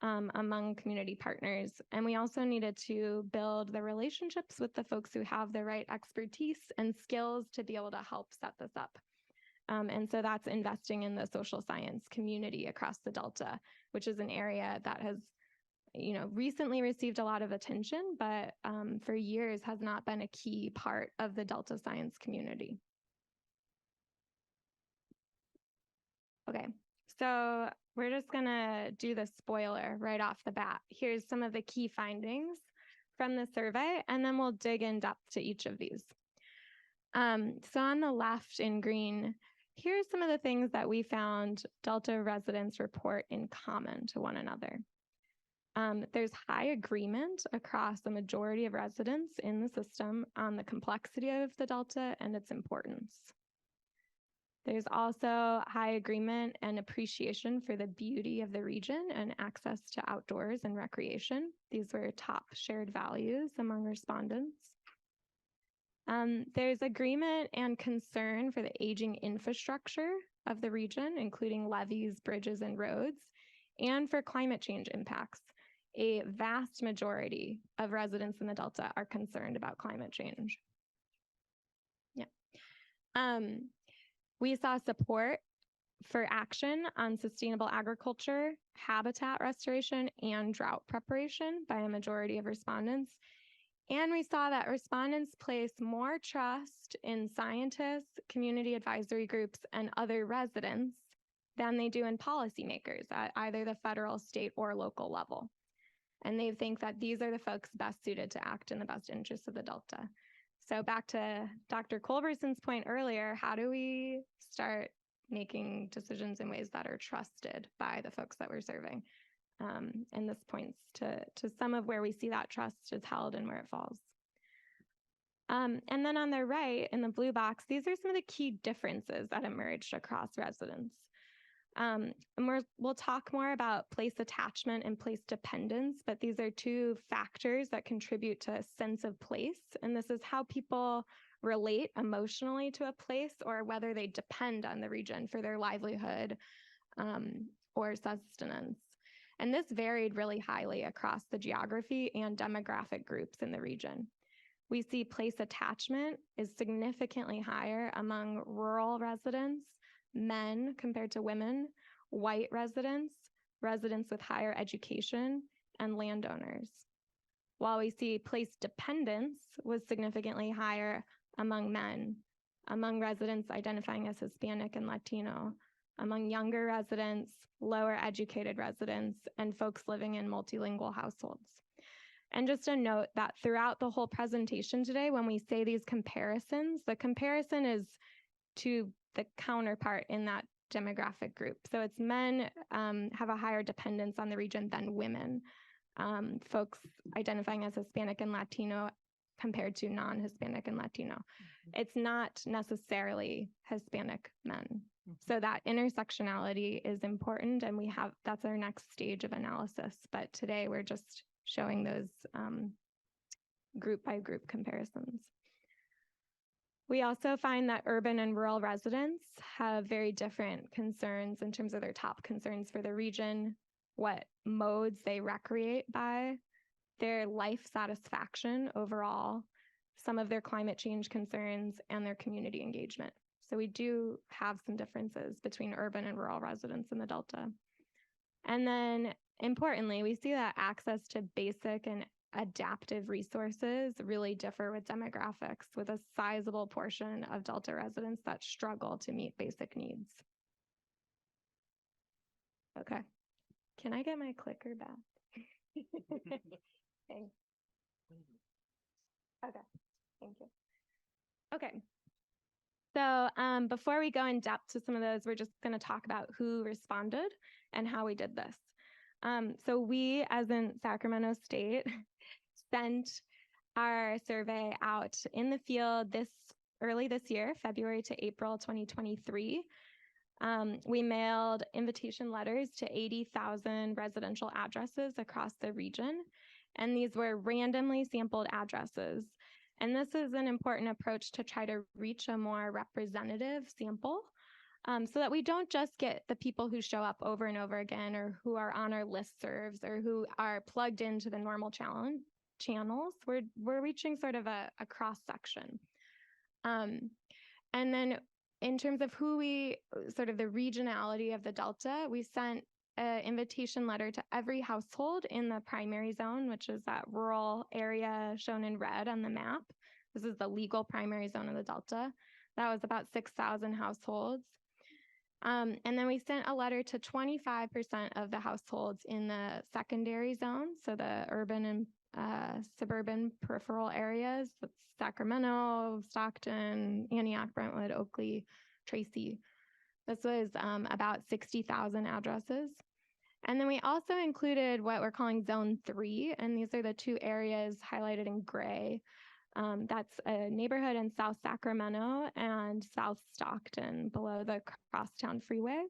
among community partners. And we also needed to build the relationships with the folks who have the right expertise and skills to be able to help set this up. And so that's investing in the social science community across the Delta, which is an area that has, recently received a lot of attention, but for years has not been a key part of the Delta science community. Okay, so we're just gonna do the spoiler right off the bat. Here's some of the key findings from the survey, and then we'll dig in depth to each of these. So on the left in green, here's some of the things that we found Delta residents report in common to one another. There's high agreement across the majority of residents in the system on the complexity of the Delta and its importance. There's also high agreement and appreciation for the beauty of the region and access to outdoors and recreation. These were top shared values among respondents. There's agreement and concern for the aging infrastructure of the region, including levees, bridges, and roads, and for climate change impacts. A vast majority of residents in the Delta are concerned about climate change. Yeah. We saw support for action on sustainable agriculture, habitat restoration, and drought preparation by a majority of respondents. And we saw that respondents place more trust in scientists, community advisory groups, and other residents than they do in policymakers at either the federal, state, or local level. And they think that these are the folks best suited to act in the best interests of the Delta. So back to Dr. Culberson's point earlier, how do we start making decisions in ways that are trusted by the folks that we're serving? And this points to some of where we see that trust is held and where it falls. And then on the right, in the blue box, these are some of the key differences that emerged across residents. And we'll talk more about place attachment and place dependence, but these are two factors that contribute to a sense of place. And this is how people relate emotionally to a place or whether they depend on the region for their livelihood or sustenance. And this varied really highly across the geography and demographic groups in the region. We see place attachment is significantly higher among rural residents, men compared to women, white residents, residents with higher education, and landowners. While we see place dependence was significantly higher among men, among residents identifying as Hispanic and Latino, among younger residents, lower educated residents, and folks living in multilingual households. And just a note that throughout the whole presentation today, when we say these comparisons, the comparison is to the counterpart in that demographic group. So it's men have a higher dependence on the region than women, folks identifying as Hispanic and Latino compared to non-Hispanic and Latino. It's not necessarily Hispanic men. So that intersectionality is important, and that's our next stage of analysis. But today we're just showing those group by group comparisons. We also find that urban and rural residents have very different concerns in terms of their top concerns for the region, what modes they recreate by, their life satisfaction overall, some of their climate change concerns, and their community engagement. So we do have some differences between urban and rural residents in the Delta. And then importantly, we see that access to basic and adaptive resources really differ with demographics, with a sizable portion of Delta residents that struggle to meet basic needs. Okay, can I get my clicker back? Thanks. Okay, thank you. Okay, so before we go in depth to some of those, we're just going to talk about who responded and how we did this. So we, as in Sacramento State, sent our survey out in the field early this year, February to April 2023. We mailed invitation letters to 80,000 residential addresses across the region, and these were randomly sampled addresses. And this is an important approach to try to reach a more representative sample, so that we don't just get the people who show up over and over again, or who are on our listservs, or who are plugged into the normal channels. We're reaching sort of a cross section. And then in terms of the regionality of the Delta, we sent an invitation letter to every household in the primary zone, which is that rural area shown in red on the map. This is the legal primary zone of the Delta. That was about 6,000 households. And then we sent a letter to 25% of the households in the secondary zone, so the urban and suburban peripheral areas, that's Sacramento, Stockton, Antioch, Brentwood, Oakley, Tracy. This was about 60,000 addresses. And then we also included what we're calling Zone 3, and these are the two areas highlighted in gray. That's a neighborhood in South Sacramento and South Stockton below the Crosstown Freeway.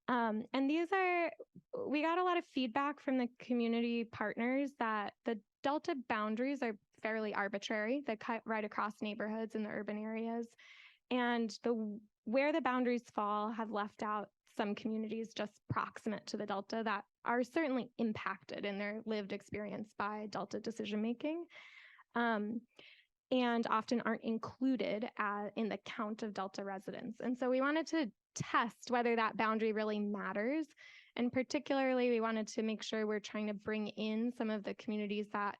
And we got a lot of feedback from the community partners that the Delta boundaries are fairly arbitrary. They cut right across neighborhoods in the urban areas. And where the boundaries fall have left out some communities just proximate to the Delta that are certainly impacted in their lived experience by Delta decision-making. And often aren't included in the count of Delta residents. And so we wanted to test whether that boundary really matters. And particularly, we wanted to make sure we're trying to bring in some of the communities that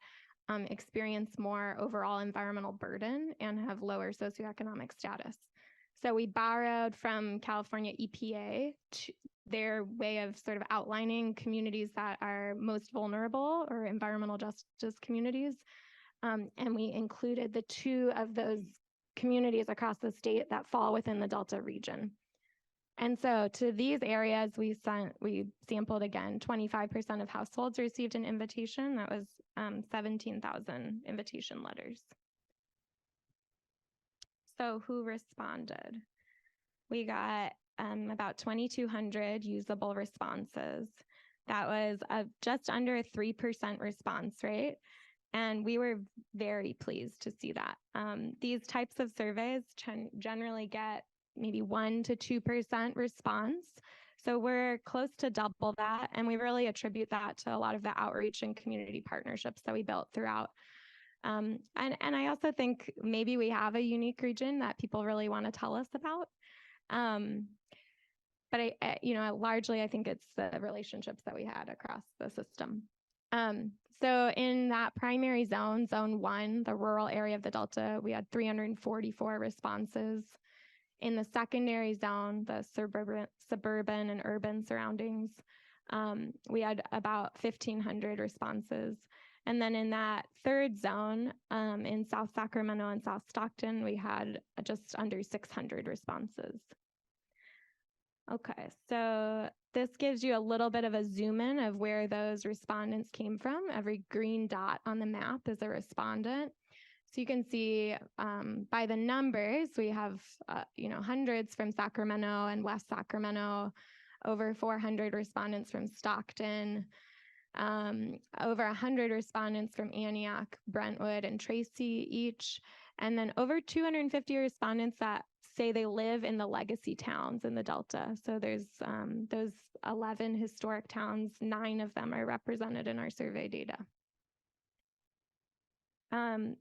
experience more overall environmental burden and have lower socioeconomic status. So we borrowed from California EPA their way of sort of outlining communities that are most vulnerable or environmental justice communities. And we included the two of those communities across the state that fall within the Delta region. And so to these areas, we sampled again, 25% of households received an invitation. That was 17,000 invitation letters. So who responded? We got about 2,200 usable responses. That was just under a 3% response rate. And we were very pleased to see that. These types of surveys generally get maybe 1 to 2% response. So we're close to double that. And we really attribute that to a lot of the outreach and community partnerships that we built throughout. And I also think maybe we have a unique region that people really want to tell us about. But largely I think it's the relationships that we had across the system. So in that primary zone, Zone 1, the rural area of the Delta, we had 344 responses. In the secondary zone, the suburban and urban surroundings, we had about 1,500 responses. And then in that third zone, in South Sacramento and South Stockton, we had just under 600 responses. Okay, so this gives you a little bit of a zoom in of where those respondents came from. Every green dot on the map is a respondent. So you can see by the numbers, we have hundreds from Sacramento and West Sacramento, over 400 respondents from Stockton, over 100 respondents from Antioch, Brentwood, and Tracy each, and then over 250 respondents that say they live in the legacy towns in the Delta. So there's those 11 historic towns, 9 of them are represented in our survey data.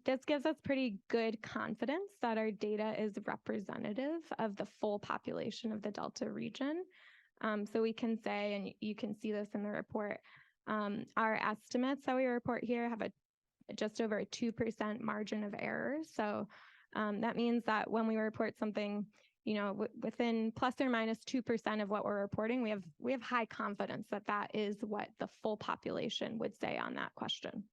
This gives us pretty good confidence that our data is representative of the full population of the Delta region. So we can say, and you can see this in the report, our estimates that we report here have just over a 2% margin of error. So that means that when we report something, within plus or minus 2% of what we're reporting, we have high confidence that that is what the full population would say on that question.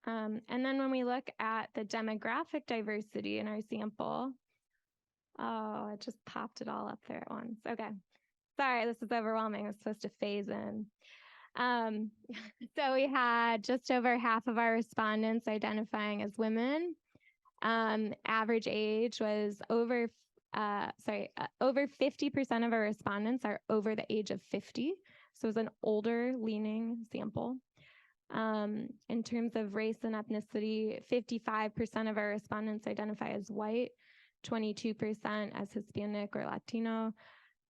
And then when we look at the demographic diversity in our sample, oh, it just popped it all up there at once. Okay, sorry, this is overwhelming. It's supposed to phase in. So we had just over half of our respondents identifying as women. Average age was over 50% of our respondents are over the age of 50. So it was an older leaning sample. In terms of race and ethnicity, 55% of our respondents identify as white, 22% as Hispanic or Latino,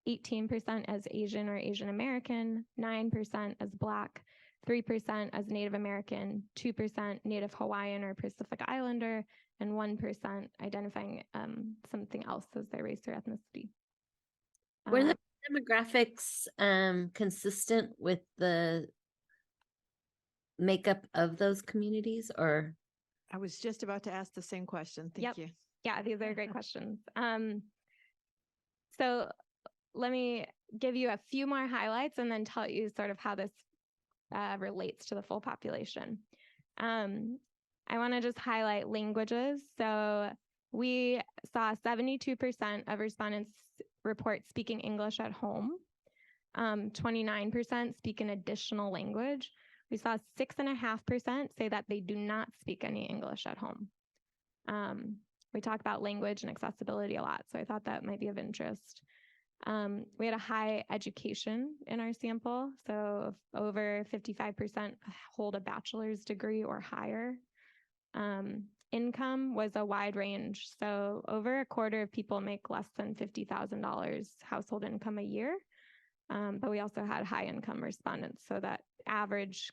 18% as Asian or Asian American, 9% as Black, 3% as Native American, 2% Native Hawaiian or Pacific Islander, and 1% identifying something else as their race or ethnicity. Were the demographics consistent with the makeup of those communities, or? I was just about to ask the same question. Thank you. Yeah, these are great questions. So let me give you a few more highlights and then tell you sort of how this relates to the full population. I want to just highlight languages. So we saw 72% of respondents report speaking English at home. 29% speak an additional language. We saw 6.5% say that they do not speak any English at home. We talk about language and accessibility a lot, so I thought that might be of interest. We had a high education in our sample, so over 55% hold a bachelor's degree or higher. Income was a wide range, so over a quarter of people make less than $50,000 household income a year, but we also had high income respondents, so that average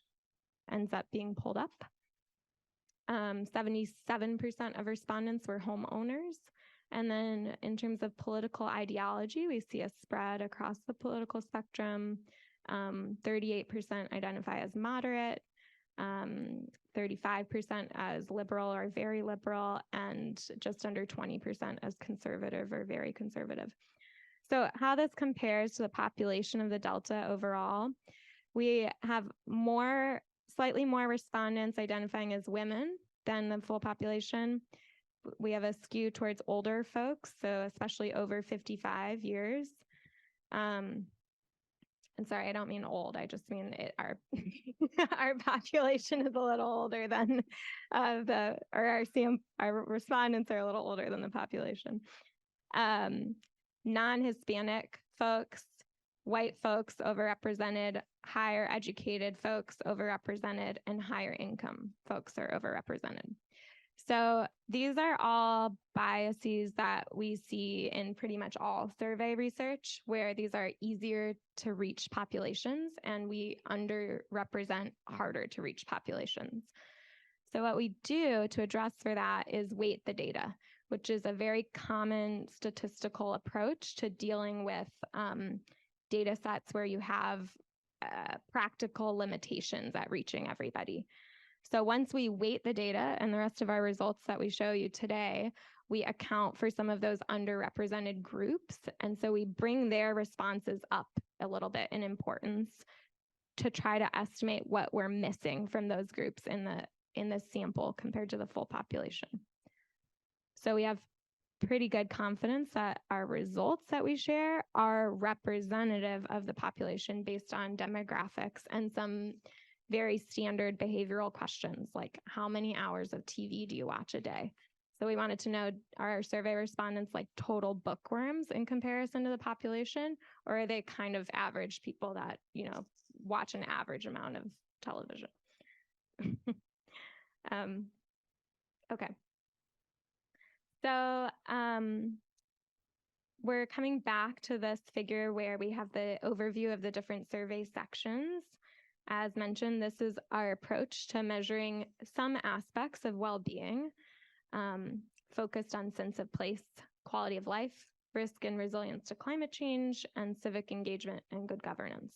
ends up being pulled up. 77% of respondents were homeowners. And then in terms of political ideology, we see a spread across the political spectrum. 38% identify as moderate, 35% as liberal or very liberal, and just under 20% as conservative or very conservative. So how this compares to the population of the Delta overall, we have slightly more respondents identifying as women than the full population. We have a skew towards older folks, so especially over 55 years. And sorry, I don't mean old. I just mean our population is a little older than our respondents are a little older than the population. Non-Hispanic folks, white folks overrepresented, higher educated folks overrepresented, and higher income folks are overrepresented. So these are all biases that we see in pretty much all survey research, where these are easier to reach populations and we underrepresent harder to reach populations. So what we do to address for that is weight the data, which is a very common statistical approach to dealing with data sets where you have practical limitations at reaching everybody. So once we weight the data and the rest of our results that we show you today, we account for some of those underrepresented groups. And so we bring their responses up a little bit in importance to try to estimate what we're missing from those groups in the sample compared to the full population. So we have pretty good confidence that our results that we share are representative of the population based on demographics and some very standard behavioral questions like how many hours of TV do you watch a day? So we wanted to know, are our survey respondents like total bookworms in comparison to the population, or are they kind of average people that, watch an average amount of television? Okay. So we're coming back to this figure where we have the overview of the different survey sections. As mentioned, this is our approach to measuring some aspects of well-being, focused on sense of place, quality of life, risk and resilience to climate change, and civic engagement and good governance.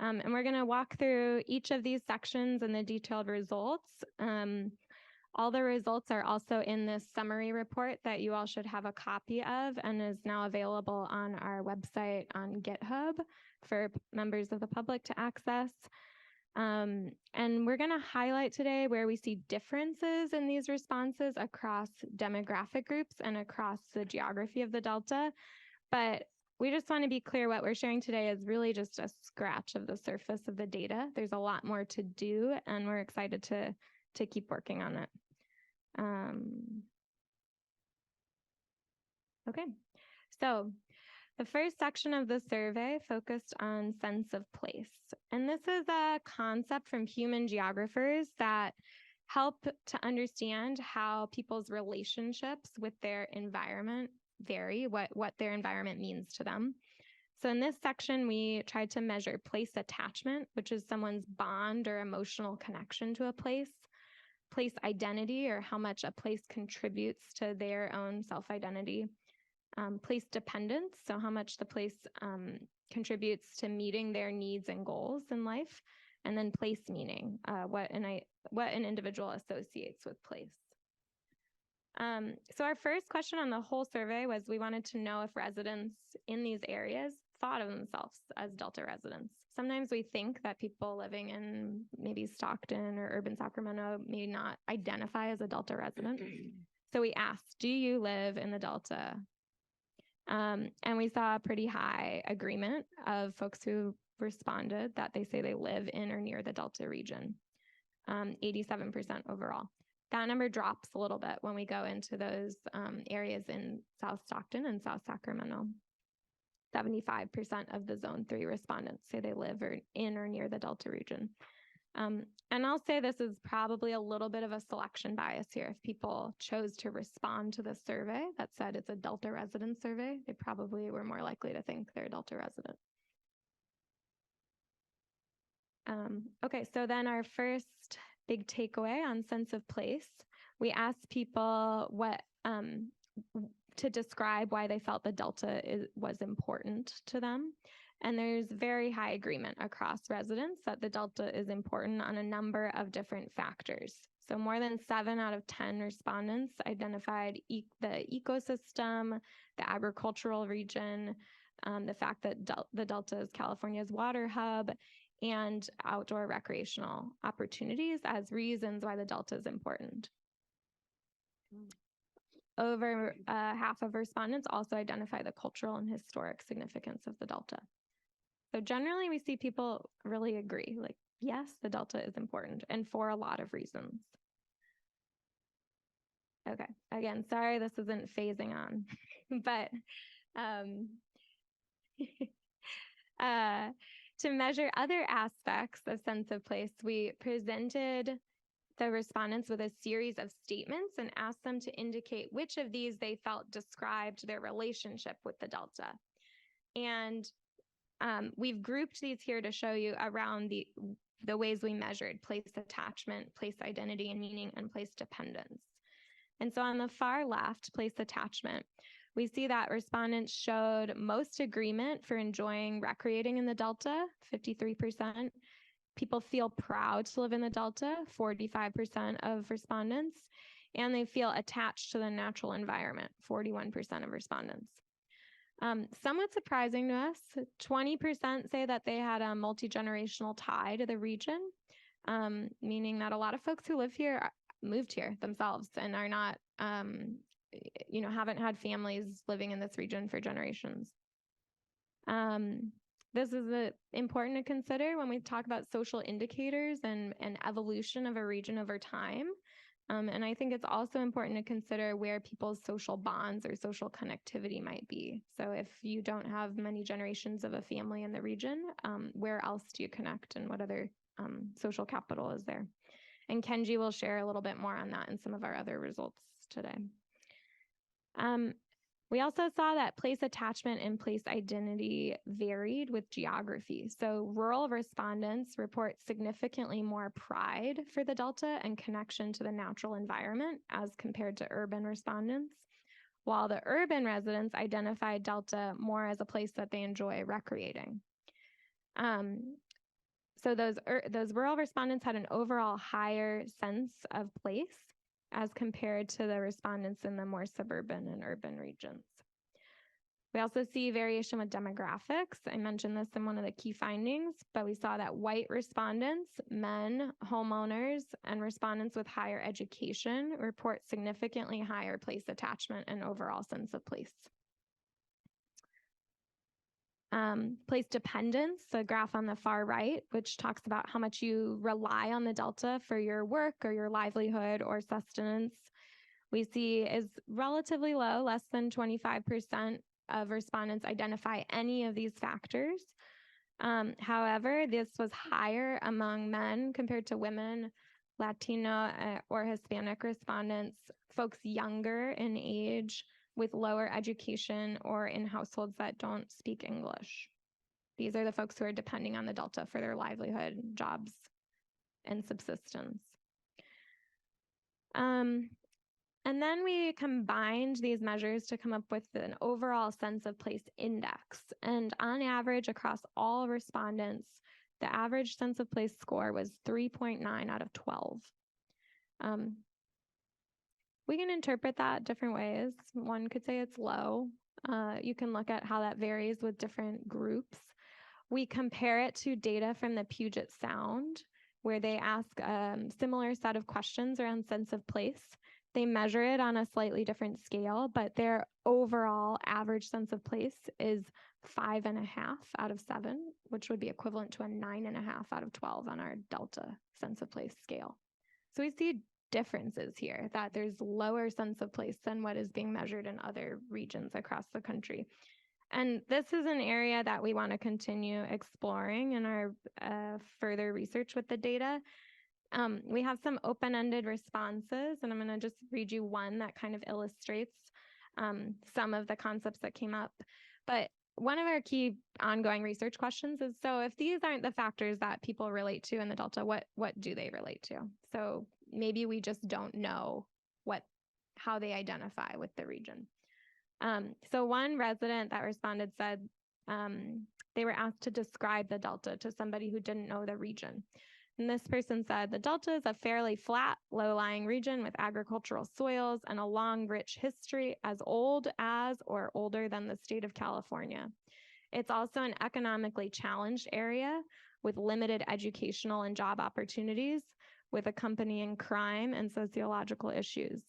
And we're going to walk through each of these sections and the detailed results. All the results are also in this summary report that you all should have a copy of and is now available on our website on GitHub for members of the public to access. And we're going to highlight today where we see differences in these responses across demographic groups and across the geography of the Delta. But we just want to be clear, what we're sharing today is really just a scratch of the surface of the data. There's a lot more to do, and we're excited to keep working on it. Okay, so the first section of the survey focused on sense of place. And this is a concept from human geographers that help to understand how people's relationships with their environment vary, what their environment means to them. So in this section, we tried to measure place attachment, which is someone's bond or emotional connection to a place identity, or how much a place contributes to their own self-identity, place dependence, so how much the place contributes to meeting their needs and goals in life, and then place meaning, what an individual associates with place. So our first question on the whole survey was, we wanted to know if residents in these areas thought of themselves as Delta residents. Sometimes we think that people living in maybe Stockton or urban Sacramento may not identify as a Delta resident. So we asked, do you live in the Delta? And we saw a pretty high agreement of folks who responded that they say they live in or near the Delta region, 87% overall. That number drops a little bit when we go into those areas in South Stockton and South Sacramento. 75% of the Zone 3 respondents say they live in or near the Delta region. And I'll say this is probably a little bit of a selection bias here. If people chose to respond to the survey that said it's a Delta resident survey, they probably were more likely to think they're a Delta resident. Okay, so then our first big takeaway on sense of place, we asked people what to describe why they felt the Delta was important to them. And there's very high agreement across residents that the Delta is important on a number of different factors. So more than 7 out of 10 respondents identified the ecosystem, the agricultural region, the fact that the Delta is California's water hub, and outdoor recreational opportunities as reasons why the Delta is important. Over half of respondents also identify the cultural and historic significance of the Delta. So generally we see people really agree, like, yes, the Delta is important and for a lot of reasons. Okay, again, sorry, this isn't phasing on, but to measure other aspects of sense of place, we presented the respondents with a series of statements and asked them to indicate which of these they felt described their relationship with the Delta. And we've grouped these here to show you around the ways we measured place attachment, place identity and meaning, and place dependence. And so on the far left, place attachment, we see that respondents showed most agreement for enjoying recreating in the Delta, 53%. People feel proud to live in the Delta, 45% of respondents, and they feel attached to the natural environment, 41% of respondents. Somewhat surprising to us, 20% say that they had a multi-generational tie to the region, meaning that a lot of folks who live here moved here themselves and are not, haven't had families living in this region for generations. This is important to consider when we talk about social indicators and evolution of a region over time. And I think it's also important to consider where people's social bonds or social connectivity might be. So if you don't have many generations of a family in the region, where else do you connect and what other social capital is there? And Kenji will share a little bit more on that in some of our other results today. We also saw that place attachment and place identity varied with geography. So rural respondents report significantly more pride for the Delta and connection to the natural environment as compared to urban respondents, while the urban residents identified Delta more as a place that they enjoy recreating. So those rural respondents had an overall higher sense of place as compared to the respondents in the more suburban and urban regions. We also see variation with demographics. I mentioned this in one of the key findings, but we saw that white respondents, men, homeowners, and respondents with higher education report significantly higher place attachment and overall sense of place. Place dependence, the graph on the far right, which talks about how much you rely on the Delta for your work or your livelihood or sustenance, we see is relatively low, less than 25% of respondents identify any of these factors. However, this was higher among men compared to women, Latino or Hispanic respondents, folks younger in age, with lower education or in households that don't speak English. These are the folks who are depending on the Delta for their livelihood, jobs, and subsistence. And then we combined these measures to come up with an overall sense of place index. And on average, across all respondents, the average sense of place score was 3.9 out of 12. We can interpret that different ways. One could say it's low. You can look at how that varies with different groups. We compare it to data from the Puget Sound, where they ask a similar set of questions around sense of place. They measure it on a slightly different scale, but their overall average sense of place is 5.5 out of 7, which would be equivalent to a 9.5 out of 12 on our Delta sense of place scale. So we see differences here, that there's lower sense of place than what is being measured in other regions across the country. And this is an area that we want to continue exploring in our further research with the data. We have some open-ended responses, and I'm going to just read you one that kind of illustrates some of the concepts that came up. But one of our key ongoing research questions is, so if these aren't the factors that people relate to in the Delta, what do they relate to? So maybe we just don't know how they identify with the region. So one resident that responded said they were asked to describe the Delta to somebody who didn't know the region. And this person said, the Delta is a fairly flat, low-lying region with agricultural soils and a long, rich history as old as or older than the state of California. It's also an economically challenged area with limited educational and job opportunities, with accompanying crime and sociological issues.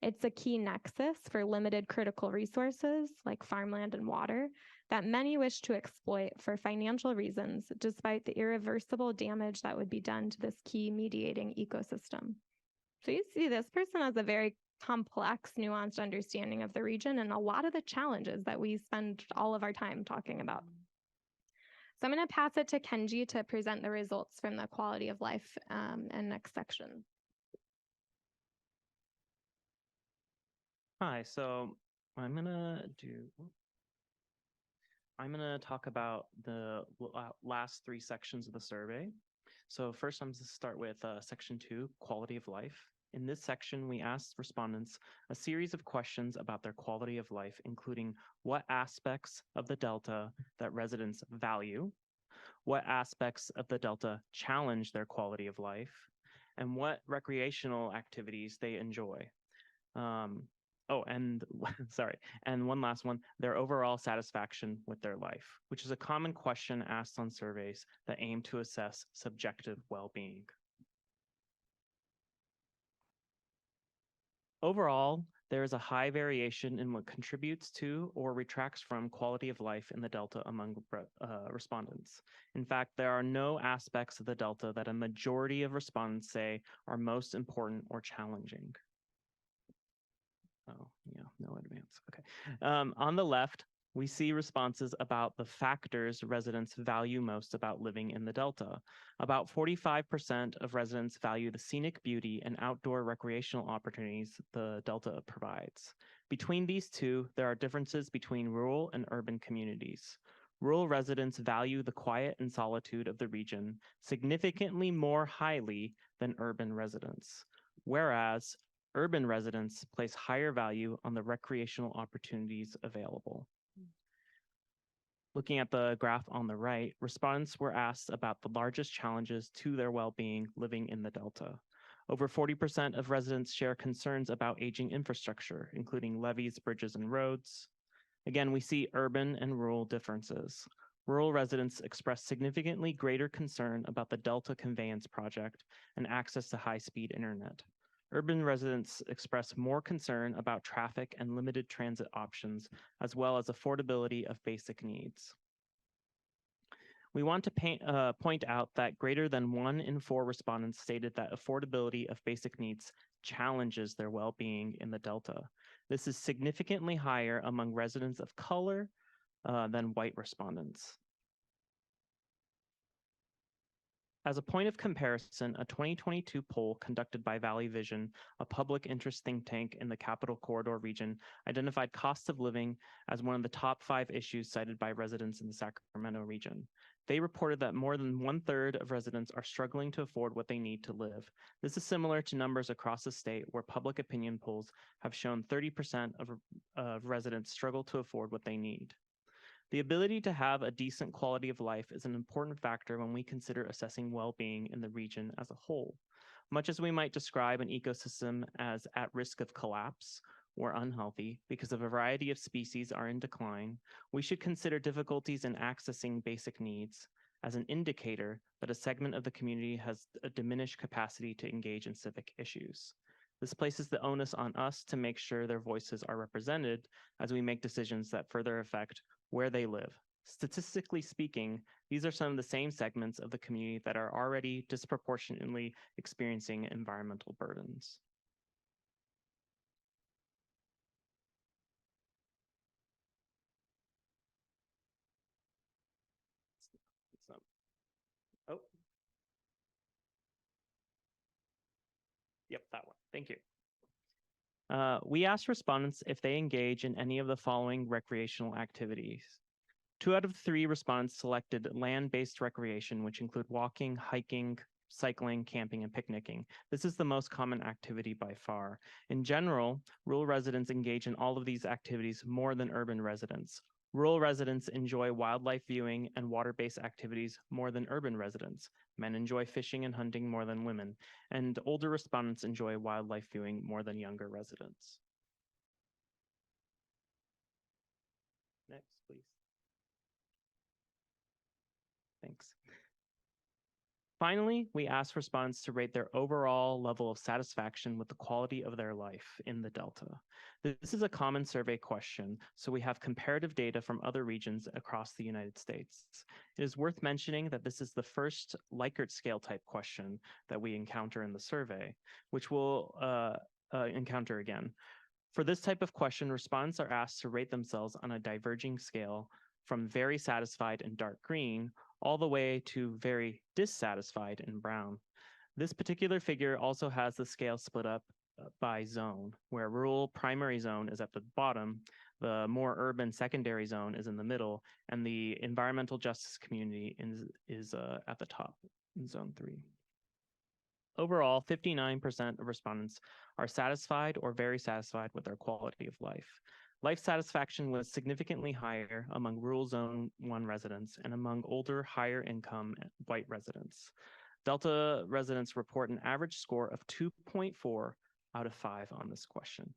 It's a key nexus for limited critical resources like farmland and water that many wish to exploit for financial reasons, despite the irreversible damage that would be done to this key mediating ecosystem. So you see this person has a very complex, nuanced understanding of the region and a lot of the challenges that we spend all of our time talking about. So I'm going to pass it to Kenji to present the results from the quality of life and next section. Hi, so I'm gonna talk about the last 3 sections of the survey. So first, I'm going to start with section 2, quality of life. In this section, we asked respondents a series of questions about their quality of life, including what aspects of the Delta that residents value, what aspects of the Delta challenge their quality of life, and what recreational activities they enjoy. And one last one, their overall satisfaction with their life, which is a common question asked on surveys that aim to assess subjective well-being. Overall, there is a high variation in what contributes to or retracts from quality of life in the Delta among respondents. In fact, there are no aspects of the Delta that a majority of respondents say are most important or challenging. Oh, yeah, no advance. Okay. On the left, we see responses about the factors residents value most about living in the Delta. About 45% of residents value the scenic beauty and outdoor recreational opportunities the Delta provides. Between these two, there are differences between rural and urban communities. Rural residents value the quiet and solitude of the region significantly more highly than urban residents, whereas urban residents place higher value on the recreational opportunities available. Looking at the graph on the right, respondents were asked about the largest challenges to their well-being living in the Delta. Over 40% of residents share concerns about aging infrastructure, including levees, bridges, and roads. Again, we see urban and rural differences. Rural residents express significantly greater concern about the Delta Conveyance Project and access to high-speed internet. Urban residents express more concern about traffic and limited transit options, as well as affordability of basic needs. We want to point out that greater than 1 in 4 respondents stated that affordability of basic needs challenges their well-being in the Delta. This is significantly higher among residents of color than white respondents. As a point of comparison, a 2022 poll conducted by Valley Vision, a public interest think tank in the Capital Corridor region, identified cost of living as one of the top 5 issues cited by residents in the Sacramento region. They reported that more than 1/3 of residents are struggling to afford what they need to live. This is similar to numbers across the state where public opinion polls have shown 30% of residents struggle to afford what they need. The ability to have a decent quality of life is an important factor when we consider assessing well-being in the region as a whole. Much as we might describe an ecosystem as at risk of collapse or unhealthy because a variety of species are in decline, we should consider difficulties in accessing basic needs as an indicator that a segment of the community has a diminished capacity to engage in civic issues. This places the onus on us to make sure their voices are represented as we make decisions that further affect where they live. Statistically speaking, these are some of the same segments of the community that are already disproportionately experiencing environmental burdens. Oh. Yep, that one. Thank you. We asked respondents if they engage in any of the following recreational activities. 2 out of 3 respondents selected land-based recreation, which include walking, hiking, cycling, camping, and picnicking. This is the most common activity by far. In general, rural residents engage in all of these activities more than urban residents. Rural residents enjoy wildlife viewing and water-based activities more than urban residents. Men enjoy fishing and hunting more than women, and older respondents enjoy wildlife viewing more than younger residents. Next, please. Thanks. Finally, we asked respondents to rate their overall level of satisfaction with the quality of their life in the Delta. This is a common survey question, so we have comparative data from other regions across the United States. It is worth mentioning that this is the first Likert scale type question that we encounter in the survey, which we'll encounter again. For this type of question, respondents are asked to rate themselves on a diverging scale from very satisfied in dark green all the way to very dissatisfied in brown. This particular figure also has the scale split up by zone, where rural primary zone is at the bottom, the more urban secondary zone is in the middle, and the environmental justice community is at the top in zone 3. Overall, 59% of respondents are satisfied or very satisfied with their quality of life. Life satisfaction was significantly higher among rural zone 1 residents and among older, higher income white residents. Delta residents report an average score of 2.4 out of 5 on this question.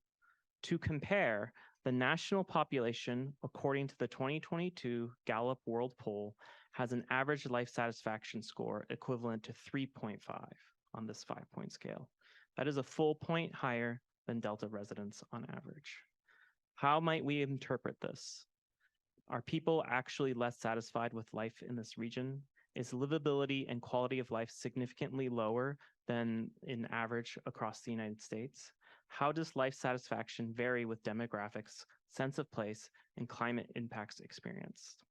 To compare, the national population, according to the 2022 Gallup World Poll, has an average life satisfaction score equivalent to 3.5 on this 5-point scale. That is a full point higher than Delta residents on average. How might we interpret this? Are people actually less satisfied with life in this region? Is livability and quality of life significantly lower than in average across the United States? How does life satisfaction vary with demographics, sense of place, and climate impacts experienced?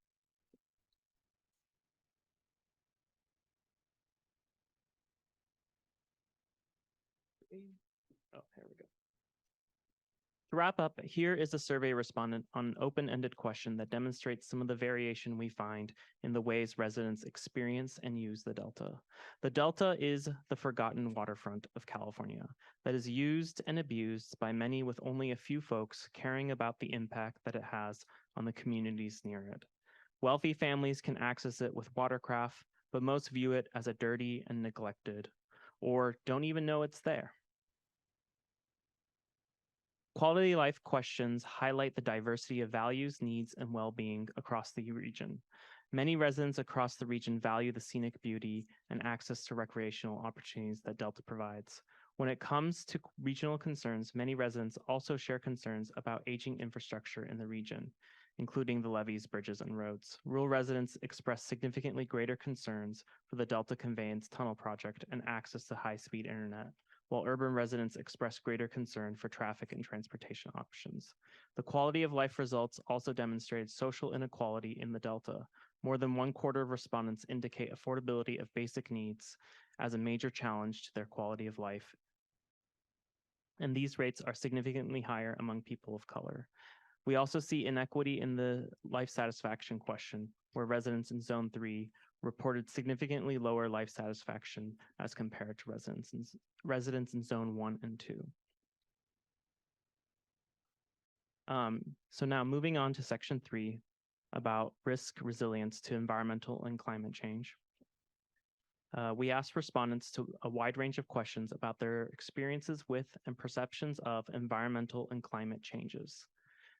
Oh, here we go. To wrap up, here is a survey respondent on an open-ended question that demonstrates some of the variation we find in the ways residents experience and use the Delta. The Delta is the forgotten waterfront of California that is used and abused by many, with only a few folks caring about the impact that it has on the communities near it. Wealthy families can access it with watercraft, but most view it as a dirty and neglected, or don't even know it's there. Quality of life questions highlight the diversity of values, needs, and well-being across the region. Many residents across the region value the scenic beauty and access to recreational opportunities that Delta provides. When it comes to regional concerns, many residents also share concerns about aging infrastructure in the region, including the levees, bridges, and roads. Rural residents express significantly greater concerns for the Delta Conveyance Tunnel project and access to high-speed internet, while urban residents express greater concern for traffic and transportation options. The quality of life results also demonstrated social inequality in the Delta. More than 1/4 of respondents indicate affordability of basic needs as a major challenge to their quality of life. And these rates are significantly higher among people of color. We also see inequity in the life satisfaction question, where residents in Zone 3 reported significantly lower life satisfaction as compared to residents in Zone 1 and 2. So now moving on to Section 3 about risk resilience to environmental and climate change. We asked respondents to a wide range of questions about their experiences with and perceptions of environmental and climate changes.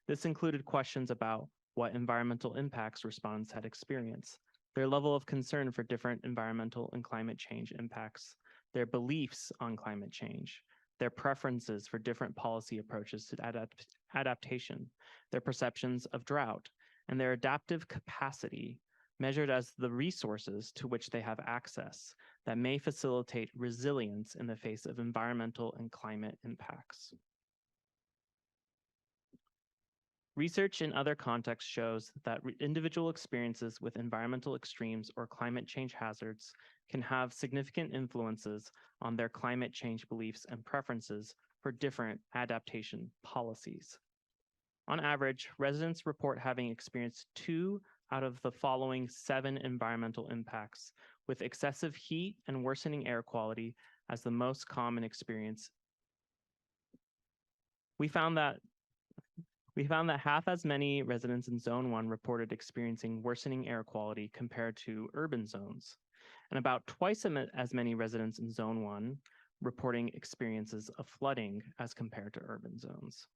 This included questions about what environmental impacts respondents had experienced, their level of concern for different environmental and climate change impacts, their beliefs on climate change, their preferences for different policy approaches to adaptation, their perceptions of drought, and their adaptive capacity, measured as the resources to which they have access that may facilitate resilience in the face of environmental and climate impacts. Research in other contexts shows that individual experiences with environmental extremes or climate change hazards can have significant influences on their climate change beliefs and preferences for different adaptation policies. On average, residents report having experienced 2 out of the following 7 environmental impacts, with excessive heat and worsening air quality as the most common experience. We found that half as many residents in Zone 1 reported experiencing worsening air quality compared to urban zones, and about twice as many residents in Zone 1 reporting experiences of flooding as compared to urban zones.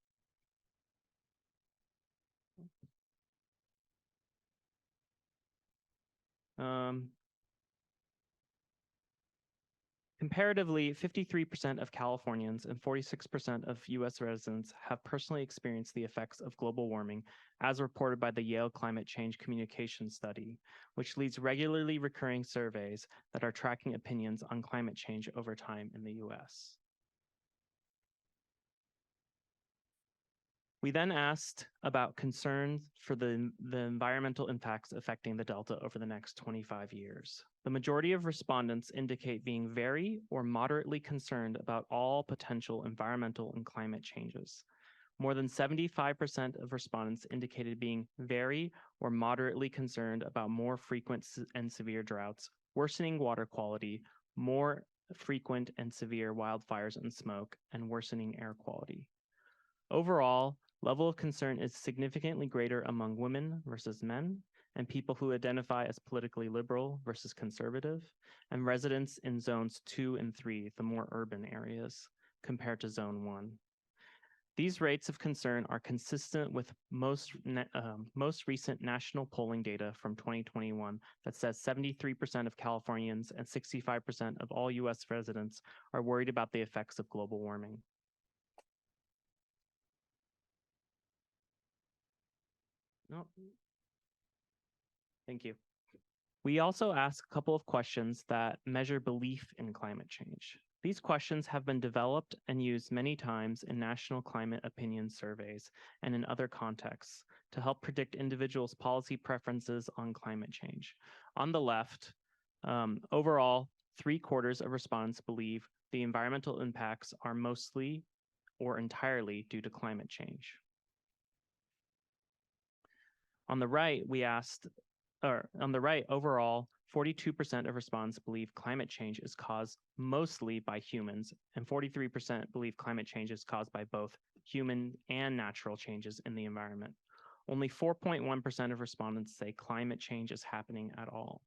Comparatively, 53% of Californians and 46% of US residents have personally experienced the effects of global warming, as reported by the Yale Climate Change Communication Study, which leads regularly recurring surveys that are tracking opinions on climate change over time in the US. We then asked about concerns for the environmental impacts affecting the Delta over the next 25 years. The majority of respondents indicate being very or moderately concerned about all potential environmental and climate changes. More than 75% of respondents indicated being very or moderately concerned about more frequent and severe droughts, worsening water quality, more frequent and severe wildfires and smoke, and worsening air quality. Overall, level of concern is significantly greater among women versus men, and people who identify as politically liberal versus conservative, and residents in zones 2 and 3, the more urban areas, compared to zone 1. These rates of concern are consistent with most recent national polling data from 2021 that says 73% of Californians and 65% of all US residents are worried about the effects of global warming. No. Thank you. We also ask a couple of questions that measure belief in climate change. These questions have been developed and used many times in national climate opinion surveys and in other contexts to help predict individuals' policy preferences on climate change. On the left, overall, 3/4 of respondents believe the environmental impacts are mostly or entirely due to climate change. On the right, overall, 42% of respondents believe climate change is caused mostly by humans, and 43% believe climate change is caused by both human and natural changes in the environment. Only 4.1% of respondents say climate change is happening at all.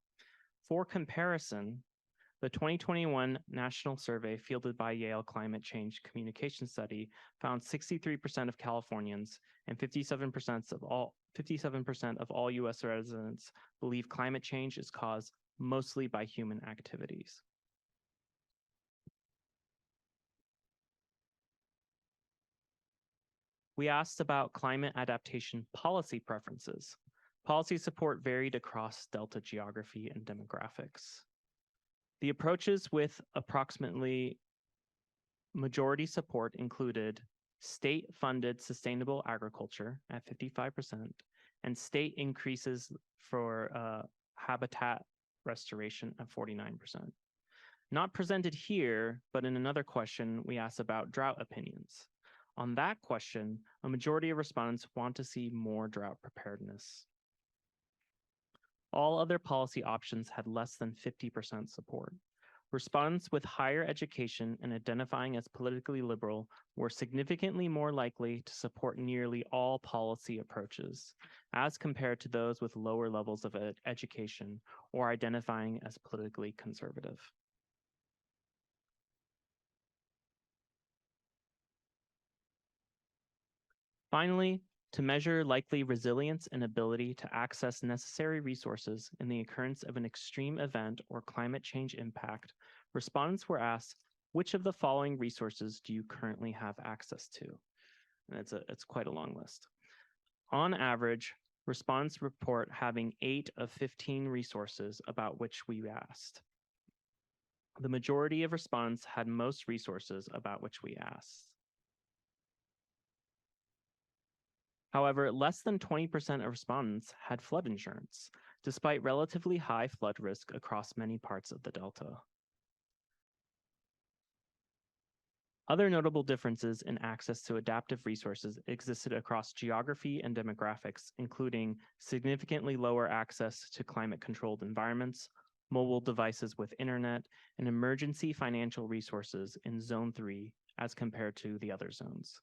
For comparison, the 2021 national survey fielded by Yale Climate Change Communication Study found 63% of Californians and 57% of all US residents believe climate change is caused mostly by human activities. We asked about climate adaptation policy preferences. Policy support varied across Delta geography and demographics. The approaches with approximately majority support included state-funded sustainable agriculture at 55% and state increases for habitat restoration at 49%. Not presented here, but in another question, we asked about drought opinions. On that question, a majority of respondents want to see more drought preparedness. All other policy options had less than 50% support. Respondents with higher education and identifying as politically liberal were significantly more likely to support nearly all policy approaches, as compared to those with lower levels of education or identifying as politically conservative. Finally, to measure likely resilience and ability to access necessary resources in the occurrence of an extreme event or climate change impact, respondents were asked Which of the following resources do you currently have access to? And it's quite a long list. On average, respondents report having 8 of 15 resources about which we asked. The majority of respondents had most resources about which we asked. However, less than 20% of respondents had flood insurance, despite relatively high flood risk across many parts of the Delta. Other notable differences in access to adaptive resources existed across geography and demographics, including significantly lower access to climate-controlled environments, mobile devices with internet, and emergency financial resources in Zone 3 as compared to the other zones.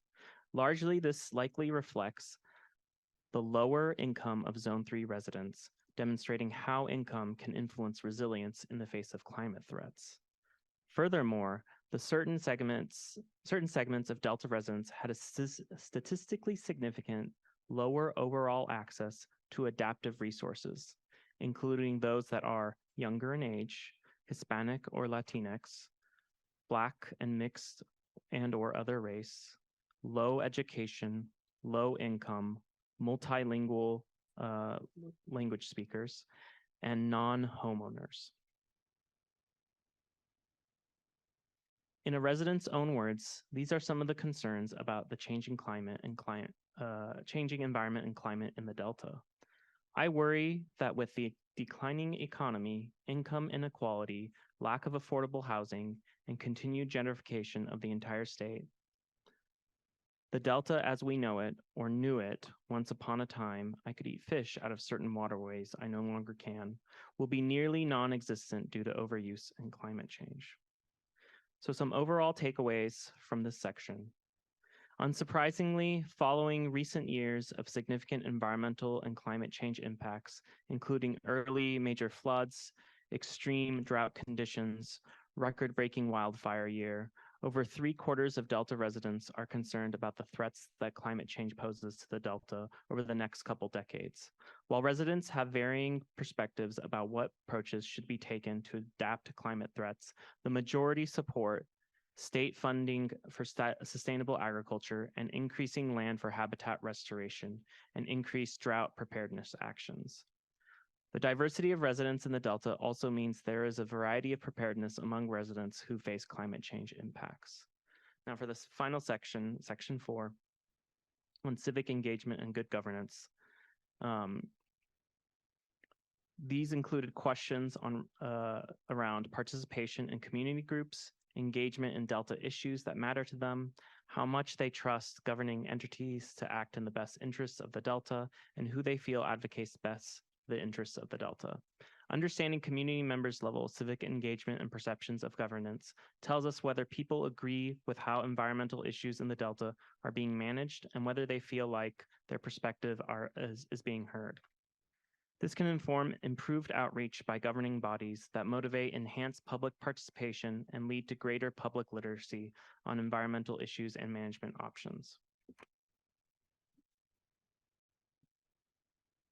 Largely, this likely reflects the lower income of Zone 3 residents, demonstrating how income can influence resilience in the face of climate threats. Furthermore, certain segments of Delta residents had a statistically significant lower overall access to adaptive resources, including those that are younger in age, Hispanic or Latinx, Black and mixed and/or other race, low education, low income, multilingual language speakers, and non-homeowners. In a resident's own words, these are some of the concerns about the changing climate and changing environment and climate in the Delta. I worry that with the declining economy, income inequality, lack of affordable housing, and continued gentrification of the entire state, the Delta as we know it, or knew it once upon a time, I could eat fish out of certain waterways I no longer can, will be nearly non-existent due to overuse and climate change. So some overall takeaways from this section. Unsurprisingly, following recent years of significant environmental and climate change impacts, including early major floods, extreme drought conditions, record-breaking wildfire year, over 3/4 of Delta residents are concerned about the threats that climate change poses to the Delta over the next couple decades. While residents have varying perspectives about what approaches should be taken to adapt to climate threats, the majority support state funding for sustainable agriculture and increasing land for habitat restoration and increased drought preparedness actions. The diversity of residents in the Delta also means there is a variety of preparedness among residents who face climate change impacts. Now for this final section, section 4, on civic engagement and good governance. These included questions on around participation in community groups, engagement in Delta issues that matter to them, how much they trust governing entities to act in the best interests of the Delta, and who they feel advocates best the interests of the Delta. Understanding community members' level of civic engagement and perceptions of governance tells us whether people agree with how environmental issues in the Delta are being managed and whether they feel like their perspective is being heard. This can inform improved outreach by governing bodies that motivate enhanced public participation and lead to greater public literacy on environmental issues and management options.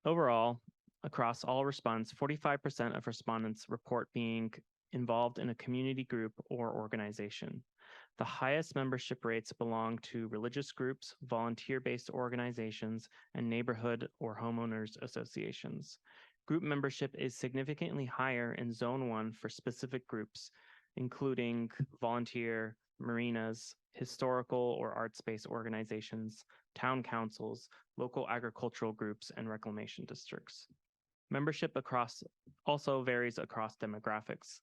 Overall, across all response, 45% of respondents report being involved in a community group or organization. The highest membership rates belong to religious groups, volunteer-based organizations, and neighborhood or homeowners associations. Group membership is significantly higher in Zone 1 for specific groups, including volunteer, marinas, historical or arts-based organizations, town councils, local agricultural groups, and reclamation districts. Membership also varies across demographics.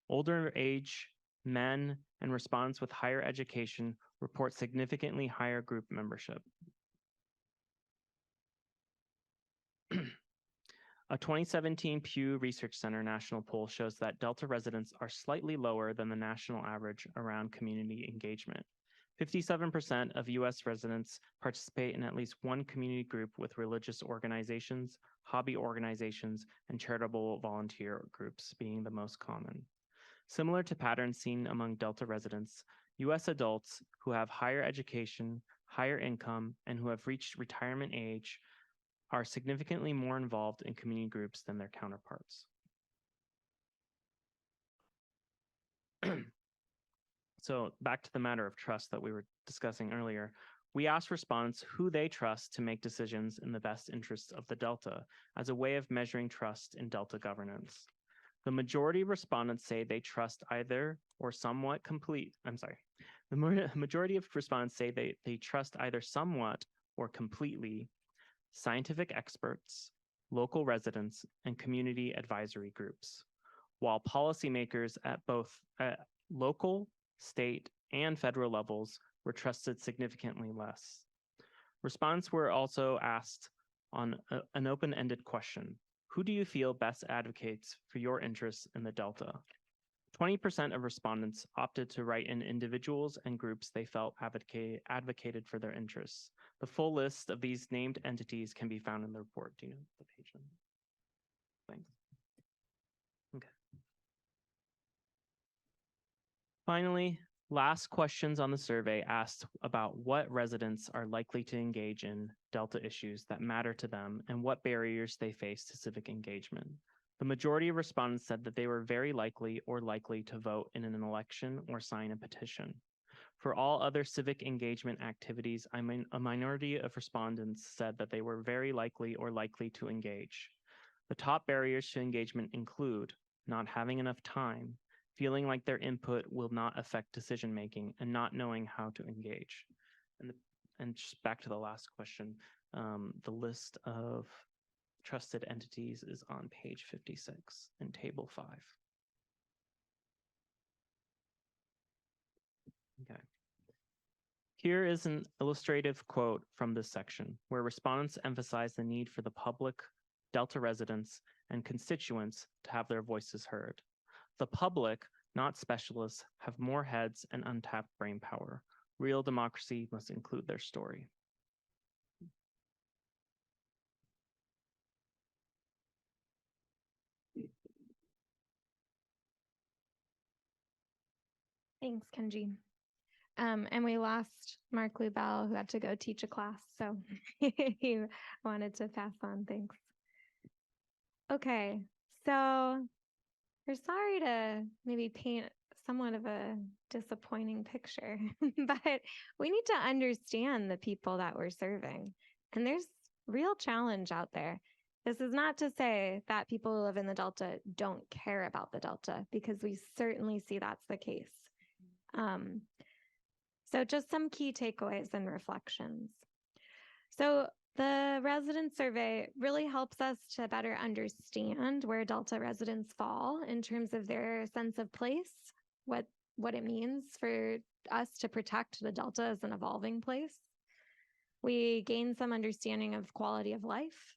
Older age, men, and respondents with higher education report significantly higher group membership. A 2017 Pew Research Center national poll shows that Delta residents are slightly lower than the national average around community engagement. 57% of US residents participate in at least one community group with religious organizations, hobby organizations, and charitable volunteer groups being the most common. Similar to patterns seen among Delta residents, US adults who have higher education, higher income, and who have reached retirement age are significantly more involved in community groups than their counterparts. So back to the matter of trust that we were discussing earlier. We asked respondents who they trust to make decisions in the best interests of the Delta as a way of measuring trust in Delta governance. The majority of respondents say they trust either or somewhat complete. I'm sorry. The majority of respondents say they trust either somewhat or completely scientific experts, local residents, and community advisory groups, while policymakers at both local, state, and federal levels were trusted significantly less. Respondents were also asked on an open-ended question: who do you feel best advocates for your interests in the Delta? 20% of respondents opted to write in individuals and groups they felt advocated for their interests. The full list of these named entities can be found in the report. Do you know the page number? Thanks. Okay. Finally, last questions on the survey asked about what residents are likely to engage in Delta issues that matter to them and what barriers they face to civic engagement. The majority of respondents said that they were very likely or likely to vote in an election or sign a petition. For all other civic engagement activities, a minority of respondents said that they were very likely or likely to engage. The top barriers to engagement include not having enough time, feeling like their input will not affect decision-making, and not knowing how to engage. And just back to the last question, the list of trusted entities is on page 56 in table 5. Okay. Here is an illustrative quote from this section, where respondents emphasize the need for the public, Delta residents, and constituents to have their voices heard. The public, not specialists, have more heads and untapped brain power. Real democracy must include their story. Thanks, Kenji. And we lost Mark Lubell, who had to go teach a class, so he wanted to pass on. Thanks. Okay, so we're sorry to maybe paint somewhat of a disappointing picture, but we need to understand the people that we're serving. And there's real challenge out there. This is not to say that people who live in the Delta don't care about the Delta, because we certainly see that's the case. So just some key takeaways and reflections. So the resident survey really helps us to better understand where Delta residents fall in terms of their sense of place, what it means for us to protect the Delta as an evolving place. We gain some understanding of quality of life,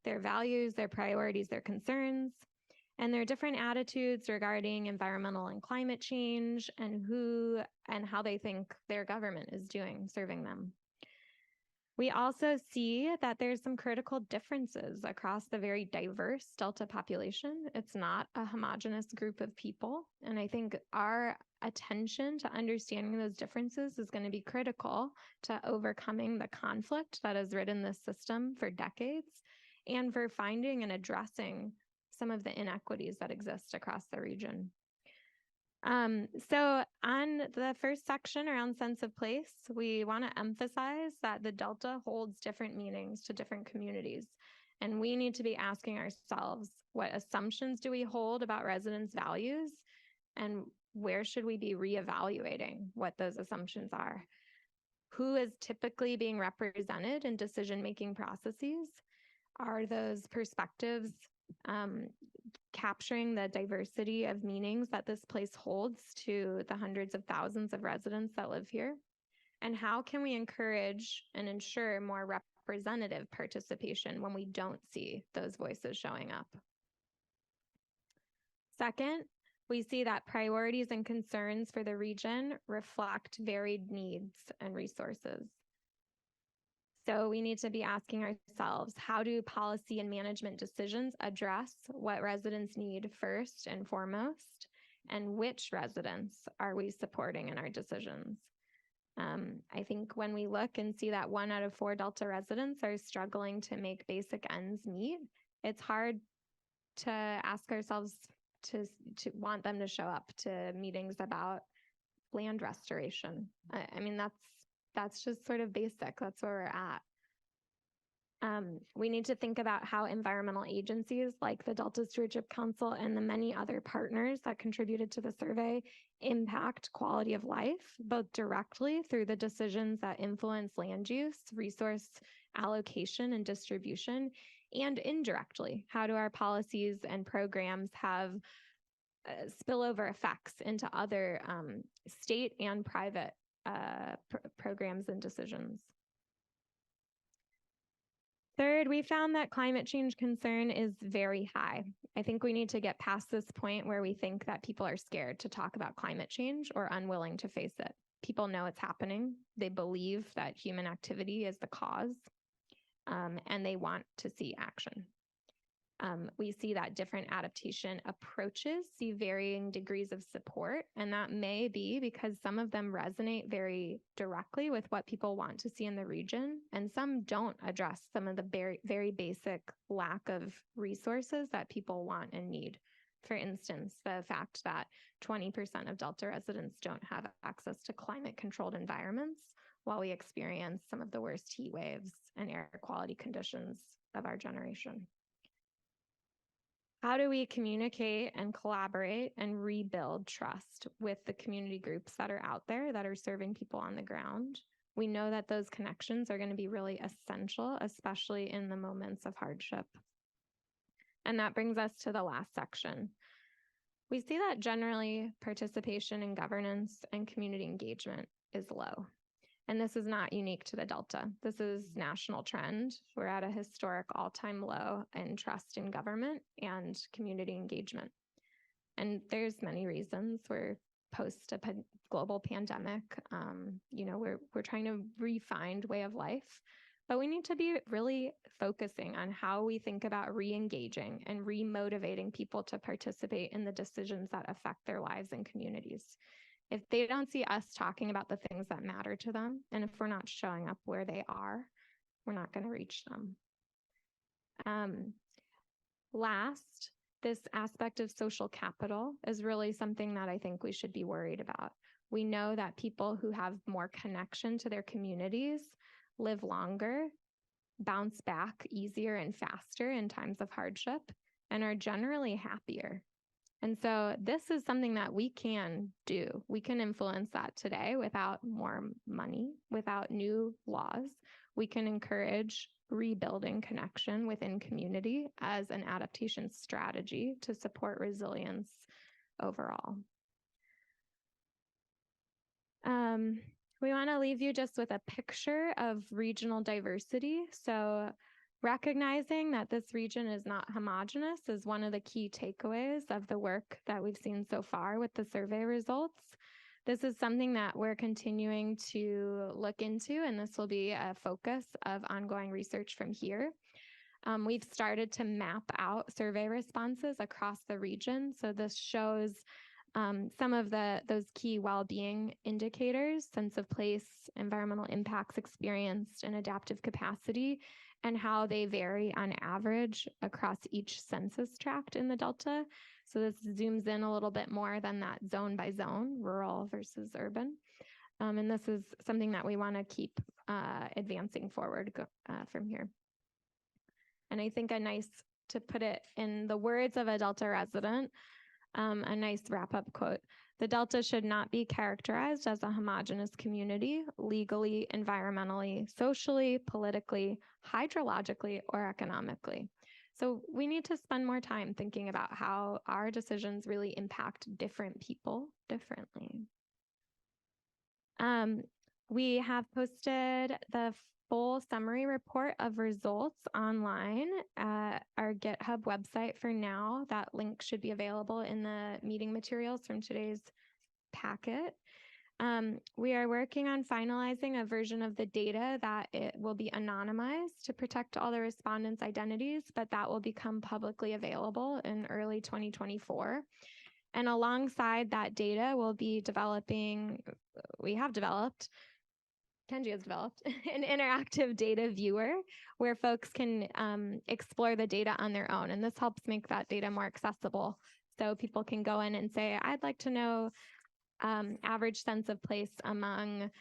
their values, their priorities, their concerns, and their different attitudes regarding environmental and climate change, and who and how they think their government is doing, serving them. We also see that there's some critical differences across the very diverse Delta population. It's not a homogeneous group of people. And I think our attention to understanding those differences is going to be critical to overcoming the conflict that has ridden this system for decades, and for finding and addressing some of the inequities that exist across the region. So on the first section around sense of place, we want to emphasize that the Delta holds different meanings to different communities. And we need to be asking ourselves, what assumptions do we hold about residents' values? And where should we be reevaluating what those assumptions are? Who is typically being represented in decision-making processes? Are those perspectives capturing the diversity of meanings that this place holds to the hundreds of thousands of residents that live here? And how can we encourage and ensure more representative participation when we don't see those voices showing up? Second, we see that priorities and concerns for the region reflect varied needs and resources. So we need to be asking ourselves, how do policy and management decisions address what residents need first and foremost? And which residents are we supporting in our decisions? I think when we look and see that 1 out of 4 Delta residents are struggling to make basic ends meet, it's hard to ask ourselves to want them to show up to meetings about land restoration. I mean, that's just sort of basic. That's where we're at. We need to think about how environmental agencies like the Delta Stewardship Council and the many other partners that contributed to the survey impact quality of life, both directly through the decisions that influence land use, resource allocation and distribution, and indirectly. How do our policies and programs have spillover effects into other state and private programs and decisions? Third, we found that climate change concern is very high. I think we need to get past this point where we think that people are scared to talk about climate change or unwilling to face it. People know it's happening. They believe that human activity is the cause, and they want to see action. We see that different adaptation approaches see varying degrees of support, and that may be because some of them resonate very directly with what people want to see in the region, and some don't address some of the very, very basic lack of resources that people want and need. For instance, the fact that 20% of Delta residents don't have access to climate-controlled environments, while we experience some of the worst heat waves and air quality conditions of our generation. How do we communicate and collaborate and rebuild trust with the community groups that are out there that are serving people on the ground? We know that those connections are going to be really essential, especially in the moments of hardship. And that brings us to the last section. We see that generally participation in governance and community engagement is low. And this is not unique to the Delta. This is national trend. We're at a historic all-time low in trust in government and community engagement. And there's many reasons. We're post a global pandemic. We're trying to re-find way of life, but we need to be really focusing on how we think about re-engaging and re-motivating people to participate in the decisions that affect their lives and communities. If they don't see us talking about the things that matter to them, and if we're not showing up where they are, we're not going to reach them. Last, this aspect of social capital is really something that I think we should be worried about. We know that people who have more connection to their communities live longer, bounce back easier and faster in times of hardship, and are generally happier. And so this is something that we can do. We can influence that today without more money, without new laws. We can encourage rebuilding connection within community as an adaptation strategy to support resilience overall. We want to leave you just with a picture of regional diversity. So recognizing that this region is not homogeneous is one of the key takeaways of the work that we've seen so far with the survey results. This is something that we're continuing to look into, and this will be a focus of ongoing research from here. We've started to map out survey responses across the region. So this shows some of those key well-being indicators: sense of place, environmental impacts experienced, and adaptive capacity, and how they vary on average across each census tract in the Delta. So this zooms in a little bit more than that zone by zone, rural versus urban. And this is something that we want to keep advancing forward from here. And I think to put it in the words of a Delta resident, a nice wrap-up quote: "The Delta should not be characterized as a homogeneous community, legally, environmentally, socially, politically, hydrologically, or economically." So we need to spend more time thinking about how our decisions really impact different people differently. We have posted the full summary report of results online at our GitHub website for now. That link should be available in the meeting materials from today's packet. We are working on finalizing a version of the data that it will be anonymized to protect all the respondents' identities, but that will become publicly available in early 2024. And alongside that data, we'll be Kenji has developed an interactive data viewer where folks can explore the data on their own. And this helps make that data more accessible. So people can go in and say, I'd like to know average sense of place among,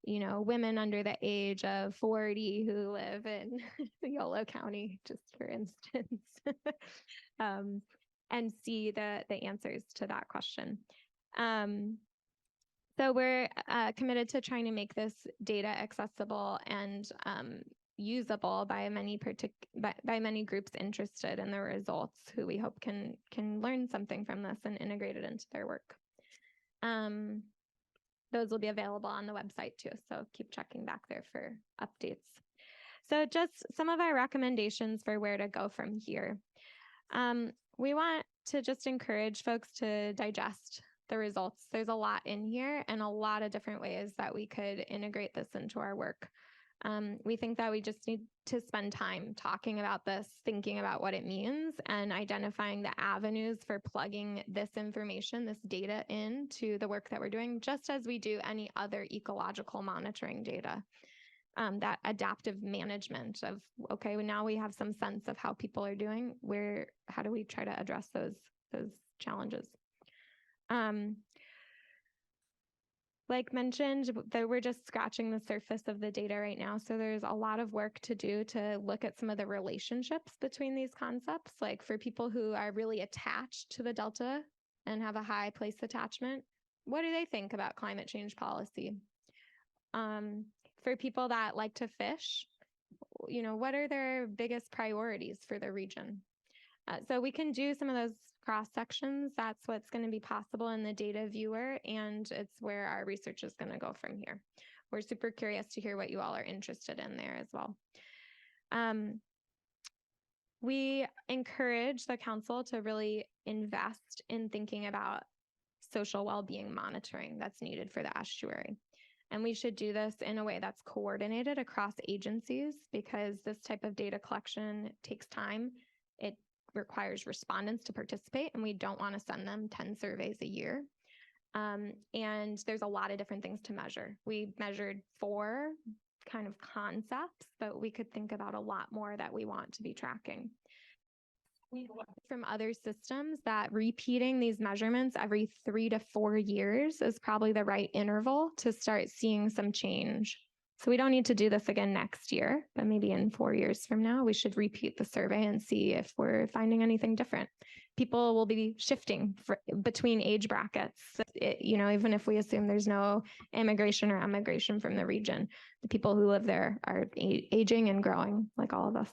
women under the age of 40 who live in Yolo County, just for instance, and see the answers to that question. So we're committed to trying to make this data accessible and usable by many by many groups interested in the results, who we hope can learn something from this and integrate it into their work. Those will be available on the website too, so keep checking back there for updates. So just some of our recommendations for where to go from here. We want to just encourage folks to digest the results. There's a lot in here and a lot of different ways that we could integrate this into our work. We think that we just need to spend time talking about this, thinking about what it means, and identifying the avenues for plugging this information, this data, into the work that we're doing, just as we do any other ecological monitoring data. That adaptive management of, okay, well, now we have some sense of how people are doing, how do we try to address those challenges? Like mentioned, we're just scratching the surface of the data right now. So there's a lot of work to do to look at some of the relationships between these concepts. Like for people who are really attached to the Delta and have a high place attachment, what do they think about climate change policy? For people that like to fish, what are their biggest priorities for the region? So we can do some of those cross sections. That's what's going to be possible in the data viewer, and it's where our research is going to go from here. We're super curious to hear what you all are interested in there as well. We encourage the council to really invest in thinking about social well-being monitoring that's needed for the estuary. And we should do this in a way that's coordinated across agencies, because this type of data collection takes time. It requires respondents to participate, and we don't want to send them 10 surveys a year. And there's a lot of different things to measure. We measured 4 kind of concepts, but we could think about a lot more that we want to be tracking. We learned from other systems that repeating these measurements every 3 to 4 years is probably the right interval to start seeing some change. So we don't need to do this again next year, but maybe in 4 years from now, we should repeat the survey and see if we're finding anything different. People will be shifting between age brackets. Even if we assume there's no immigration or emigration from the region, the people who live there are aging and growing like all of us.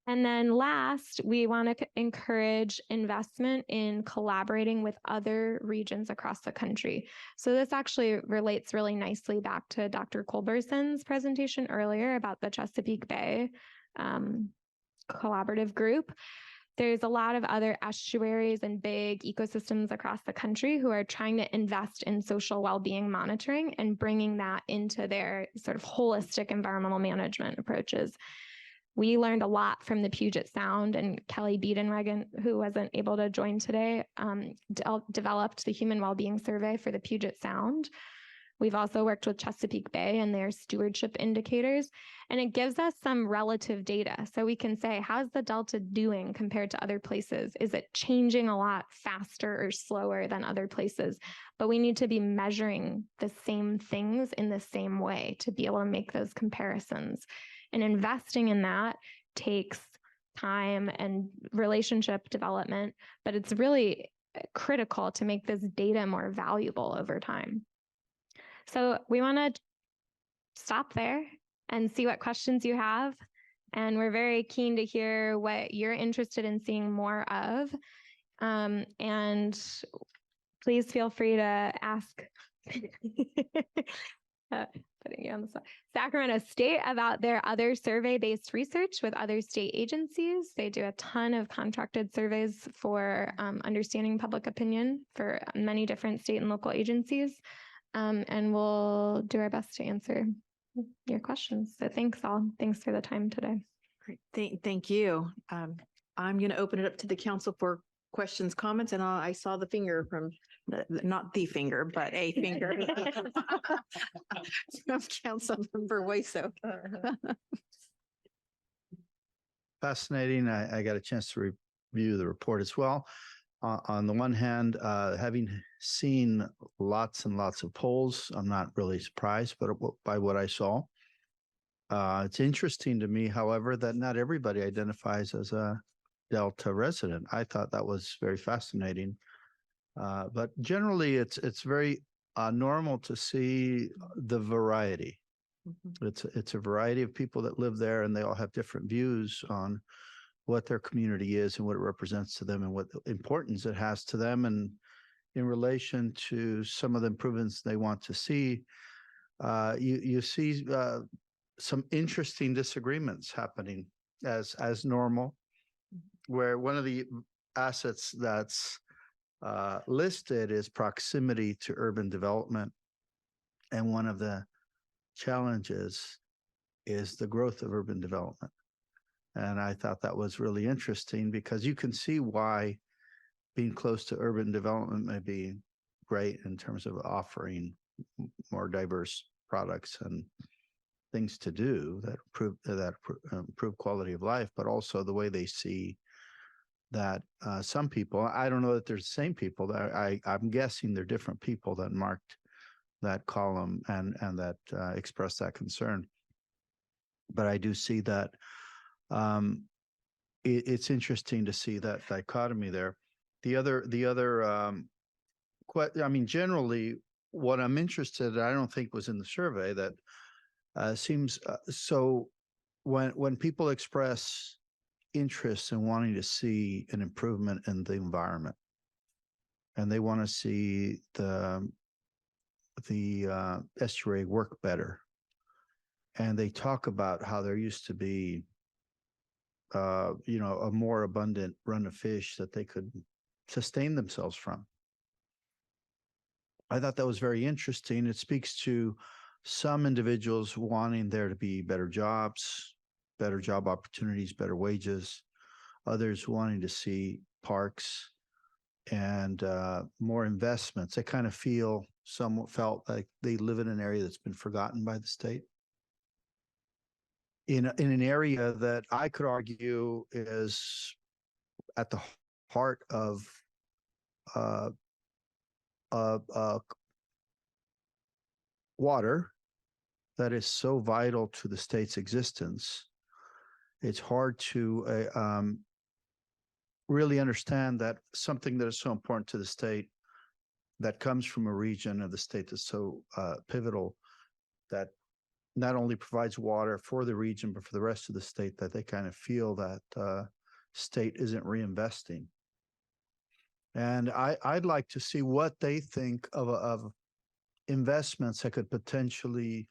And then last, we want to encourage investment in collaborating with other regions across the country. So this actually relates really nicely back to Dr. Culberson's presentation earlier about the Chesapeake Bay collaborative group. There's a lot of other estuaries and big ecosystems across the country who are trying to invest in social well-being monitoring and bringing that into their sort of holistic environmental management approaches. We learned a lot from the Puget Sound, and Kelly Biedenregen, who wasn't able to join today, developed the Human Wellbeing Survey for the Puget Sound. We've also worked with Chesapeake Bay and their stewardship indicators, and it gives us some relative data. So we can say, how's the Delta doing compared to other places? Is it changing a lot faster or slower than other places? But we need to be measuring the same things in the same way to be able to make those comparisons. And investing in that takes time and relationship development, but it's really critical to make this data more valuable over time. So we want to stop there and see what questions you have. And we're very keen to hear what you're interested in seeing more of. And please feel free to ask putting you on the spot. Sacramento State about their other survey-based research with other state agencies. They do a ton of contracted surveys for understanding public opinion for many different state and local agencies. And we'll do our best to answer your questions. So thanks all. Thanks for the time today. Great. Thank you. I'm going to open it up to the council for questions, comments, and I saw the finger from not the finger, but a finger from Councilmember Waiso. Fascinating. I got a chance to review the report as well. on the one hand, having seen lots and lots of polls, I'm not really surprised, but by what I saw. It's interesting to me, however, that not everybody identifies as a Delta resident. I thought that was very fascinating. But generally, it's very normal to see the variety. It's a variety of people that live there, and they all have different views on what their community is and what it represents to them and what importance it has to them, and in relation to some of the improvements they want to see. You see some interesting disagreements happening as normal, where one of the assets that's listed is proximity to urban development, and one of the challenges is the growth of urban development. And I thought that was really interesting, because you can see why being close to urban development may be great in terms of offering more diverse products and things to do that improve quality of life, but also the way they see that some people, I don't know that they're the same people, that I'm guessing they're different people that marked that column and that expressed that concern. But I do see that it's interesting to see that dichotomy there. The other, I mean, generally, what I'm interested in, I don't think was in the survey, that seems so when people express interest in wanting to see an improvement in the environment, and they want to see the estuary work better, and they talk about how there used to be a more abundant run of fish that they could sustain themselves from. I thought that was very interesting. It speaks to some individuals wanting there to be better jobs, better job opportunities, better wages, others wanting to see parks and more investments. They kind of felt like they live in an area that's been forgotten by the state. In an area that I could argue is at the heart of water that is so vital to the state's existence. It's hard to really understand that something that is so important to the state, that comes from a region of the state that's so pivotal, that not only provides water for the region, but for the rest of the state, that they kind of feel that state isn't reinvesting. And I'd like to see what they think of investments that could potentially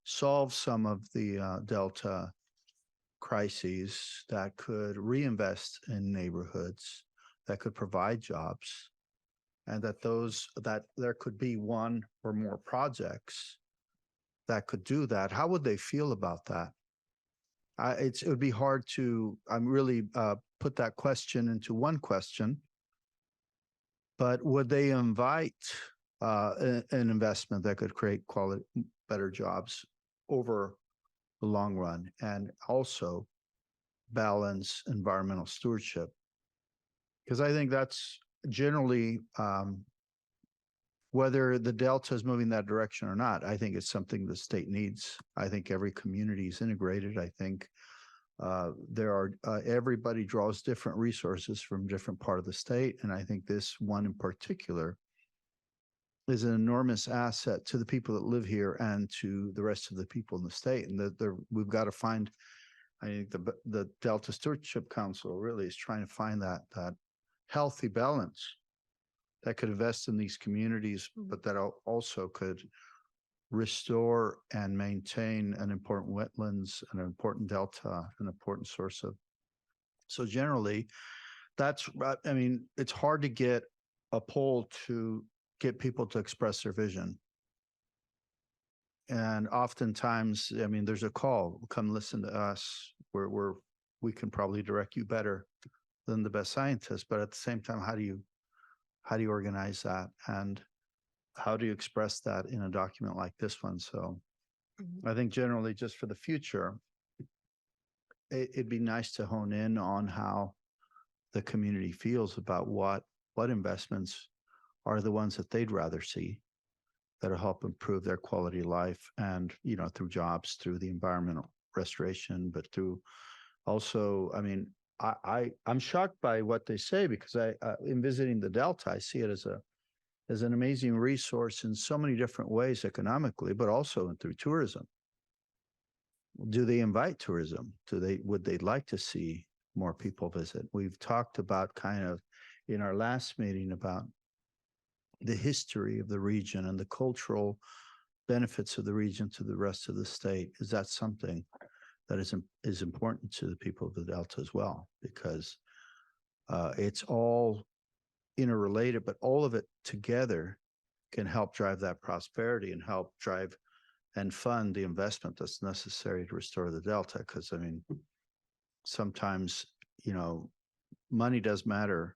solve some of the Delta crises, that could reinvest in neighborhoods, that could provide jobs, and that there could be one or more projects that could do that. How would they feel about that? It would be hard to really put that question into one question, but would they invite an investment that could create quality, better jobs over the long run, and also balance environmental stewardship? Because I think that's generally, whether the Delta is moving that direction or not, I think it's something the state needs. I think every community is integrated. I think everybody draws different resources from different part of the state. And I think this one in particular is an enormous asset to the people that live here and to the rest of the people in the state. And that we've got to find, I think the Delta Stewardship Council really is trying to find that healthy balance that could invest in these communities, but that also could restore and maintain an important wetlands, an important delta, an important source of. So generally, I mean, it's hard to get a poll to get people to express their vision. And oftentimes, I mean, there's a call, come listen to us, where we can probably direct you better than the best scientists. But at the same time, how do you organize that? And how do you express that in a document like this one? So I think generally, just for the future, it'd be nice to hone in on how the community feels about what what investments are the ones that they'd rather see that'll help improve their quality of life and, through jobs, through the environmental restoration, but through also, I mean, I'm shocked by what they say because in visiting the Delta, I see it as an amazing resource in so many different ways economically, but also through tourism. Do they invite tourism? Would they like to see more people visit? We've talked about kind of in our last meeting about the history of the region and the cultural benefits of the region to the rest of the state. Is that something that is important to the people of the Delta as well? Because it's all interrelated, but all of it together can help drive that prosperity and help drive and fund the investment that's necessary to restore the Delta. Because I mean, sometimes, money does matter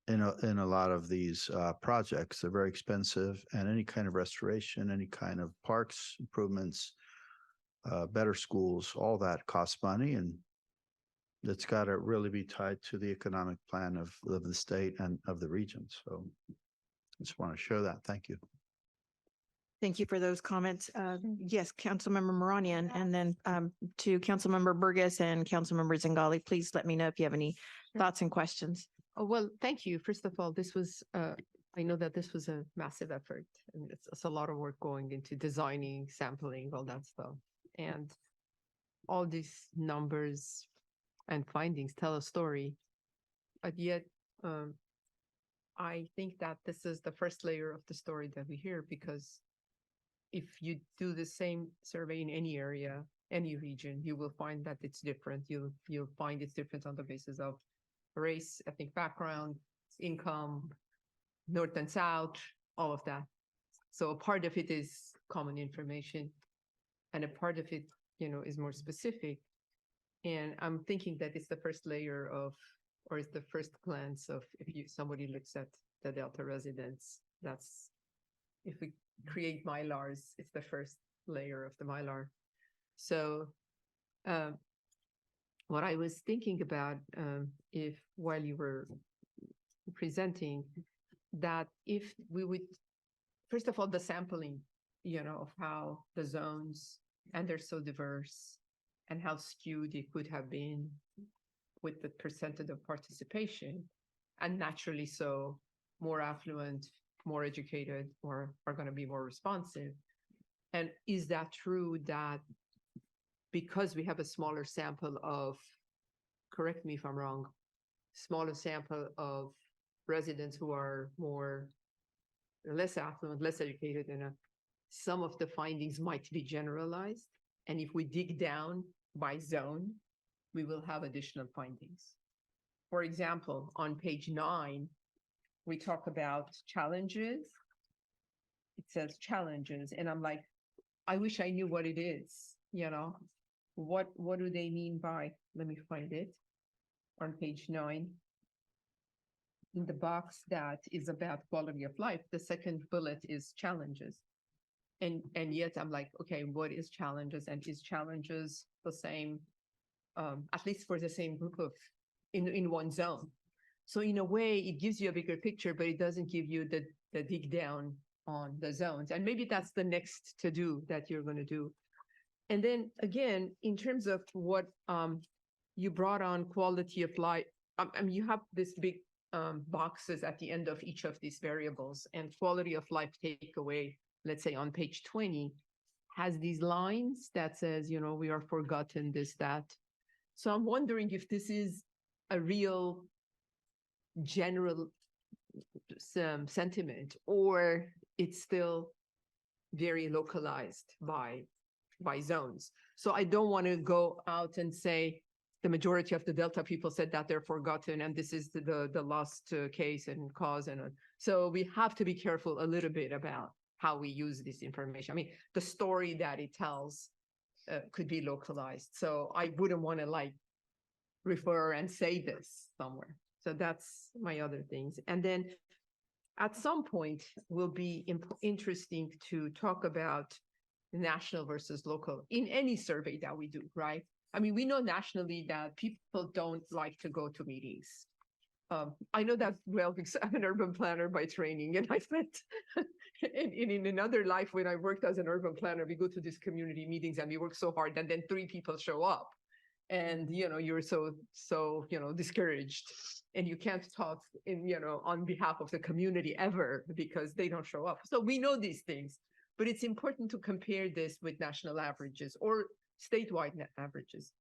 in a lot of these projects. They're very expensive, and any kind of restoration, any kind of parks improvements, better schools, all that costs money, and it's got to really be tied to the economic plan of the state and of the region. So I just want to share that. Thank you. Thank you for those comments. Yes, Councilmember Moranian, and then to Councilmember Burgess and Councilmember Zingali, please let me know if you have any thoughts and questions. Oh, well, thank you. First of all, this was, I know that this was a massive effort, and it's a lot of work going into designing, sampling, all that stuff. And all these numbers and findings tell a story, but yet I think that this is the first layer of the story that we hear, because if you do the same survey in any area, any region, you will find that it's different. You'll find it's different on the basis of race, ethnic background, income, north and south, all of that. So a part of it is common information, and a part of it, is more specific. And I'm thinking that it's the first layer of, or it's the first glance of, if somebody looks at the Delta residents, that's, if we create Mylars, it's the first layer of the Mylar. So what I was thinking about, while you were presenting, that if we would, first of all, the sampling, of how the zones, and they're so diverse, and how skewed it could have been with the percentage of participation, and naturally so, more affluent, more educated, or are going to be more responsive. And is that true that because we have a smaller sample of, correct me if I'm wrong, smaller sample of residents who are less affluent, less educated, and some of the findings might be generalized. And if we dig down by zone, we will have additional findings. For example, on page 9, we talk about challenges. It says challenges, and I'm like, I wish I knew what it is. What do they mean by? Let me find it on page 9. In the box that is about quality of life, the second bullet is challenges, and yet I'm like, okay, what is challenges, and is challenges the same? At least for the same group of in one zone. So in a way, it gives you a bigger picture, but it doesn't give you the dig down on the zones. And maybe that's the next to do that you're going to do. And then again, in terms of what you brought on quality of life, I mean, you have this big boxes at the end of each of these variables, and quality of life takeaway, let's say on page 20, has these lines that says, we are forgotten, this, that. So I'm wondering if this is a real general sentiment, or it's still very localized by zones. So I don't want to go out and say the majority of the Delta people said that they're forgotten, and this is the lost case and cause. And so we have to be careful a little bit about how we use this information. I mean, the story that it tells could be localized. So I wouldn't want to refer and say this somewhere. So that's my other things. And then at some point will be interesting to talk about national versus local in any survey that we do, right? I mean, we know nationally that people don't like to go to meetings. I know that well because I'm an urban planner by training, and I spent in another life when I worked as an urban planner, we go to these community meetings and we work so hard, and then 3 people show up, and you're so discouraged, and you can't talk on behalf of the community ever because they don't show up. So we know these things, but it's important to compare this with national averages or statewide net averages.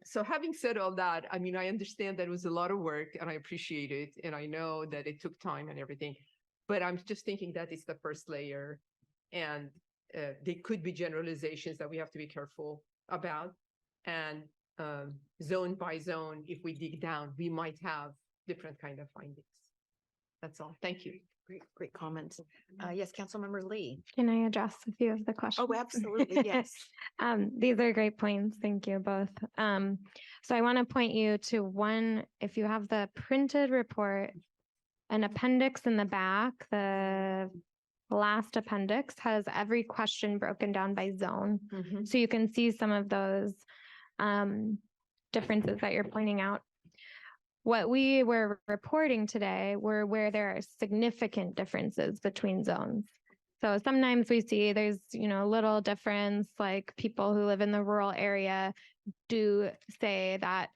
So having said all that, I mean, I understand that it was a lot of work and I appreciate it. And I know that it took time and everything, but I'm just thinking that it's the first layer, and there could be generalizations that we have to be careful about. And zone by zone, if we dig down, we might have different kind of findings. That's all. Thank you. Great comments. Yes, Councilmember Lee. Can I address a few of the questions? Oh, absolutely. Yes. These are great points. Thank you both. So I want to point you to one, if you have the printed report, an appendix in the back, the last appendix has every question broken down by zone. So you can see some of those differences that you're pointing out. What we were reporting today were where there are significant differences between zones. So sometimes we see there's, a little difference, like people who live in the rural area do say that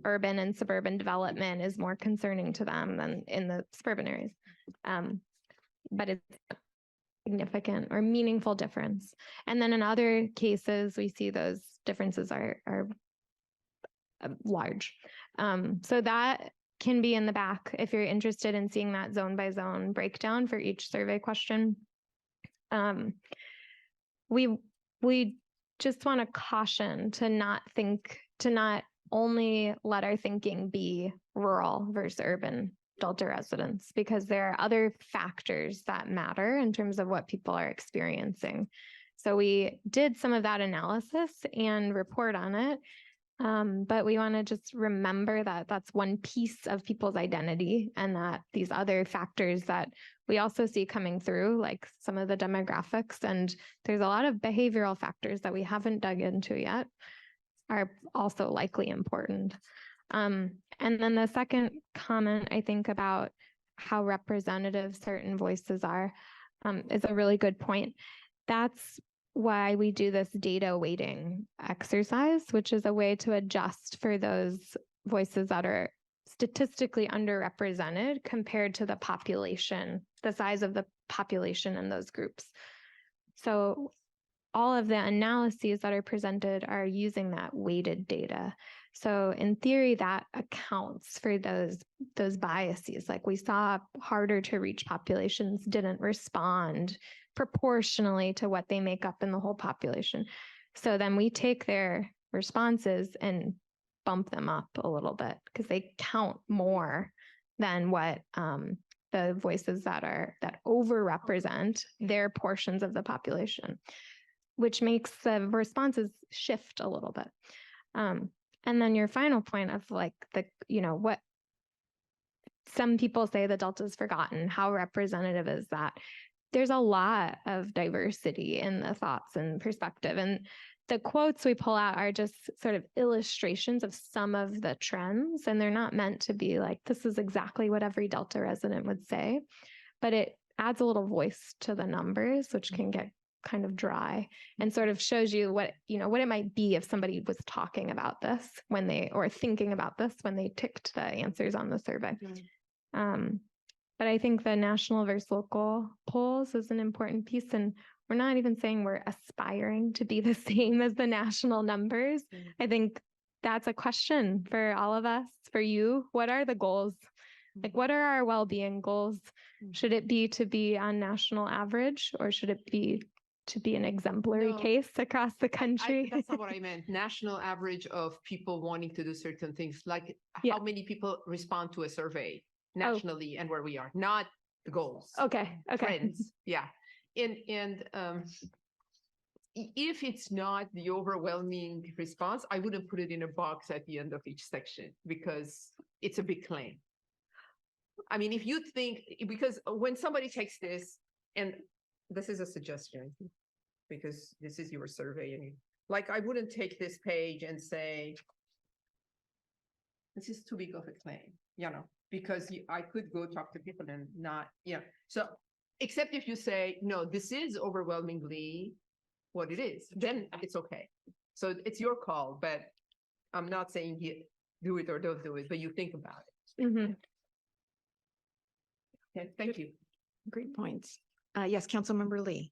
urban and suburban development is more concerning to them than in the suburban areas. But it's significant or meaningful difference. And then in other cases, we see those differences are large. So that can be in the back if you're interested in seeing that zone by zone breakdown for each survey question. We just want to caution to not only let our thinking be rural versus urban Delta residents, because there are other factors that matter in terms of what people are experiencing. So we did some of that analysis and report on it. But we want to just remember that that's one piece of people's identity, and that these other factors that we also see coming through, like some of the demographics, and there's a lot of behavioral factors that we haven't dug into yet, are also likely important. And then the second comment, I think, about how representative certain voices are is a really good point. That's why we do this data weighting exercise, which is a way to adjust for those voices that are statistically underrepresented compared to the population, the size of the population in those groups. So all of the analyses that are presented are using that weighted data. So in theory, that accounts for those biases. Like we saw harder to reach populations didn't respond proportionally to what they make up in the whole population. So then we take their responses and bump them up a little bit because they count more than what the voices that overrepresent their portions of the population, which makes the responses shift a little bit. And then your final point of like what some people say the Delta's forgotten, how representative is that? There's a lot of diversity in the thoughts and perspective. And the quotes we pull out are just sort of illustrations of some of the trends. And they're not meant to be like, this is exactly what every Delta resident would say, but it adds a little voice to the numbers, which can get kind of dry and sort of shows you what it might be if somebody was talking about this or thinking about this when they ticked the answers on the survey. But I think the national versus local polls is an important piece. And we're not even saying we're aspiring to be the same as the national numbers. I think that's a question for all of us, for you. What are the goals? Like, what are our well-being goals? Should it be to be on national average, or should it be to be an exemplary case across the country? That's not what I meant. National average of people wanting to do certain things, like how many people respond to a survey nationally and where we are, not the goals. Okay. Trends. Yeah. And if it's not the overwhelming response, I wouldn't put it in a box at the end of each section because it's a big claim. I mean, if you think, because when somebody takes this, and this is a suggestion because this is your survey, and like I wouldn't take this page and say, this is too big of a claim, because I could go talk to people and not, so except if you say, no, this is overwhelmingly what it is, then it's okay. So it's your call, but I'm not saying you do it or don't do it, but you think about it. Mm-hmm. Okay, thank you. Great points. Yes, Councilmember Lee.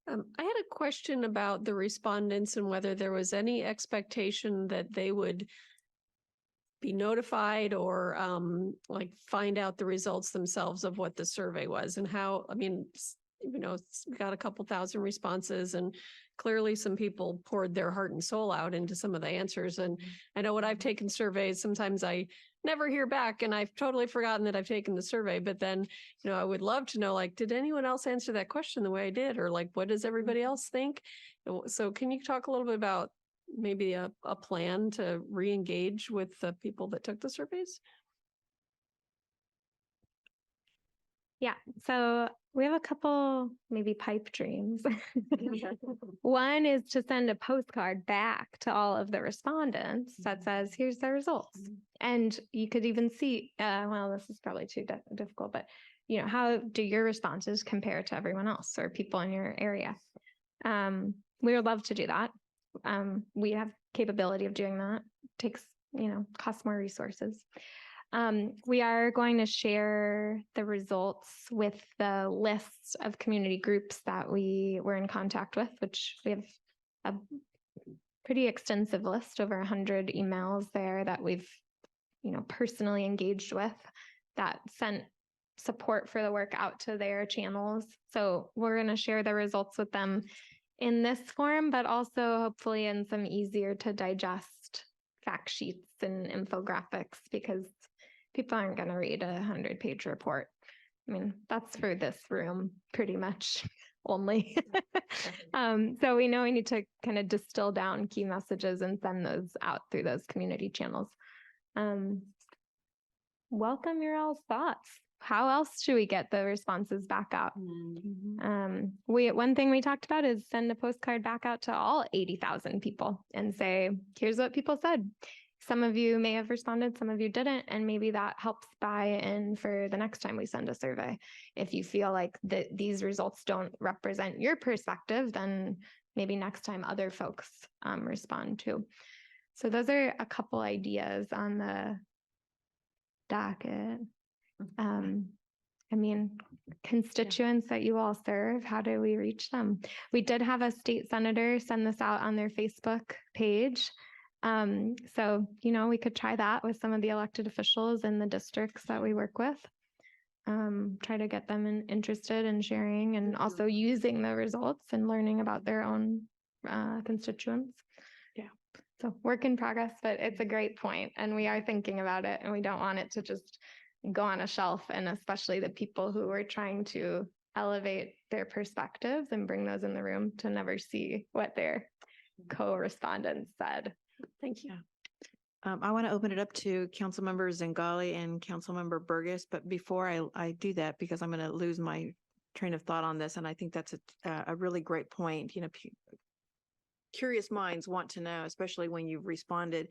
I had a question about the respondents and whether there was any expectation that they would be notified or like find out the results themselves of what the survey was and how, it's got a couple thousand responses and clearly some people poured their heart and soul out into some of the answers. And I know when I've taken surveys, sometimes I never hear back and I've totally forgotten that I've taken the survey. But then, I would love to know, like, did anyone else answer that question the way I did? Or like, what does everybody else think? So can you talk a little bit about maybe a plan to re-engage with the people that took the surveys? Yeah, so we have a couple maybe pipe dreams. One is to send a postcard back to all of the respondents that says, here's the results. And you could even see, well, this is probably too difficult, but how do your responses compare to everyone else or people in your area? We would love to do that. We have capability of doing that. Takes, costs more resources. We are going to share the results with the list of community groups that we were in contact with, which we have a pretty extensive list, over 100 emails there that we've, personally engaged with that sent support for the work out to their channels. So we're going to share the results with them in this form, but also hopefully in some easier to digest fact sheets and infographics, because people aren't going to read a 100-page report. That's for this room pretty much only. So we know we need to kind of distill down key messages and send those out through those community channels. Welcome your all's thoughts. How else should we get the responses back out? One thing we talked about is send a postcard back out to all 80,000 people and say, here's what people said. Some of you may have responded, some of you didn't, and maybe that helps buy in for the next time we send a survey. If you feel like these results don't represent your perspective, then maybe next time other folks respond too. So those are a couple ideas on the docket. Constituents that you all serve, how do we reach them? We did have a state senator send this out on their Facebook page. So, we could try that with some of the elected officials in the districts that we work with. Try to get them interested in sharing and also using the results and learning about their own constituents. Yeah. So work in progress, but it's a great point and we are thinking about it and we don't want it to just go on a shelf, and especially the people who are trying to elevate their perspectives and bring those in the room to never see what their co-respondents said. Thank you. I want to open it up to Councilmember Zingali and Councilmember Burgess, but before I do that, because I'm going to lose my train of thought on this, and I think that's a really great point. Curious minds want to know, especially when you've responded.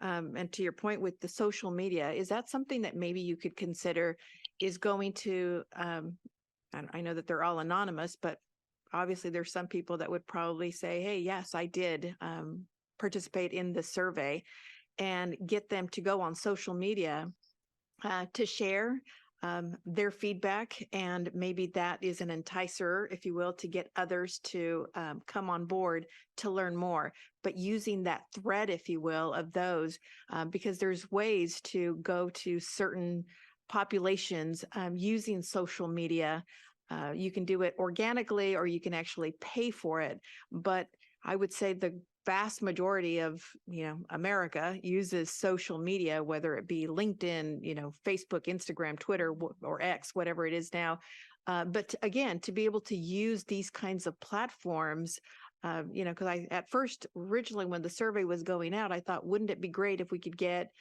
And to your point with the social media, is that something that maybe you could consider is going to, and I know that they're all anonymous, but obviously there's some people that would probably say, hey, yes, I did participate in the survey, and get them to go on social media to share their feedback. And maybe that is an enticer, if you will, to get others to come on board to learn more. But using that thread, if you will, of those, because there's ways to go to certain populations using social media. You can do it organically or you can actually pay for it. But I would say the vast majority of, America uses social media, whether it be LinkedIn, Facebook, Instagram, Twitter, or X, whatever it is now. But again, to be able to use these kinds of platforms, because I, at first, originally when the survey was going out, I thought, wouldn't it be great if we could get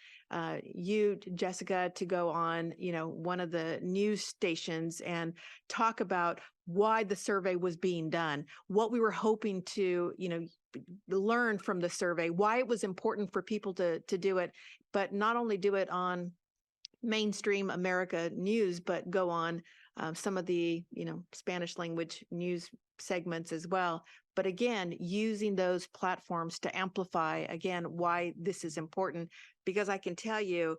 you, Jessica, to go on, one of the news stations and talk about why the survey was being done, what we were hoping to, learn from the survey, why it was important for people to do it, but not only do it on mainstream America news, but go on some of the, Spanish language news segments as well. But again, using those platforms to amplify, again, why this is important, because I can tell you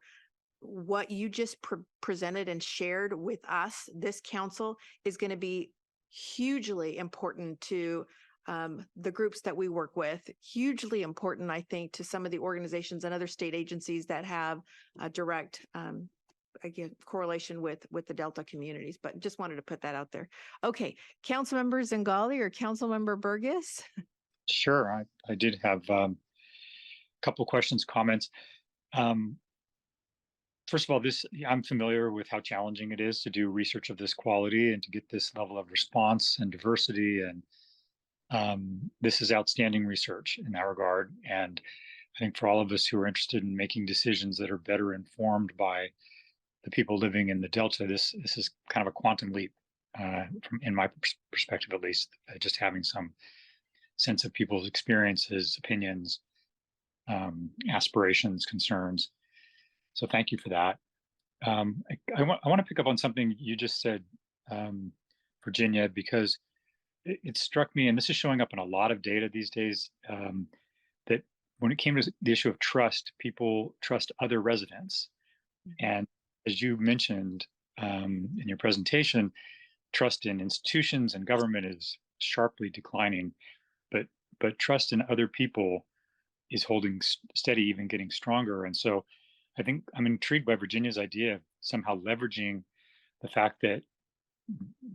what you just presented and shared with us, this council, is going to be hugely important to the groups that we work with, hugely important, I think, to some of the organizations and other state agencies that have a direct again, correlation with the Delta communities, but just wanted to put that out there. Okay, Councilmember Zingali or Councilmember Burgess? Sure, I did have a couple questions, comments. First of all, I'm familiar with how challenging it is to do research of this quality and to get this level of response and diversity. And this is outstanding research in that regard. And I think for all of us who are interested in making decisions that are better informed by the people living in the Delta, this is kind of a quantum leap in my perspective, at least, just having some sense of people's experiences, opinions, aspirations, concerns. So thank you for that. I want to pick up on something you just said, Virginia, because it struck me, and this is showing up in a lot of data these days, that when it came to the issue of trust, people trust other residents. And as you mentioned in your presentation, trust in institutions and government is sharply declining, but trust in other people is holding steady, even getting stronger. And so I think I'm intrigued by Virginia's idea of somehow leveraging the fact that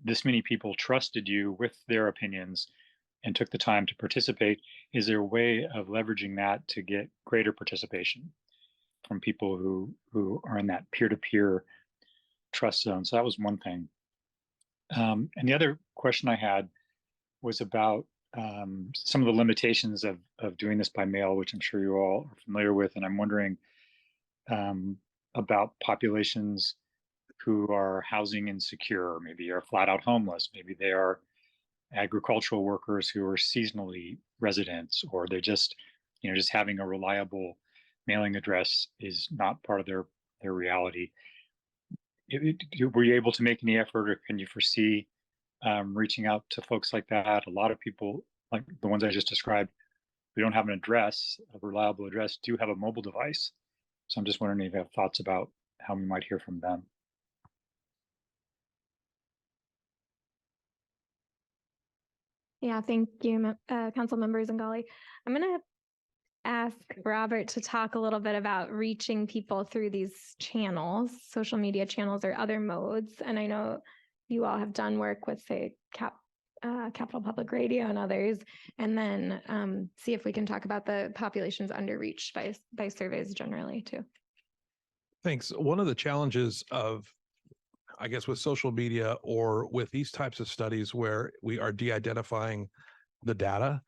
this many people trusted you with their opinions and took the time to participate. Is there a way of leveraging that to get greater participation from people who are in that peer-to-peer trust zone? So that was one thing. And the other question I had was about some of the limitations of doing this by mail, which I'm sure you all are familiar with. And I'm wondering about populations who are housing insecure, maybe are flat out homeless, maybe they are agricultural workers who are seasonally residents, or they're just having a reliable mailing address is not part of their reality. Were you able to make any effort, or can you foresee reaching out to folks like that? A lot of people, like the ones I just described, who don't have an address, a reliable address, do have a mobile device. So I'm just wondering if you have thoughts about how we might hear from them. Yeah, thank you, Council Members Zingali. I'm going to ask Robert to talk a little bit about reaching people through these channels, social media channels or other modes. And I know you all have done work with, say, Capital Public Radio and others, and then see if we can talk about the populations underreached by surveys generally too. Thanks. One of the challenges of, I guess, with social media or with these types of studies where we are de-identifying the data,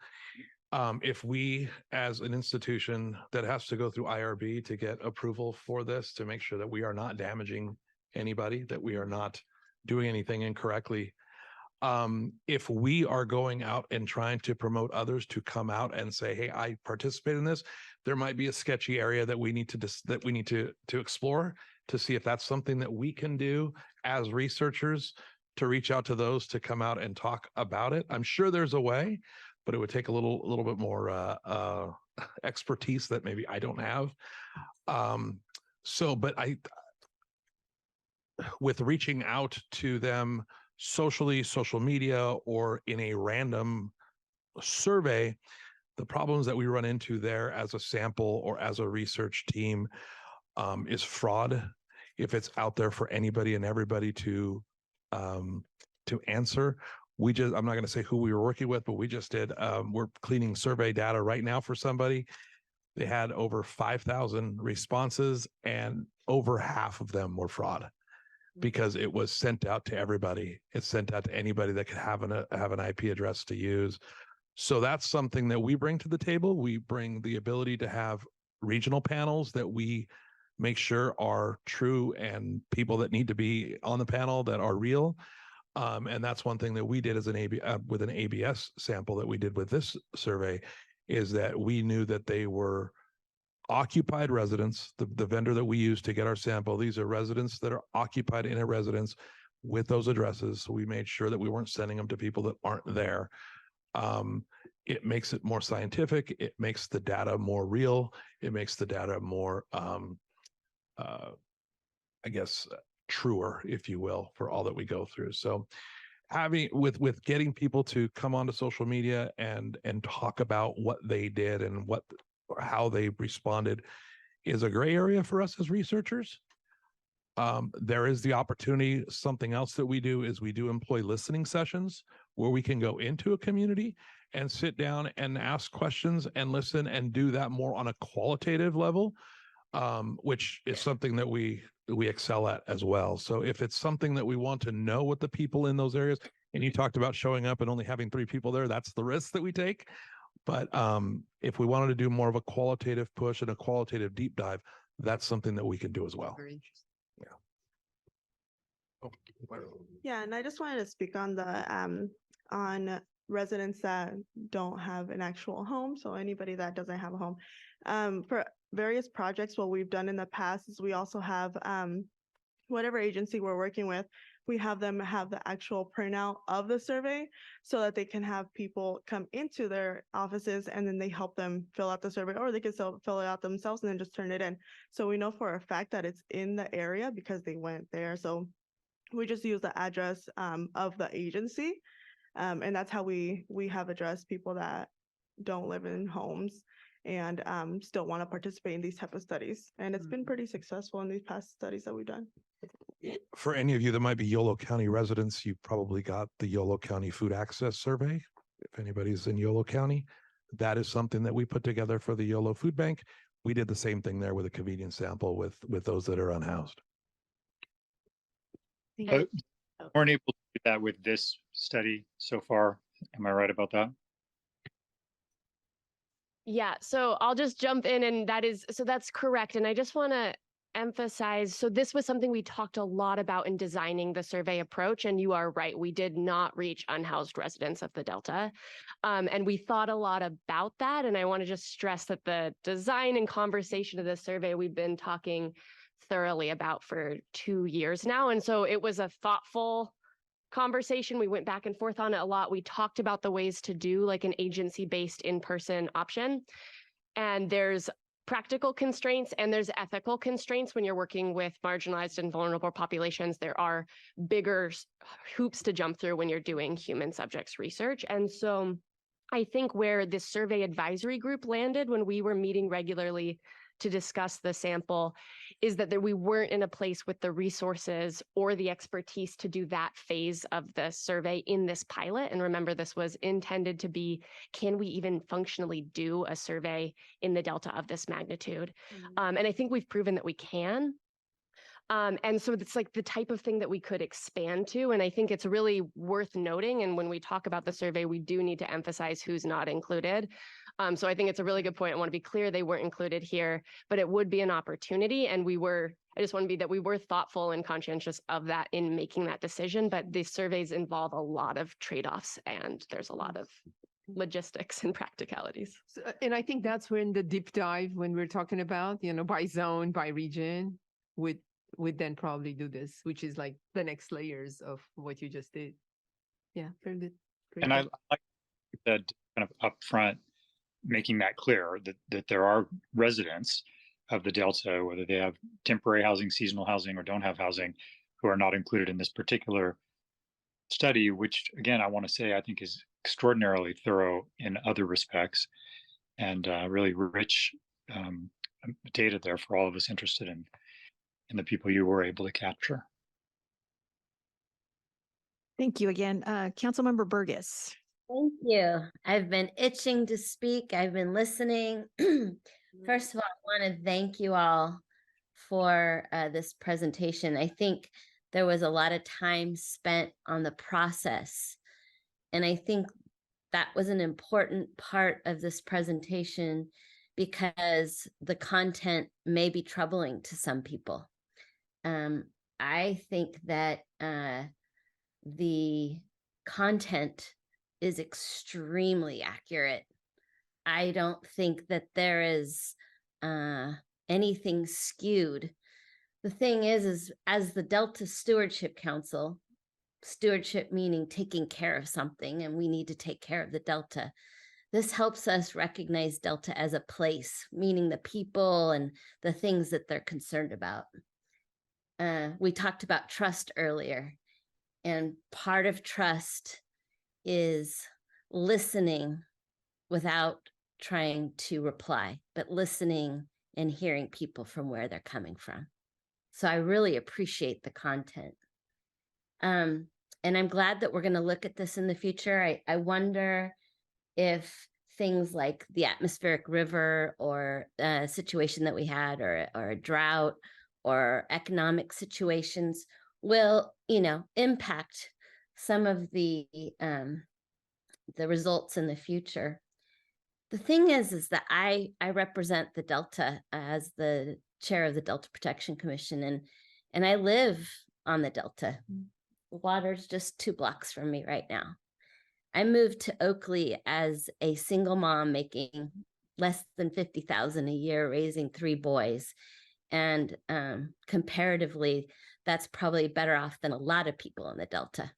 if we, as an institution that has to go through IRB to get approval for this, to make sure that we are not damaging anybody, that we are not doing anything incorrectly, if we are going out and trying to promote others to come out and say, hey, I participate in this, there might be a sketchy area that we need to explore to see if that's something that we can do as researchers to reach out to those to come out and talk about it. I'm sure there's a way, but it would take a little bit more expertise that maybe I don't have. But with reaching out to them socially, social media, or in a random survey, the problems that we run into there as a sample or as a research team is fraud. If it's out there for anybody and everybody to answer, I'm not going to say who we were working with, but we just did. We're cleaning survey data right now for somebody. They had over 5,000 responses, and over half of them were fraud, because it was sent out to everybody. It's sent out to anybody that could have an IP address to use. So that's something that we bring to the table. We bring the ability to have regional panels that we make sure are true and people that need to be on the panel that are real. And that's one thing that we did as with an ABS sample that we did with this survey, is that we knew that they were occupied residents, the vendor that we use to get our sample. These are residents that are occupied in a residence with those addresses. So we made sure that we weren't sending them to people that aren't there. It makes it more scientific. It makes the data more real. It makes the data more, I guess, truer, if you will, for all that we go through. So having with getting people to come onto social media and talk about what they did and how they responded is a gray area for us as researchers. There is the opportunity. Something else that we do is we do employ listening sessions where we can go into a community and sit down and ask questions and listen and do that more on a qualitative level, which is something that we excel at as well. So if it's something that we want to know what the people in those areas, and you talked about showing up and only having 3 people there, that's the risk that we take. But if we wanted to do more of a qualitative push and a qualitative deep dive, that's something that we can do as well. Very interesting. Yeah, and I just wanted to speak on the on residents that don't have an actual home. So anybody that doesn't have a home. For various projects, what we've done in the past is we also have whatever agency we're working with, we have them have the actual printout of the survey so that they can have people come into their offices and then they help them fill out the survey, or they can fill it out themselves and then just turn it in. So we know for a fact that it's in the area because they went there. So we just use the address of the agency. And that's how we have addressed people that don't live in homes and still want to participate in these type of studies. And it's been pretty successful in these past studies that we've done. For any of you that might be Yolo County residents, you probably got the Yolo County Food Access Survey. If anybody's in Yolo County, that is something that we put together for the Yolo Food Bank. We did the same thing there with a convenience sample with those that are unhoused. But weren't able to do that with this study so far. Am I right about that? Yeah, so I'll just jump in, and that's correct. And I just want to emphasize, so this was something we talked a lot about in designing the survey approach, and you are right, we did not reach unhoused residents of the Delta. And we thought a lot about that, and I want to just stress that the design and conversation of this survey we've been talking thoroughly about for 2 years now. And so it was a thoughtful conversation. We went back and forth on it a lot. We talked about the ways to do like an agency-based in-person option. And there's practical constraints and there's ethical constraints when you're working with marginalized and vulnerable populations. There are bigger hoops to jump through when you're doing human subjects research. And so I think where this survey advisory group landed when we were meeting regularly to discuss the sample is that we weren't in a place with the resources or the expertise to do that phase of the survey in this pilot. And remember, this was intended to be, can we even functionally do a survey in the Delta of this magnitude? And I think we've proven that we can. And so it's like the type of thing that we could expand to. And I think it's really worth noting. And when we talk about the survey, we do need to emphasize who's not included. So I think it's a really good point. I want to be clear they weren't included here, but it would be an opportunity. And I just want to be that we were thoughtful and conscientious of that in making that decision. But these surveys involve a lot of trade-offs and there's a lot of logistics and practicalities. So, and I think that's when the deep dive, when we're talking about, by zone, by region, would then probably do this, which is like the next layers of what you just did. Yeah, very good. Great. And I like that kind of upfront, making that clear that there are residents of the Delta, whether they have temporary housing, seasonal housing, or don't have housing, who are not included in this particular study, which again, I want to say, I think is extraordinarily thorough in other respects and really rich data there for all of us interested in the people you were able to capture. Thank you again. Councilmember Burgess. Thank you. I've been itching to speak. I've been listening. First of all, I want to thank you all for this presentation. I think there was a lot of time spent on the process. And I think that was an important part of this presentation because the content may be troubling to some people. I think that the content is extremely accurate. I don't think that there is anything skewed. The thing is as the Delta Stewardship Council, stewardship meaning taking care of something, and we need to take care of the Delta. This helps us recognize Delta as a place, meaning the people and the things that they're concerned about. We talked about trust earlier, and part of trust is listening without trying to reply, but listening and hearing people from where they're coming from. So I really appreciate the content. And I'm glad that we're going to look at this in the future. I wonder if things like the atmospheric river or a situation that we had or a drought or economic situations will, impact some of the results in the future. The thing is that I represent the Delta as the chair of the Delta Protection Commission, and I live on the Delta. Water's just 2 blocks from me right now. I moved to Oakley as a single mom making less than $50,000 a year, raising 3 boys. And comparatively, that's probably better off than a lot of people in the Delta.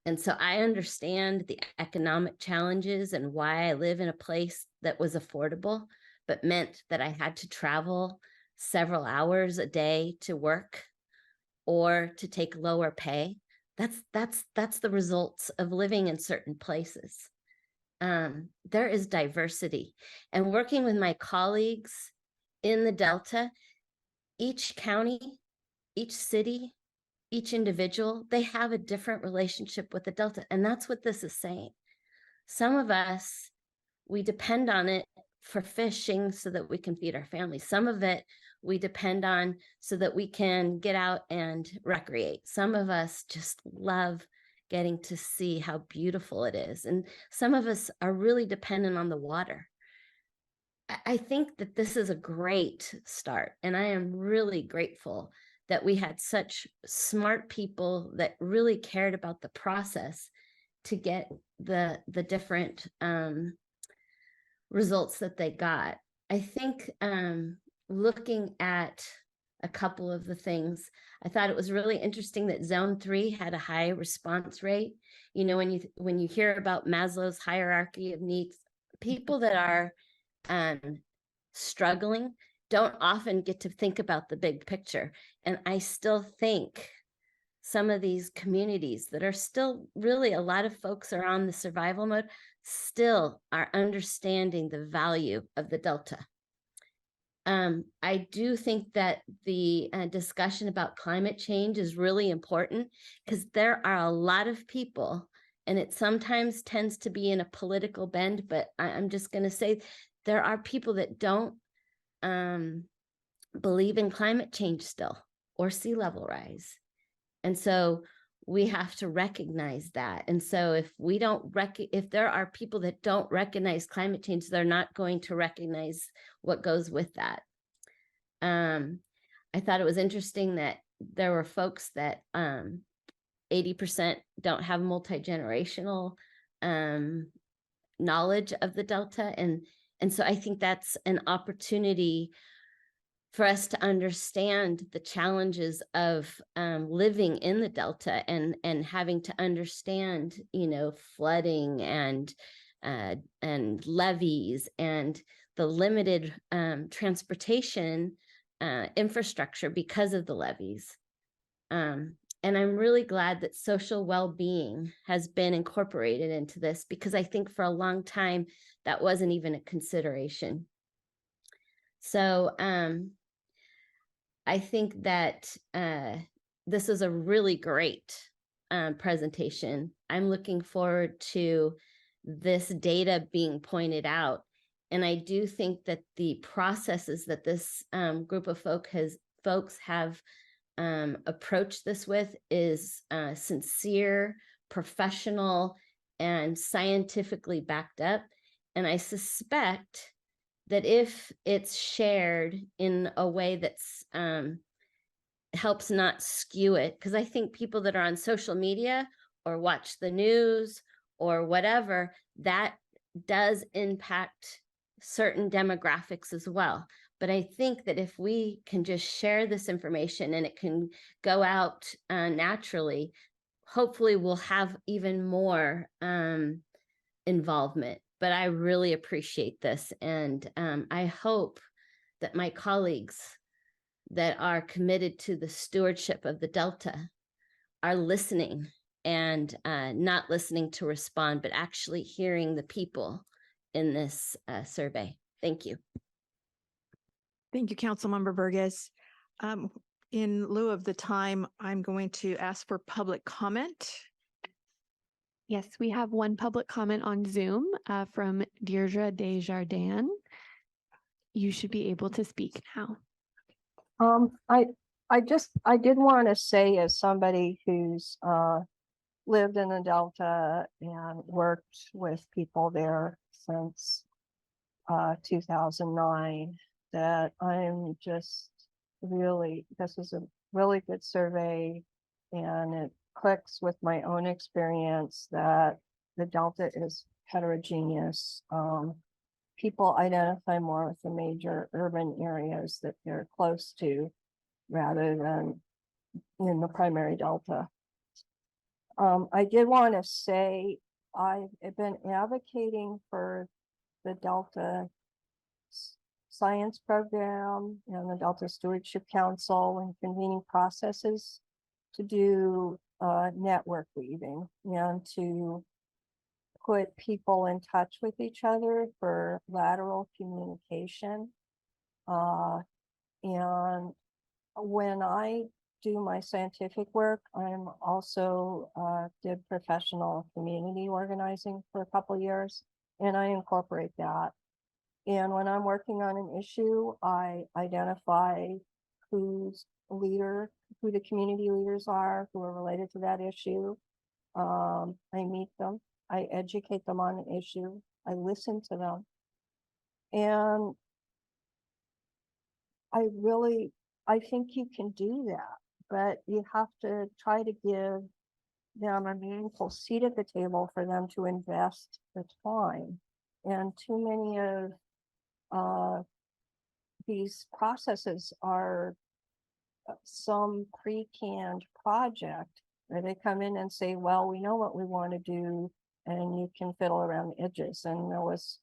And so I understand the economic challenges and why I live in a place that was affordable, but meant that I had to travel several hours a day to work or to take lower pay. That's the results of living in certain places. There is diversity, and working with my colleagues in the Delta, each county, each city, each individual, they have a different relationship with the Delta. And that's what this is saying. Some of us, we depend on it for fishing so that we can feed our families. Some of it we depend on so that we can get out and recreate. Some of us just love getting to see how beautiful it is. And some of us are really dependent on the water. I think that this is a great start, and I am really grateful that we had such smart people that really cared about the process to get the different results that they got. I think looking at a couple of the things, I thought it was really interesting that Zone 3 had a high response rate. When you hear about Maslow's hierarchy of needs, people that are struggling don't often get to think about the big picture. And I still think some of these communities that are still really, a lot of folks are on the survival mode, still are understanding the value of the Delta. I do think that the discussion about climate change is really important, because there are a lot of people, and it sometimes tends to be in a political bend, but I'm just going to say there are people that don't believe in climate change still, or sea level rise. And so we have to recognize that. And so if there are people that don't recognize climate change, they're not going to recognize what goes with that. I thought it was interesting that there were folks that 80% don't have multi-generational knowledge of the Delta. And so I think that's an opportunity for us to understand the challenges of living in the Delta and having to understand, flooding and levees and the limited transportation infrastructure because of the levees. And I'm really glad that social well-being has been incorporated into this, because I think for a long time that wasn't even a consideration. So I think that this is a really great presentation. I'm looking forward to this data being pointed out. And I do think that the processes that this group of folks have approached this with is sincere, professional, and scientifically backed up. And I suspect that if it's shared in a way that's helps not skew it, because I think people that are on social media or watch the news or whatever, that does impact certain demographics as well. But I think that if we can just share this information and it can go out naturally, hopefully we'll have even more involvement. But I really appreciate this. And I hope that my colleagues that are committed to the stewardship of the Delta are listening and not listening to respond, but actually hearing the people in this survey. Thank you. Thank you, Councilmember Burgess. In lieu of the time, I'm going to ask for public comment. Yes, we have one public comment on Zoom from Deirdre Desjardins. You should be able to speak now. I did want to say, as somebody who's lived in the Delta and worked with people there since 2009, that I'm just really, this is a really good survey, and it clicks with my own experience that the Delta is heterogeneous. People identify more with the major urban areas that they're close to rather than in the primary Delta. I did want to say I've been advocating for the Delta Science Program and the Delta Stewardship Council and convening processes to do network weaving and to put people in touch with each other for lateral communication. And when I do my scientific work, I'm also did professional community organizing for a couple of years, and I incorporate that. And when I'm working on an issue, I identify who the community leaders are, who are related to that issue. I meet them, I educate them on the issue, I listen to them. And I think you can do that, but you have to try to give them a meaningful seat at the table for them to invest the time. And too many of these processes are some pre-canned project where they come in and say, well, we know what we want to do, and you can fiddle around the edges. And there was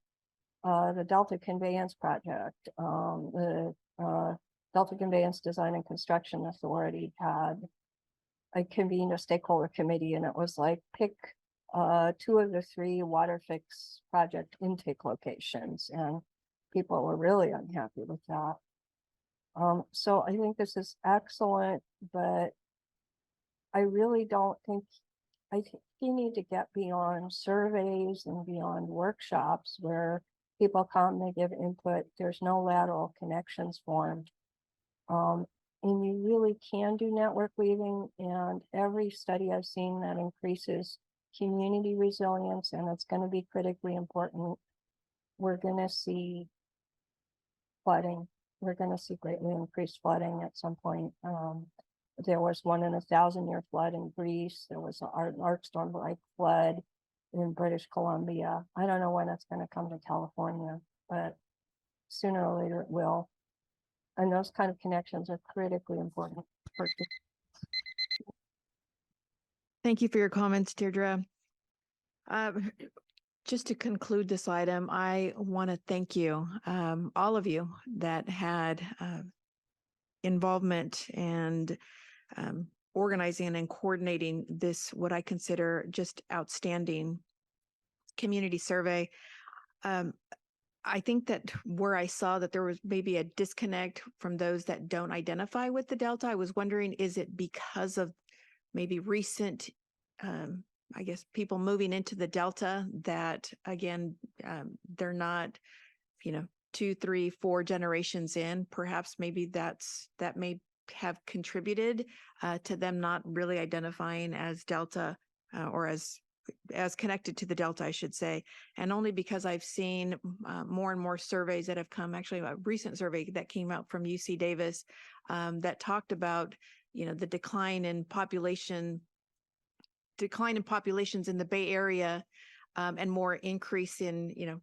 the Delta Conveyance Project, the Delta Conveyance Design and Construction Authority I convened a stakeholder committee, and it was like, pick 2 of the 3 water fix project intake locations, and people were really unhappy with that. So I think this is excellent, but I really don't think, I think you need to get beyond surveys and beyond workshops where people come, they give input, there's no lateral connections formed. And you really can do network weaving, and every study I've seen that increases community resilience, and it's going to be critically important. We're going to see flooding. We're going to see greatly increased flooding at some point. There was 1 in a 1,000-year flood in Greece. There was an arc storm-like flood in British Columbia. I don't know when it's going to come to California, but sooner or later it will. And those kind of connections are critically important. Thank you for your comments, Deirdre. Just to conclude this item, I want to thank you, all of you that had involvement and organizing and coordinating this, what I consider just outstanding community survey. I think that where I saw that there was maybe a disconnect from those that don't identify with the Delta, I was wondering, is it because of maybe recent, I guess, people moving into the Delta that, again, they're not, 2, 3, 4 generations in? Perhaps maybe that may have contributed to them not really identifying as Delta or as connected to the Delta, I should say. And only because I've seen more and more surveys that have come, actually a recent survey that came out from UC Davis that talked about, the decline in populations in the Bay Area and more increase in,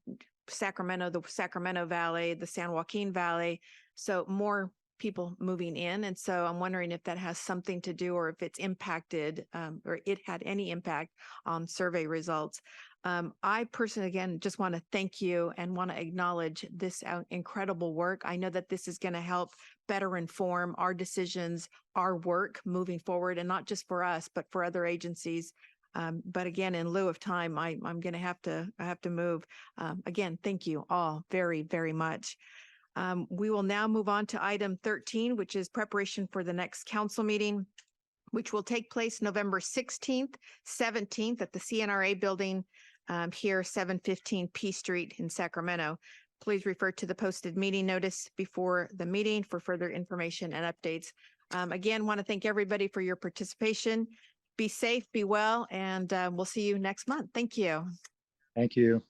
Sacramento, the Sacramento Valley, the San Joaquin Valley. So more people moving in. And so I'm wondering if that has something to do or if it's impacted or it had any impact on survey results. I personally, again, just want to thank you and want to acknowledge this incredible work. I know that this is going to help better inform our decisions, our work moving forward, and not just for us, but for other agencies. But again, in lieu of time, I'm going to have to move. Again, thank you all very, very much. We will now move on to item 13, which is preparation for the next council meeting, which will take place November 16th, 17th at the CNRA building here, 715 P Street in Sacramento. Please refer to the posted meeting notice before the meeting for further information and updates. Again, want to thank everybody for your participation. Be safe, be well, and we'll see you next month. Thank you. Thank you.